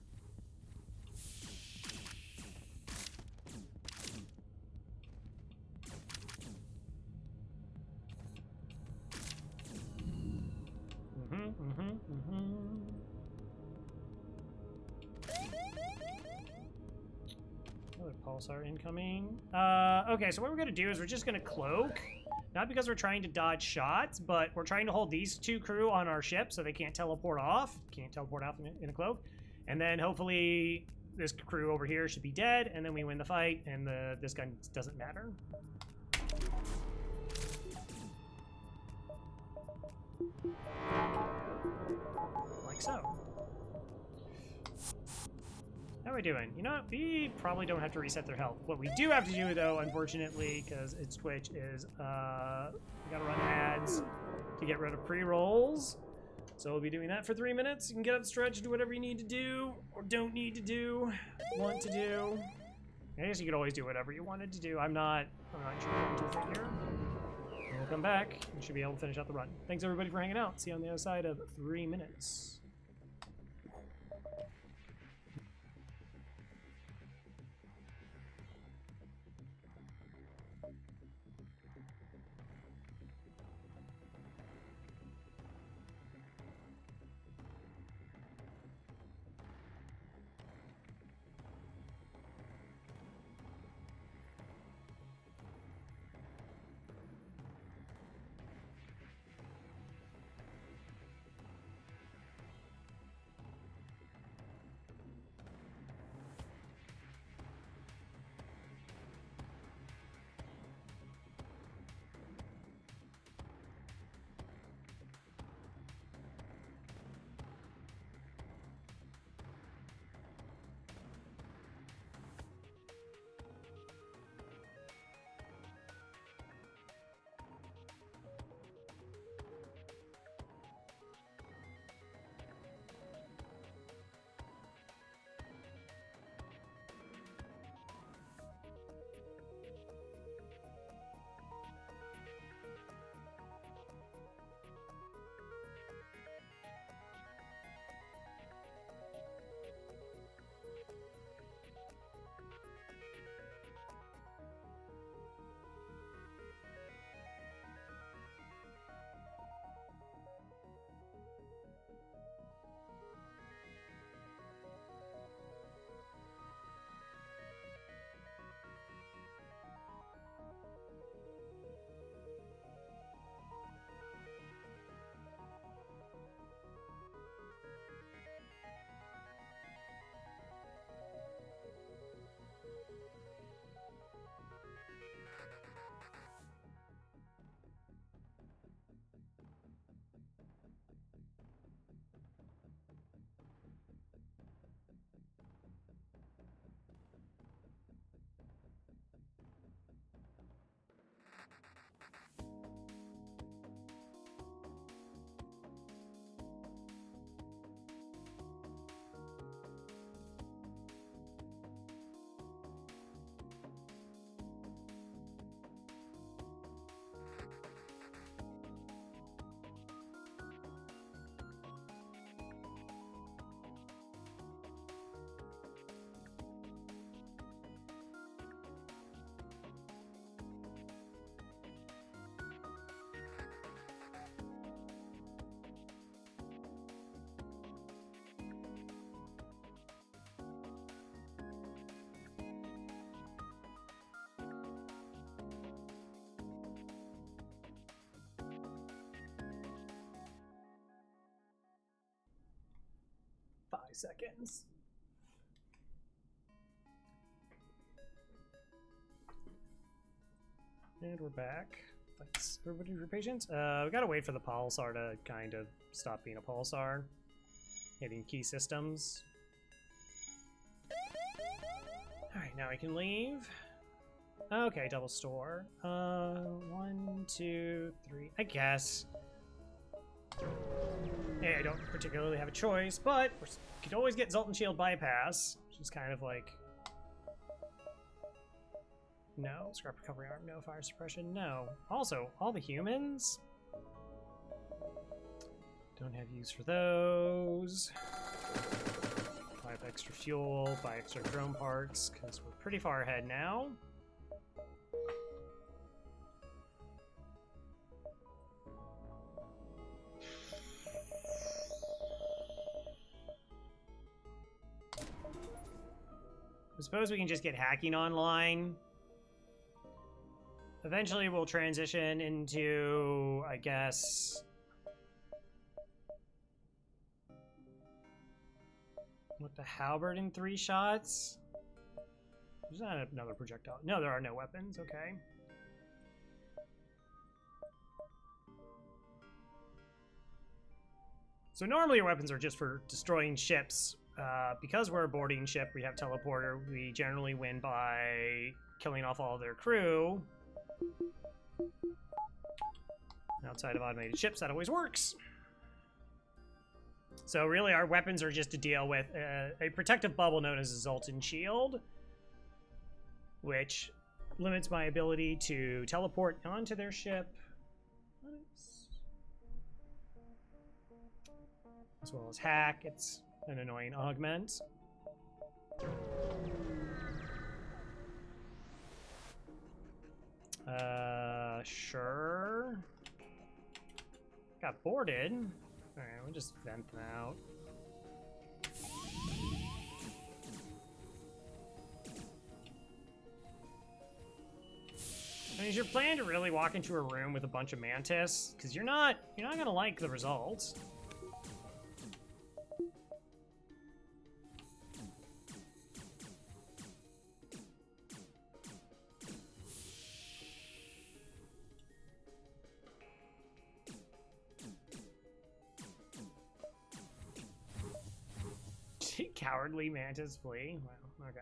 Another pulsar incoming. Okay, so what we're gonna do is we're just gonna cloak. Not because we're trying to dodge shots, but we're trying to hold these two crew on our ship so they can't teleport off. Can't teleport off in a cloak. And then hopefully this crew over here should be dead, and then we win the fight, and this gun doesn't matter. Like so. How are we doing? You know what? We probably don't have to reset their health. What we do have to do, though, unfortunately, because it's Twitch, is we gotta run ads to get rid of pre-rolls. So we'll be doing that for 3 minutes. You can get up, stretch, do whatever you need to do, or don't need to do, want to do. I guess you could always do whatever you wanted to do. I'm not sure what to do here. And we'll come back. We should be able to finish out the run. Thanks everybody for hanging out. See you on the other side of 3 minutes. Seconds. And we're back. Thanks everybody for your patience. We gotta wait for the pulsar to kind of stop being a pulsar. Hitting key systems. Alright, now we can leave. Okay, double store. 1, 2, 3. I guess. Hey, I don't particularly have a choice, but we could always get Zoltan Shield bypass, which is kind of like... No. Scrap recovery arm, no. Fire suppression, no. Also, all the humans? Don't have use for those. Buy extra fuel, buy extra drone parts, because we're pretty far ahead now. suppose we can just get hacking online. Eventually we'll transition into, I guess... with the halberd in 3 shots? There's not another projectile. No, there are no weapons. Okay. So normally your weapons are just for destroying ships. Because we're a boarding ship, we have teleporter. We generally win by killing off all their crew. Outside of automated ships, that always works. So really our weapons are just to deal with a protective bubble known as a Zoltan Shield, which limits my ability to teleport onto their ship. As well as hack. It's an annoying augment. Sure. Got boarded. Alright, we'll just vent them out. I mean, is your plan to really walk into a room with a bunch of Mantis? Because you're not gonna like the results. Cowardly Mantis flee? Wow, okay.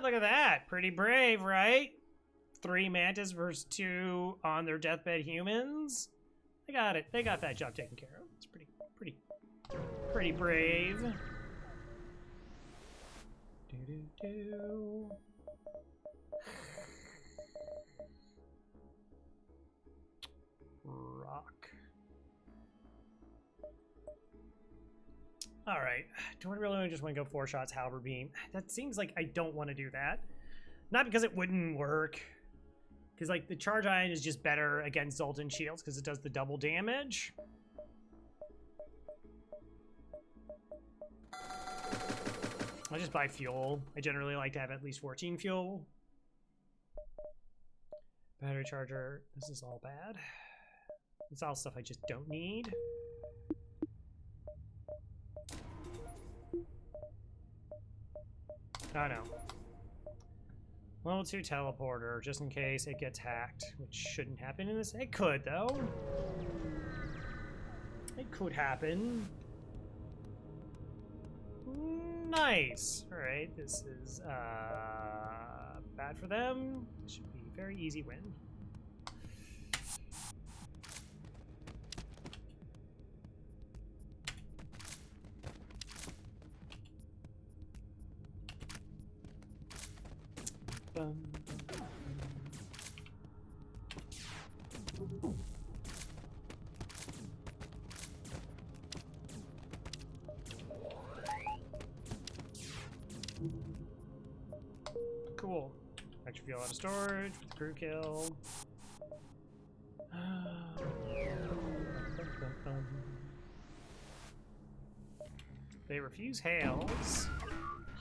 Look at that. Pretty brave, right? 3 Mantis versus 2 on their deathbed humans. They got it. They got that job taken care of. It's pretty brave. Do-do-do. Rock. All right. Do I really just want to go 4 shots halberd beam? That seems like I don't want to do that. Not because it wouldn't work. Because like the charge ion is just better against Zoltan shields because it does the double damage. I just buy fuel. I generally like to have at least 14 fuel. Battery charger. This is all bad. It's all stuff I just don't need. Oh no. Level 2 teleporter, just in case it gets hacked, which shouldn't happen in this. It could, though. It could happen. Nice. Alright, this is bad for them. Should be a very easy win. Cool. Extra fuel out of storage with crew kill. They refuse hails.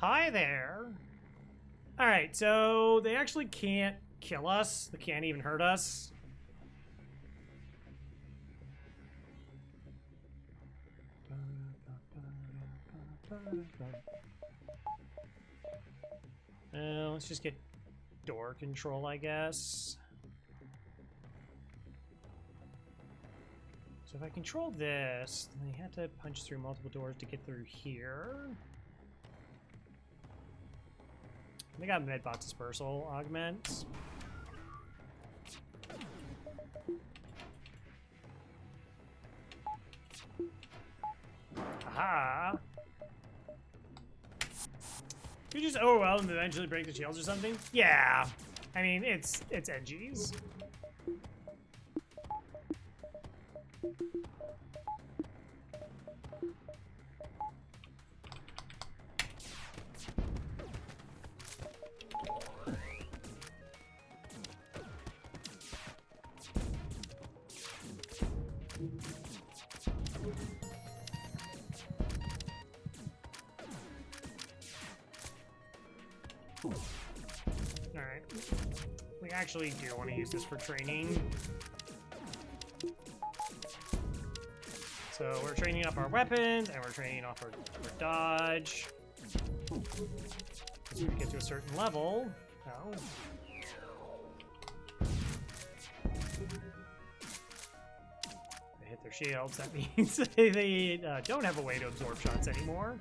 Hi there. Alright, so they actually can't kill us. They can't even hurt us. Let's just get door control, I guess. So if I control this, then I have to punch through multiple doors to get through here. They got medbot dispersal augment. Aha! You just overwhelm and eventually break the shields or something? Yeah. I mean, it's edgies. Alright. We actually do want to use this for training. So we're training up our weapons, and we're training off our dodge. As we get to a certain level. Oh. They hit their shields, that means they don't have a way to absorb shots anymore.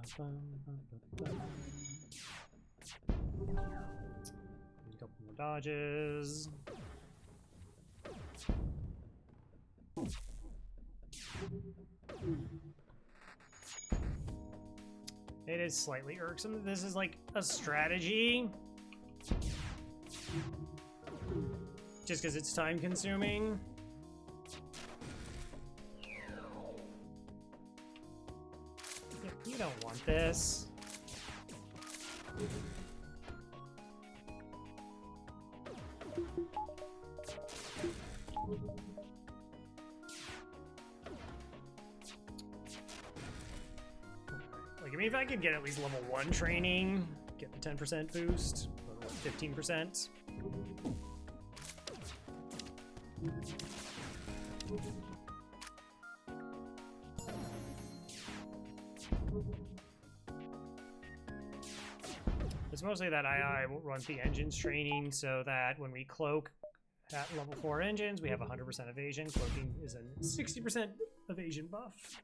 A couple more dodges. It is slightly irksome. This is like a strategy. Just because it's time consuming. You don't want this. Like, I mean, if I could get at least level 1 training, get the 10% boost, or 15%. It's mostly that I will run the engines training so that when we cloak at level 4 engines, we have 100% evasion. Cloaking is a 60% evasion buff.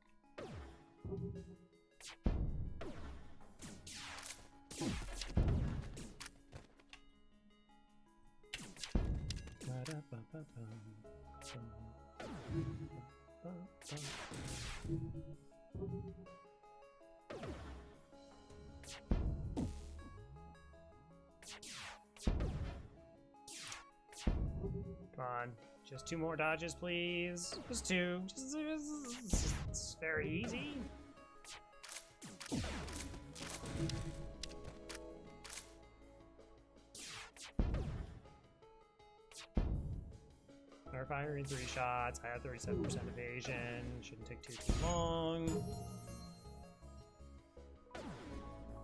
Come on, just 2 more dodges, please. Just 2. It's very easy. Our firing 3 shots. I have 37% evasion. Shouldn't take too long.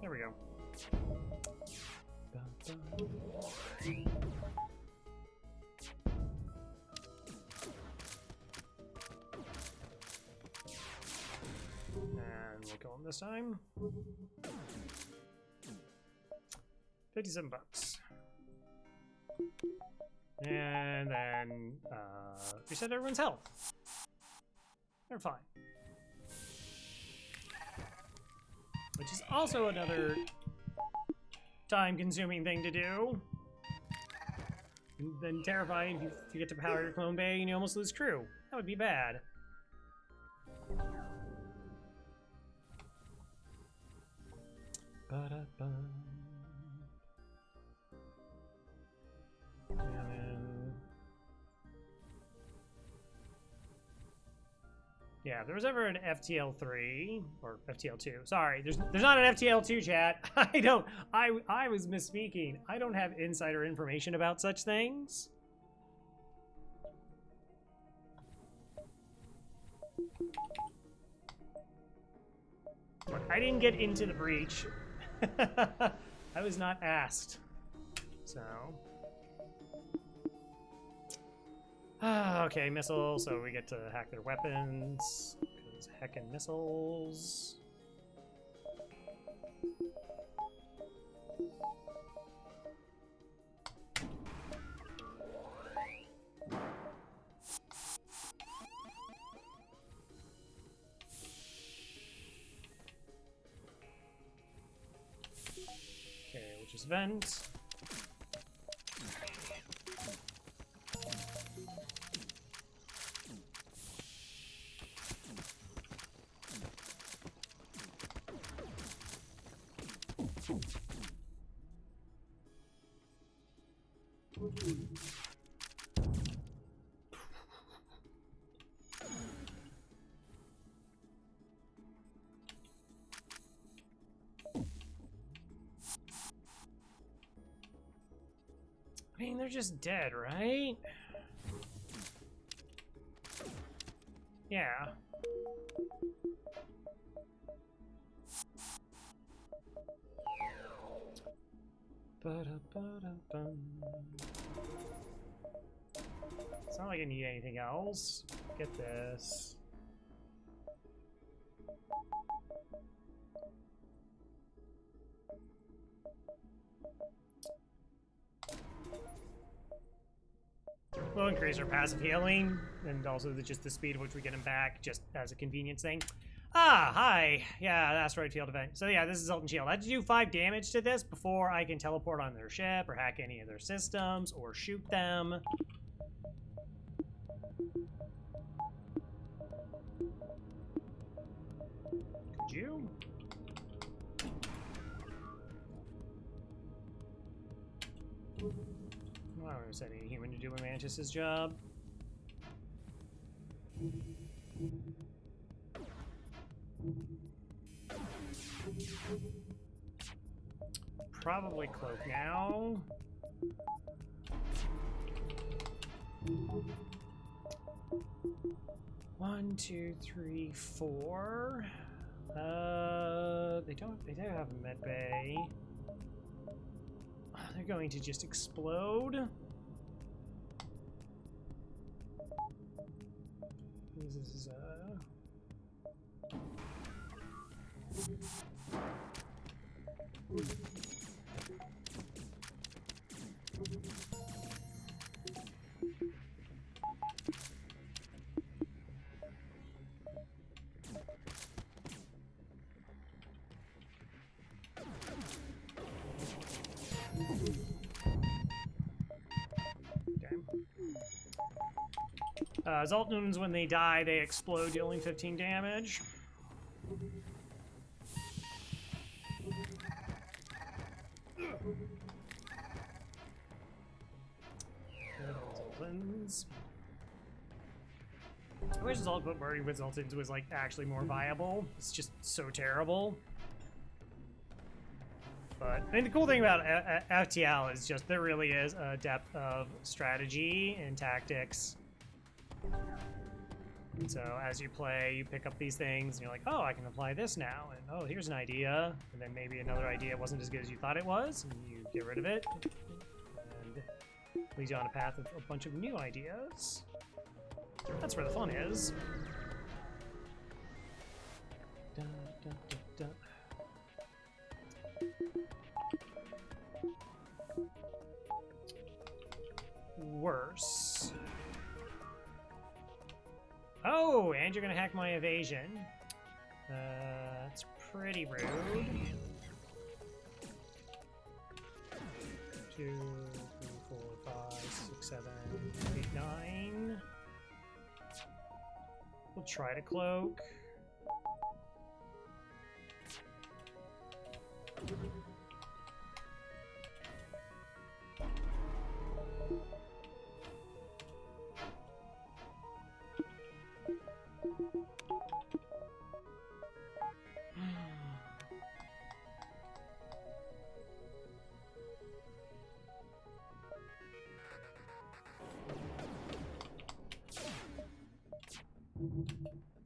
There we go. And we'll kill him this time. 57 bucks. And then reset everyone's health. They're fine. Which is also another time-consuming thing to do. And then terrifying if you get to power your clone bay and you almost lose crew. That would be bad. Ba-da-ba. Yeah, if there was ever an FTL 3 or FTL 2, sorry, there's not an FTL 2, chat. I was misspeaking. I don't have insider information about such things. Look, I didn't get into the breach. I was not asked. So. Okay, missile, so we get to hack their weapons. Because heckin' missiles. Okay, we'll just vent. I mean, they're just dead, right? Yeah. Ba-da-ba-da-bum. It's not like I need anything else. Get this. We'll increase our passive healing, and also just the speed at which we get him back, just as a convenience thing. Ah, hi. Yeah, asteroid field event. So yeah, this is Zoltan Shield. I had to do 5 damage to this before I can teleport on their ship, or hack any of their systems, or shoot them. Could you? I don't know if any human to do with Mantis's job. Probably cloak now. One, two, three, four. They don't have a med bay. They're going to just explode. This is Zoltans, when they die, they explode, dealing 15 damage. Zoltans. I wish Zoltan Murray with Zoltans was like actually more viable. It's just so terrible. But I mean, the cool thing about FTL is just there really is a depth of strategy and tactics. And so as you play, you pick up these things, and you're like, oh, I can apply this now, and oh, here's an idea, and then maybe another idea wasn't as good as you thought it was, and you get rid of it, and leads you on a path of a bunch of new ideas. That's where the fun is. Dun, dun, dun, dun. Worse. Oh, and you're gonna hack my evasion. That's pretty rude. 2, 3, 4, 5, 6, 7, 8, 9. We'll try to cloak.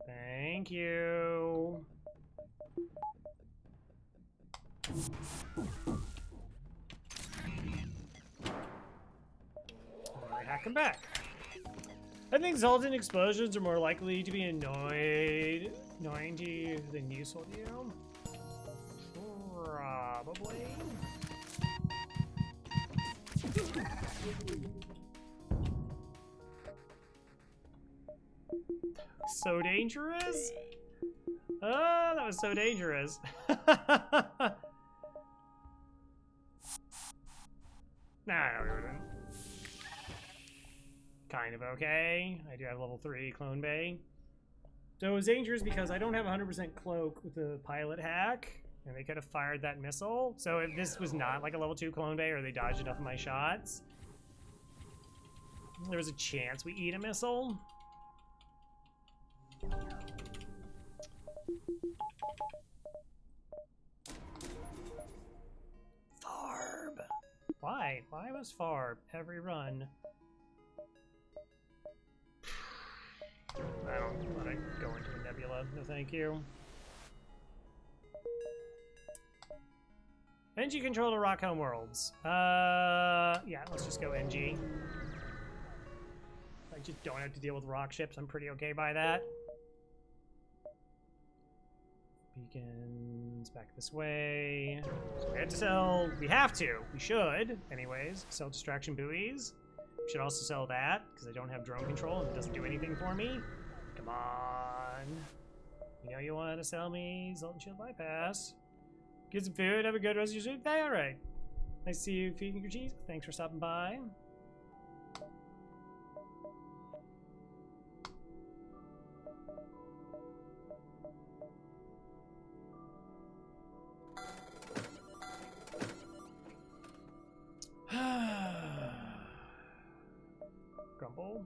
Thank you. I hack him back. I think Zoltan explosions are more likely to be annoying to you than useful to you. Probably. So dangerous? Oh, that was so dangerous. Nah, we wouldn't. Kind of okay. I do have level 3 clone bay. So it was dangerous because I don't have 100% cloak with the pilot hack, and they could have fired that missile. So if this was not like a level 2 clone bay, or they dodged enough of my shots, there was a chance we eat a missile. Tharb. Why? Why? Why was far every run? I don't want to go into a nebula. No, thank you. NG control to rock home worlds. Yeah, let's just go NG. I just don't have to deal with rock ships. I'm pretty okay by that. Beacons back this way. So we have to sell. We have to. We should, anyways. Sell distraction buoys. We should also sell that because I don't have drone control and it doesn't do anything for me. Come on. You know you want to sell me Salt and Shield bypass. Get some food. Have a good rest of your day. All right. Nice to see you feeding your cheese. Thanks for stopping by. Grumble.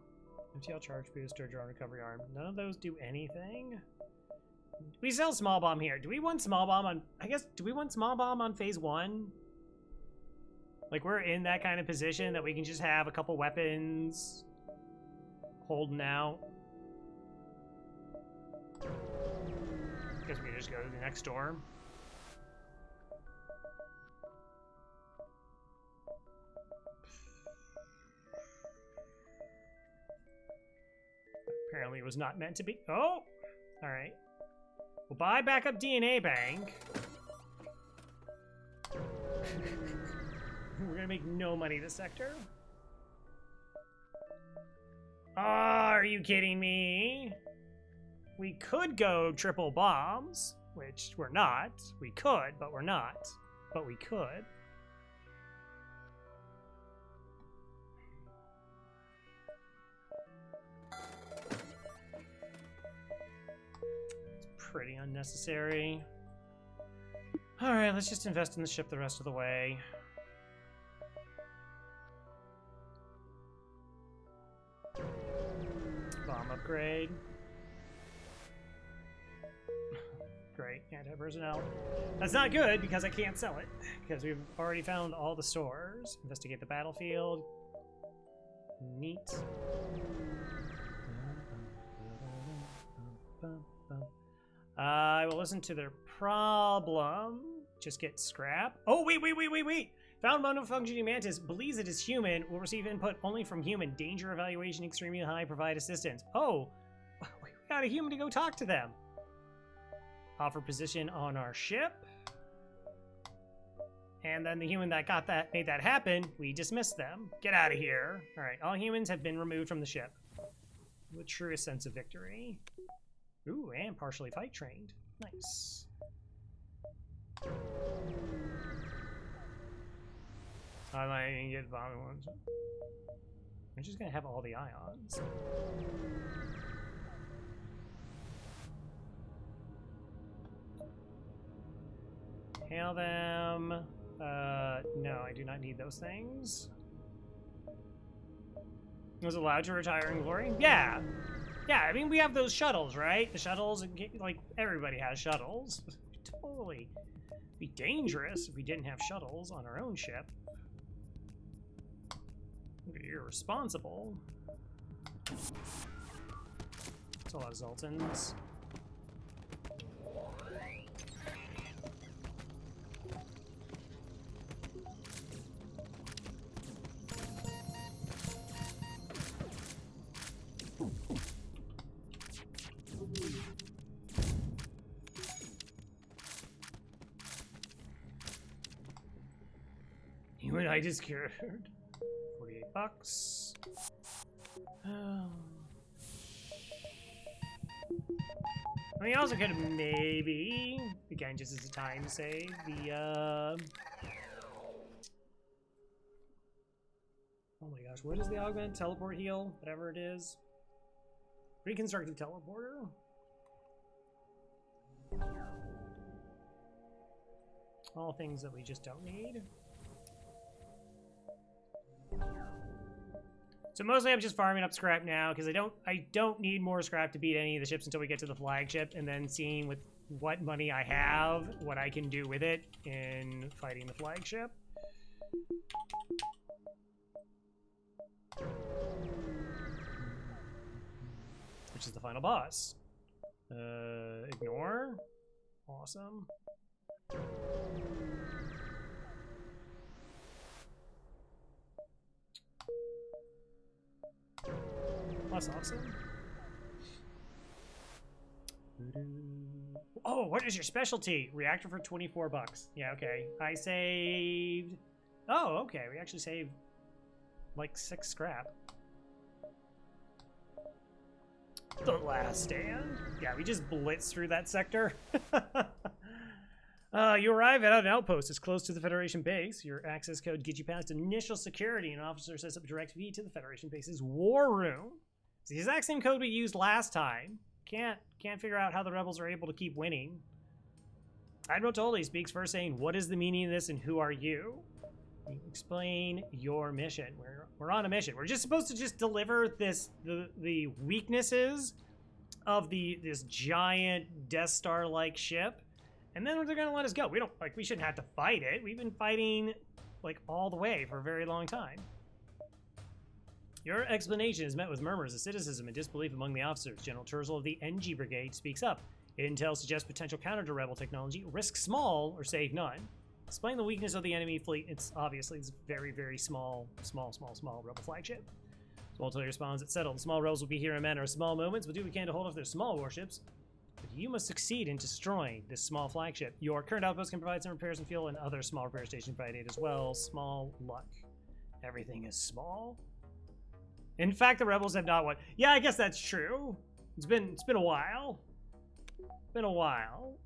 FTL charge booster, drone recovery arm. None of those do anything. We sell small bomb here. Do we want small bomb on... I guess, do we want small bomb on phase 1? Like, we're in that kind of position that we can just have a couple weapons holding out. Guess we just go to the next door. Apparently it was not meant to be. Oh! Alright. We'll buy backup DNA bank. We're gonna make no money this sector. Oh, are you kidding me? We could go triple bombs, which we're not. We could, but we're not. But we could. Pretty unnecessary. Alright, let's just invest in the ship the rest of the way. Bomb upgrade. Great, anti-personnel. That's not good because I can't sell it. Because we've already found all the stores. Investigate the battlefield. Neat. I will listen to their problem. Just get scrap. Oh, wait. Found monofunctioning Mantis. Believes it is human. Will receive input only from human. Danger evaluation extremely high. Provide assistance. Oh, we got a human to go talk to them. Offer position on our ship. And then the human that made that happen, we dismissed them. Get out of here. All right, all humans have been removed from the ship. With truest sense of victory. Ooh, and partially fight trained. Nice. I might even get bombing ones. I'm just gonna have all the ions. Hail them. No, I do not need those things. Was allowed to retire in glory? Yeah. Yeah, I mean, we have those shuttles, right? The shuttles, like, everybody has shuttles. Totally be dangerous if we didn't have shuttles on our own ship. It'd be irresponsible. It's a lot of Zoltans. Human I just cured. 48 bucks. I mean, I also could have maybe, again, just as a time save, the, oh my gosh, what is the augment? Teleport heal? Whatever it is. Reconstructive teleporter? All things that we just don't need. So mostly I'm just farming up scrap now because I don't need more scrap to beat any of the ships until we get to the flagship, and then seeing with what money I have, what I can do with it in fighting the flagship. which is the final boss. Ignore. Awesome. That's awesome. Oh, what is your specialty? Reactor for 24 bucks. Yeah, okay. I saved... Oh, okay. We actually saved like 6 scrap. The last stand. Yeah, we just blitz through that sector. You arrive at an outpost as close to the Federation base. Your access code gets you past initial security. An officer sets up a direct feed to the Federation base's war room. It's the exact same code we used last time. Can't figure out how the rebels are able to keep winning. Admiral Tolley speaks first, saying, "What is the meaning of this and who are you?" Explain your mission. We're on a mission. We're just supposed to just deliver the weaknesses of this giant Death Star like ship, and then they're gonna let us go. We shouldn't have to fight it. We've been fighting like all the way for a very long time. Your explanation is met with murmurs of cynicism and disbelief among the officers. General Terzel of the NG Brigade speaks up. Intel suggests potential counter to rebel technology. Risk small or save none. Explain the weakness of the enemy fleet. It's very, very small rebel flagship. Swallow responds, "It's settled. The small rebels will be here in a matter of small moments. We'll do what we can to hold off their small warships. But you must succeed in destroying this small flagship. Your current outpost can provide some repairs and fuel, and other small repair stations provide aid as well. Small luck. Everything is small." In fact, the rebels have not won. Yeah, I guess that's true. It's been a while. Been a while.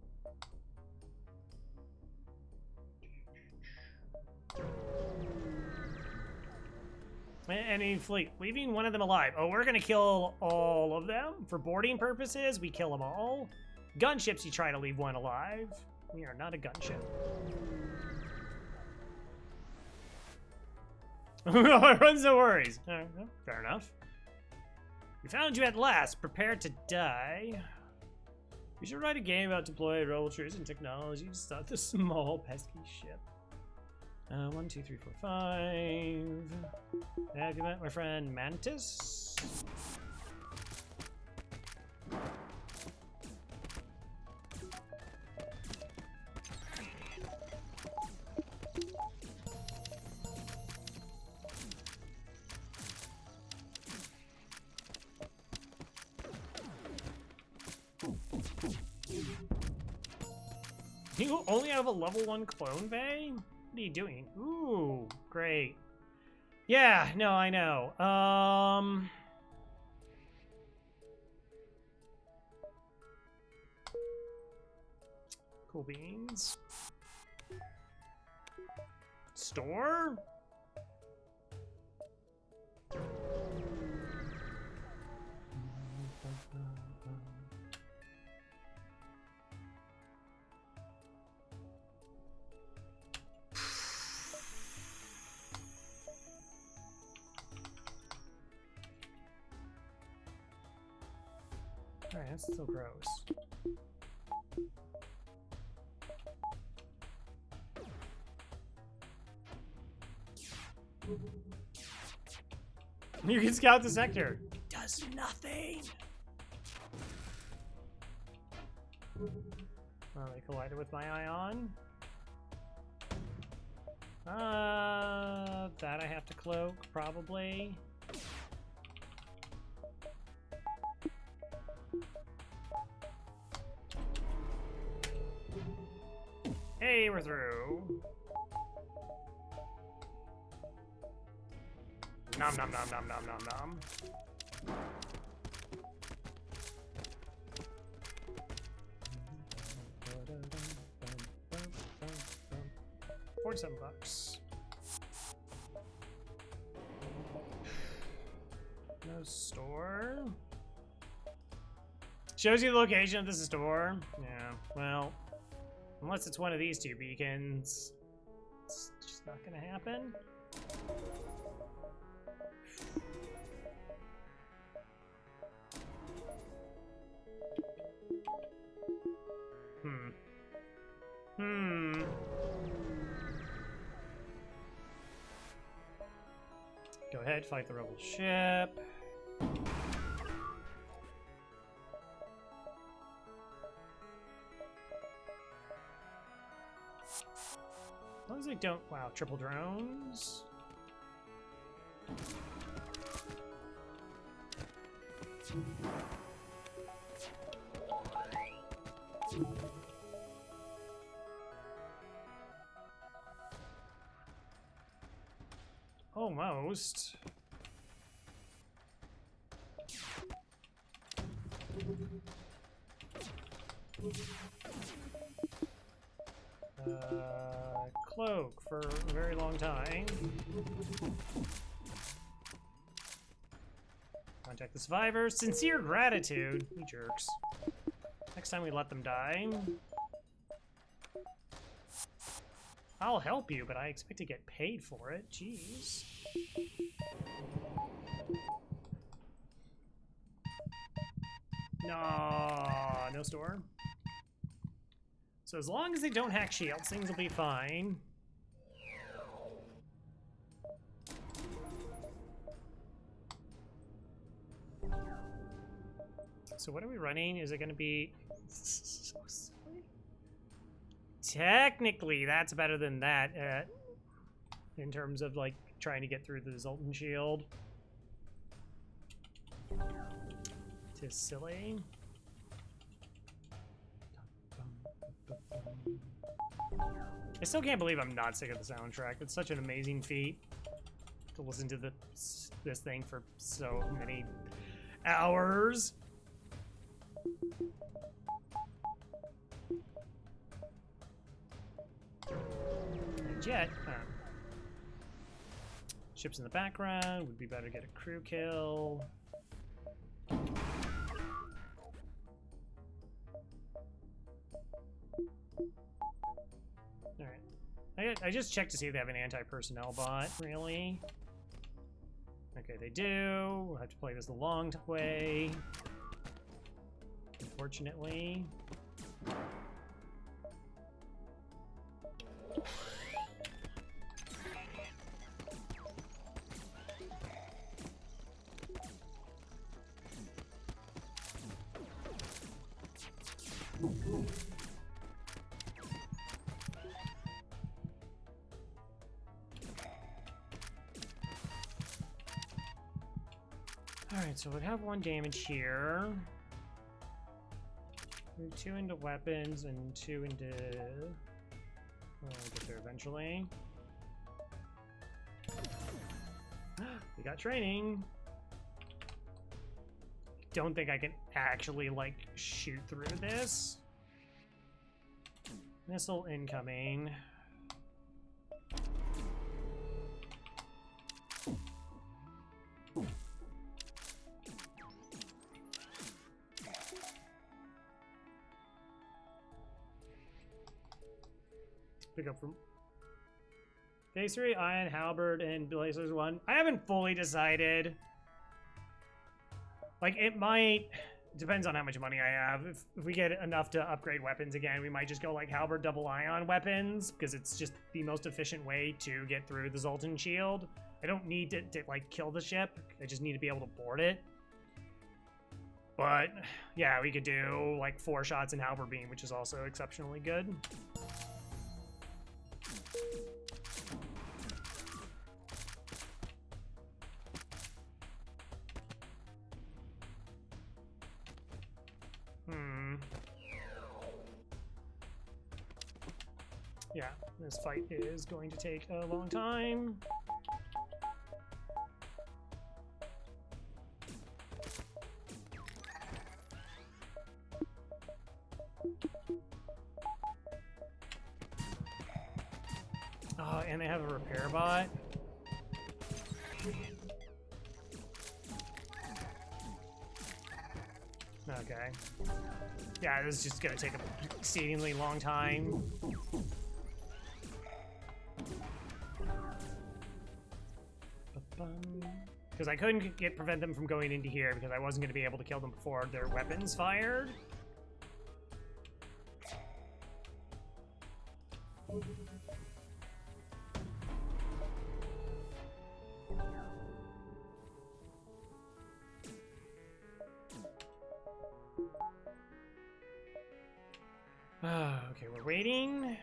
Enemy fleet, leaving one of them alive. Oh, we're gonna kill all of them for boarding purposes. We kill them all. Gunships, you try to leave one alive. We are not a gunship. Runs no worries. Fair enough. We found you at last. Prepare to die. We should write a game about deployed rebel troops and technology to stop this small pesky ship. 1, 2, 3, 4, 5. Have you met my friend Mantis? You only have a level 1 clone bay? What are you doing? Ooh, great. Yeah, no, I know. Cool beans. Store? Alright, that's so gross. You can scout the sector. It does nothing. Oh, they collided with my ion. That I have to cloak, probably. Hey, we're through. Nom nom nom nom nom nom nom. $47. No store. Shows you the location of the store. Yeah, well, unless it's one of these two beacons, it's just not gonna happen. Go ahead, fight the rebel ship. don't... Wow, triple drones. Almost. Cloak for a very long time. Contact the survivors. Sincere gratitude. You jerks. Next time we let them die. I'll help you, but I expect to get paid for it. Jeez. No store. So as long as they don't hack shields, things will be fine. So what are we running? Is it going to be... So silly. Technically, that's better than that in terms of like trying to get through the Zoltan shield. Tis silly. I still can't believe I'm not sick of the soundtrack. It's such an amazing feat to listen to this thing for so many hours. And yet, ships in the background. Would be better to get a crew kill. Alright. I just checked to see if they have an anti-personnel bot, really. Okay, they do. We'll have to play this the long way. Unfortunately. Alright, so we'd have 1 damage here. Move 2 into weapons and 2 into... I'll get there eventually. We got training. Don't think I can actually, like, shoot through this. Missile incoming. Pick up from Phase 3, Iron, Halberd, and Blazers 1. I haven't fully decided. Like, it might... Depends on how much money I have. If we get enough to upgrade weapons again, we might just go, like, Halberd double ion weapons, because it's just the most efficient way to get through the Zoltan shield. I don't need to like, kill the ship. I just need to be able to board it. But, yeah, we could do, like, 4 shots in Halberd Beam, which is also exceptionally good. Yeah, this fight is going to take a long time. Oh, and they have a repair bot. Okay. Yeah, this is just gonna take an exceedingly long time. Because I couldn't prevent them from going into here because I wasn't going to be able to kill them before their weapons fired. Okay, we're waiting.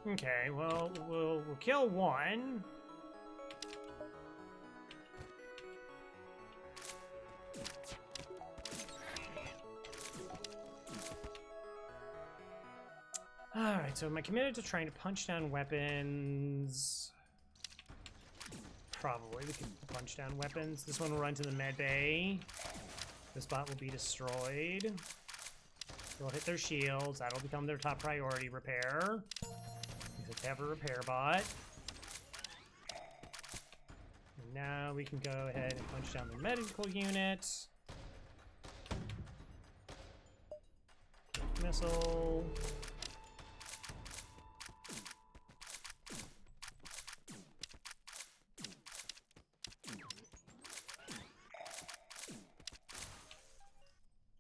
Okay, well, we'll kill one. Alright, so am I committed to trying to punch down weapons? Probably. We can punch down weapons. This one will run to the med bay. This bot will be destroyed. They'll hit their shields. That'll become their top priority repair. Because they have a repair bot. And now we can go ahead and punch down the medical unit. Missile.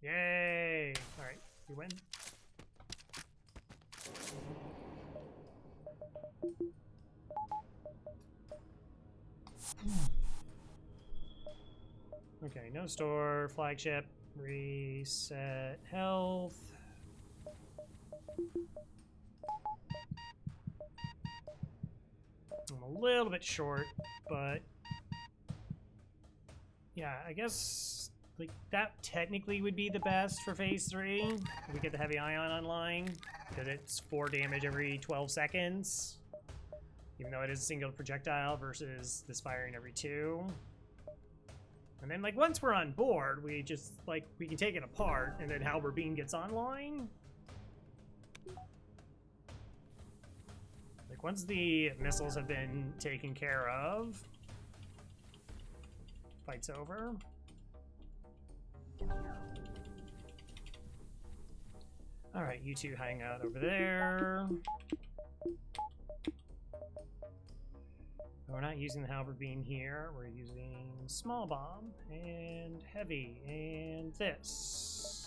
Yay! Alright, we win. Okay, no store, flagship, reset health. I'm a little bit short, but yeah, I guess like that technically would be the best for phase 3. We get the heavy ion online because it's 4 damage every 12 seconds, even though it is a single projectile versus this firing every 2. And then like once we're on board, we just like we can take it apart, and then Halberd Beam gets online. Like once the missiles have been taken care of, fight's over. Alright, you two hang out over there. We're not using the Halberd Beam here. We're using small bomb and heavy and this.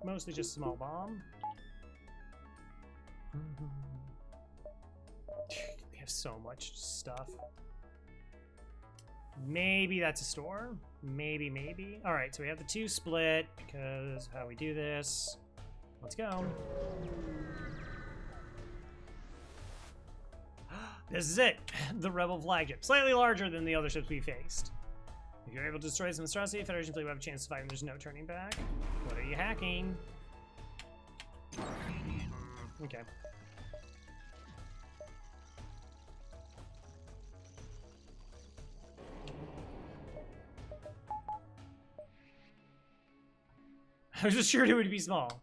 Mostly just small bomb. We have so much stuff. Maybe that's a store. Maybe, maybe. All right, so we have the 2 split because of how we do this. Let's go. This is it. The Rebel flagship. Slightly larger than the other ships we faced. If you're able to destroy this monstrosity, Federation fleet will have a chance to fight and there's no turning back. What are you hacking? Okay. I was just sure it would be small.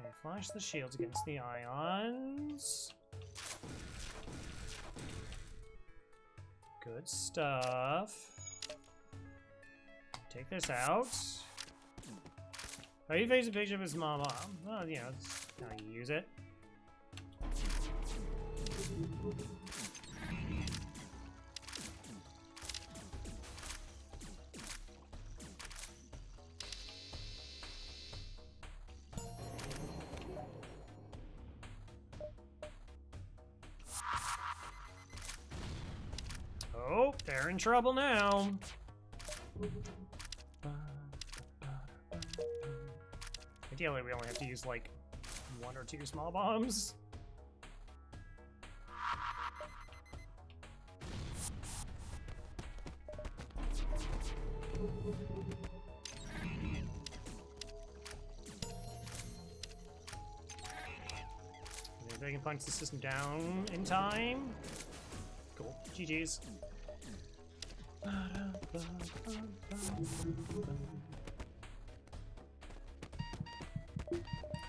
Okay, flash the shields against the ions. Good stuff. Take this out. How you face a picture of a small bomb? Well, you know, that's how you use it. Oh, they're in trouble now. Ideally, we only have to use like 1 or 2 small bombs. If they can punch the system down in time. Cool. GG's.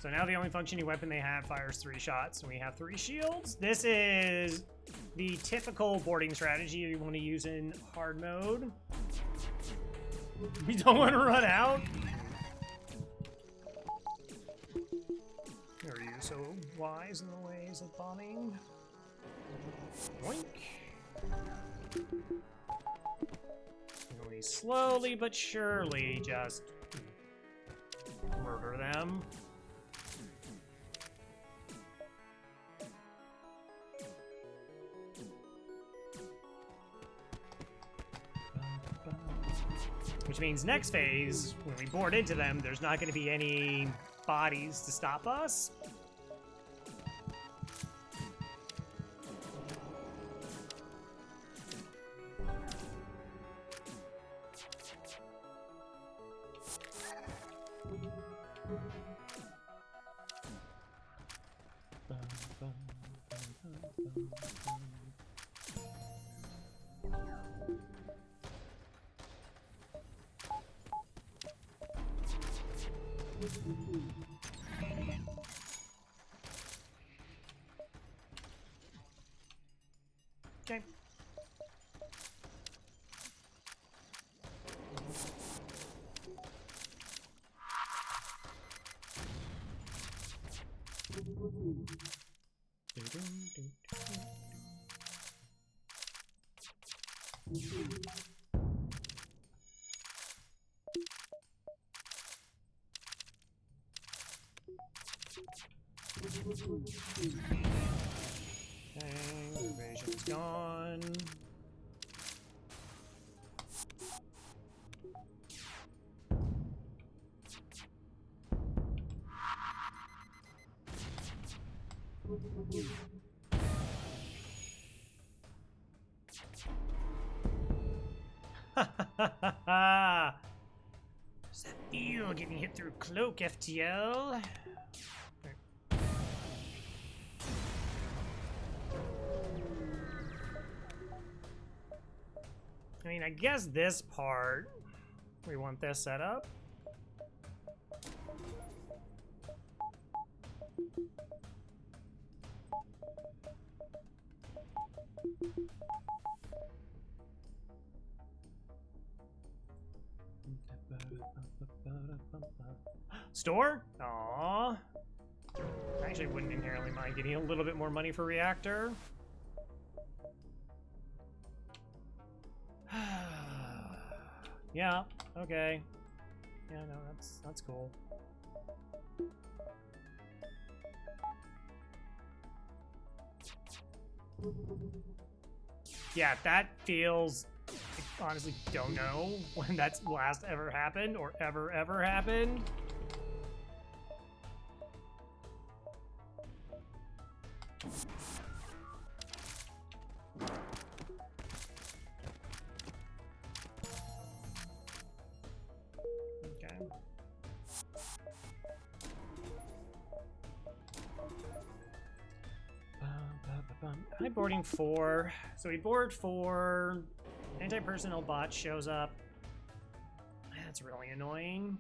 So now the only functioning weapon they have fires 3 shots, and we have 3 shields. This is the typical boarding strategy you want to use in hard mode. We don't want to run out. Are you so wise in the ways of bombing? Boink. And we slowly but surely just murder them. Which means next phase, when we board into them, there's not going to be any bodies to stop us. Okay. Okay, evasion's gone. Ha ha ha ha! Does that feel getting hit through cloak, FTL? I mean, I guess this part, we want this set up. Store? Aww. I actually wouldn't inherently mind getting a little bit more money for reactor. Yeah, okay. Yeah, no, that's cool. Yeah, that feels... I honestly don't know when that's last ever happened or ever happened. Okay. High boarding 4. So we board 4. Anti-personnel bot shows up. That's really annoying.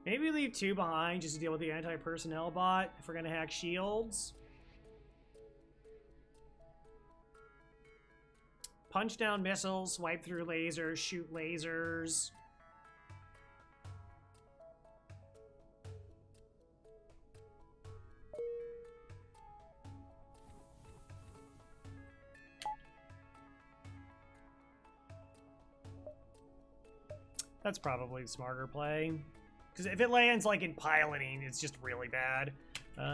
Maybe leave 2 behind just to deal with the anti-personnel bot if we're gonna hack shields. Punch down missiles, swipe through lasers, shoot lasers. That's probably the smarter play. Because if it lands like in piloting, it's just really bad.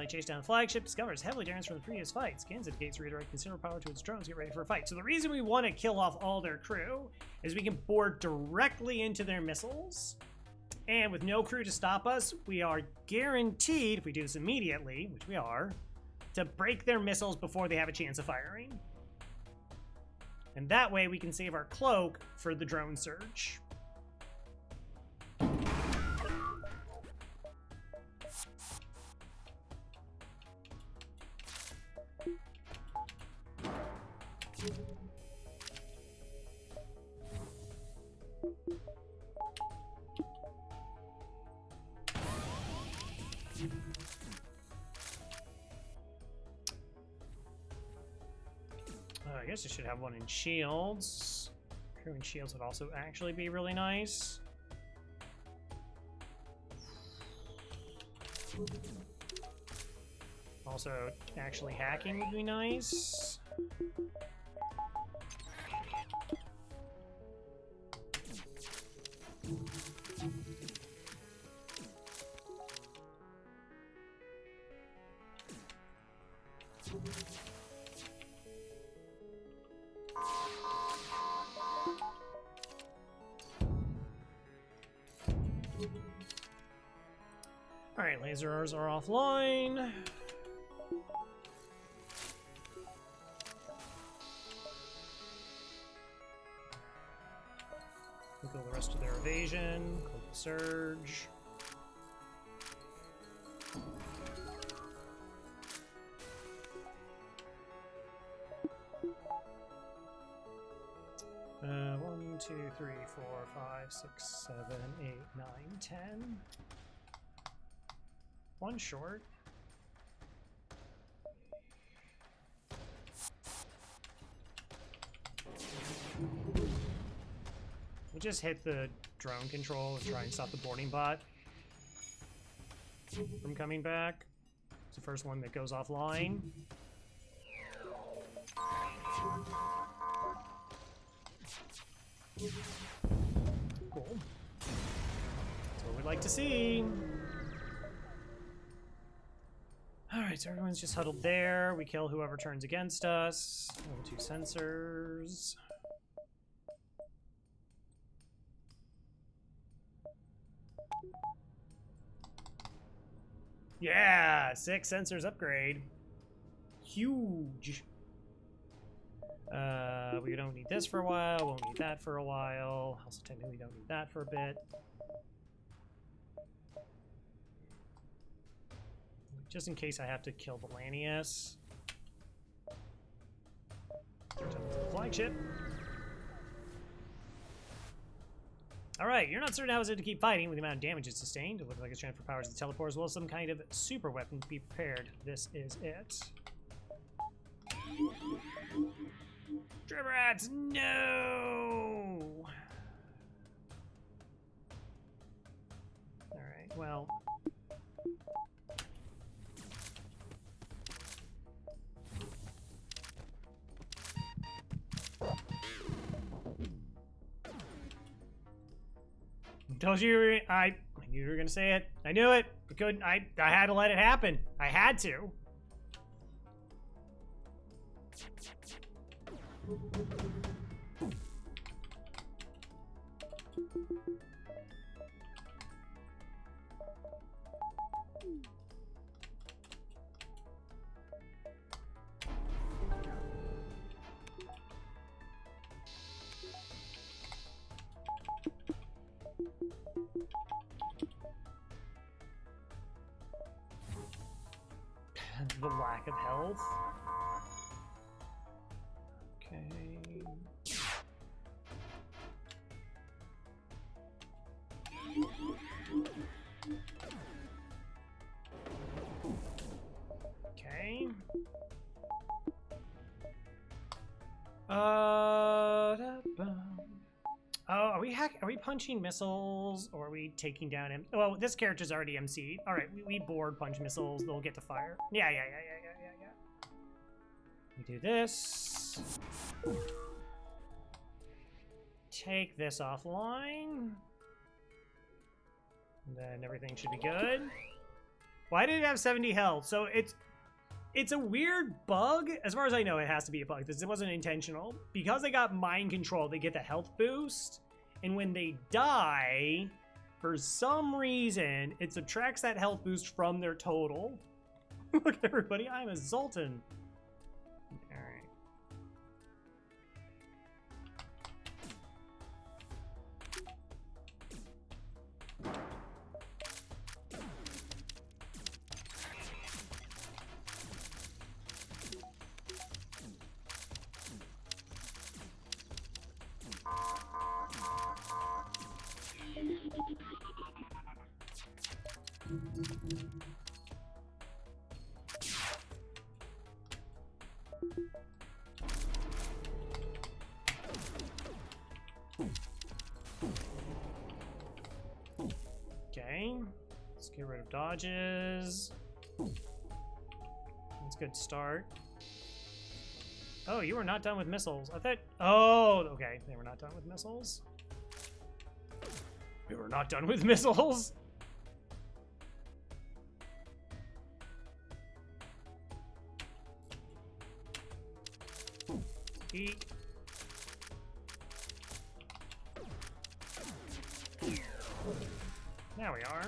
Chase down flagship, discovers heavily damaged from the previous fight. Scans indicates to redirect considerable power to its drones, get ready for a fight. So the reason we want to kill off all their crew is we can board directly into their missiles. And with no crew to stop us, we are guaranteed, if we do this immediately, which we are, to break their missiles before they have a chance of firing. And that way we can save our cloak for the drone search. I guess I should have one in shields. Crewing shields would also actually be really nice. Also, actually hacking would be nice. Alright, lasers are offline. Kill the rest of their evasion. Cloak the surge. One, two, three, 4, 5, 6, 7, 8, 9, 10. One short. We'll just hit the drone control and try and stop the boarding bot from coming back. It's the first one that goes offline. Cool. That's what we'd like to see. Alright, so everyone's just huddled there. We kill whoever turns against us. Level 2 sensors. Yeah! 6 sensors upgrade. Huge. We don't need this for a while. Won't need that for a while. Also, technically, don't need that for a bit. Just in case I have to kill the Lanius. Flagship. Alright, you're not certain how is it to keep fighting with the amount of damage it's sustained. It looks like it's transfer powers to teleport as well as some kind of super weapon. Be prepared. This is it. Trip rats, no! Alright, well. Told you I knew you were gonna say it. I knew it. I couldn't. I had to let it happen. I had to. The lack of health. Okay. Okay. Oh, are we punching missiles or are we taking down him? Well, this character's already MC. All right, we board punch missiles. They'll get to fire. Yeah. We do this. Take this offline. And then everything should be good. Why did it have 70 health? So it's a weird bug. As far as I know, it has to be a bug. This wasn't intentional. Because they got mind control, they get the health boost. And when they die, for some reason, it subtracts that health boost from their total. Look, everybody, I'm a Zoltan. All right. get rid of dodges. That's a good start. Oh, you were not done with missiles. I thought... Oh, okay. They were not done with missiles. We were not done with missiles. Eat. Now we are.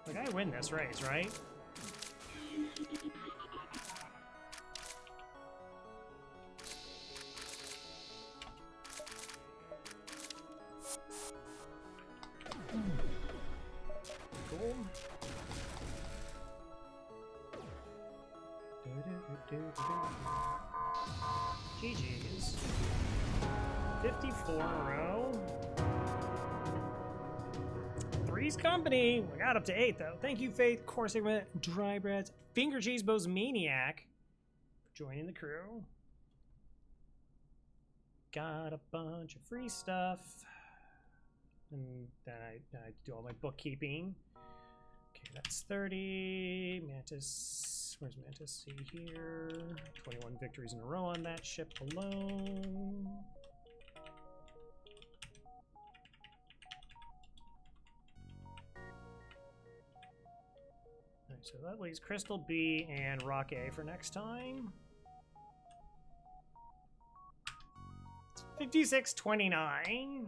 Like, I win this race, right? Cool. GG's. 54 in a row. Three's company. We got up to 8 though. Thank you, Faith, Corsigma, Dry Breads, Finger Cheese Bo's Maniac for joining the crew. Got a bunch of free stuff. And then I do all my bookkeeping. Okay, that's 30. Mantis, where's Mantis? See here. 21 victories in a row on that ship alone. Alright, so that leaves Crystal B and Rock A for next time. 56-29.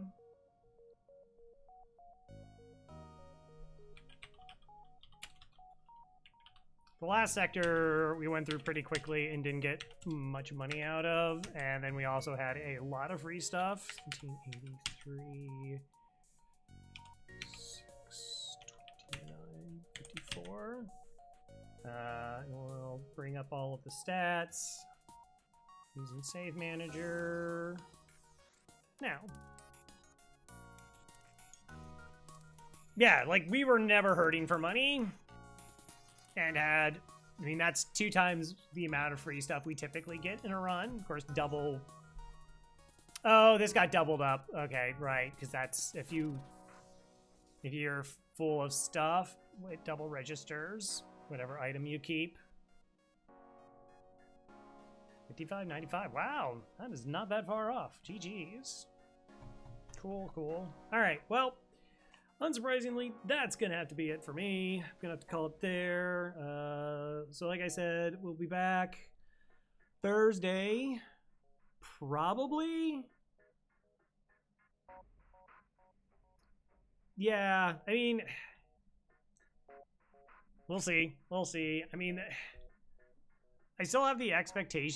The last sector we went through pretty quickly and didn't get much money out of, and then we also had a lot of free stuff. 1783, 629, 54. We'll bring up all of the stats using Save Manager. Now, yeah, like we were never hurting for money. And had, I mean, that's 2 times the amount of free stuff we typically get in a run. Of course, double. Oh, this got doubled up. Okay, right, because that's if you're full of stuff, it double registers whatever item you keep. 55.95. Wow, that is not that far off. GG's. Cool, cool. All right, well. Unsurprisingly, that's gonna have to be it for me. I'm gonna have to call it there. So like I said, we'll be back Thursday, probably. Yeah, I mean, we'll see. We'll see. I mean, I still have the expectation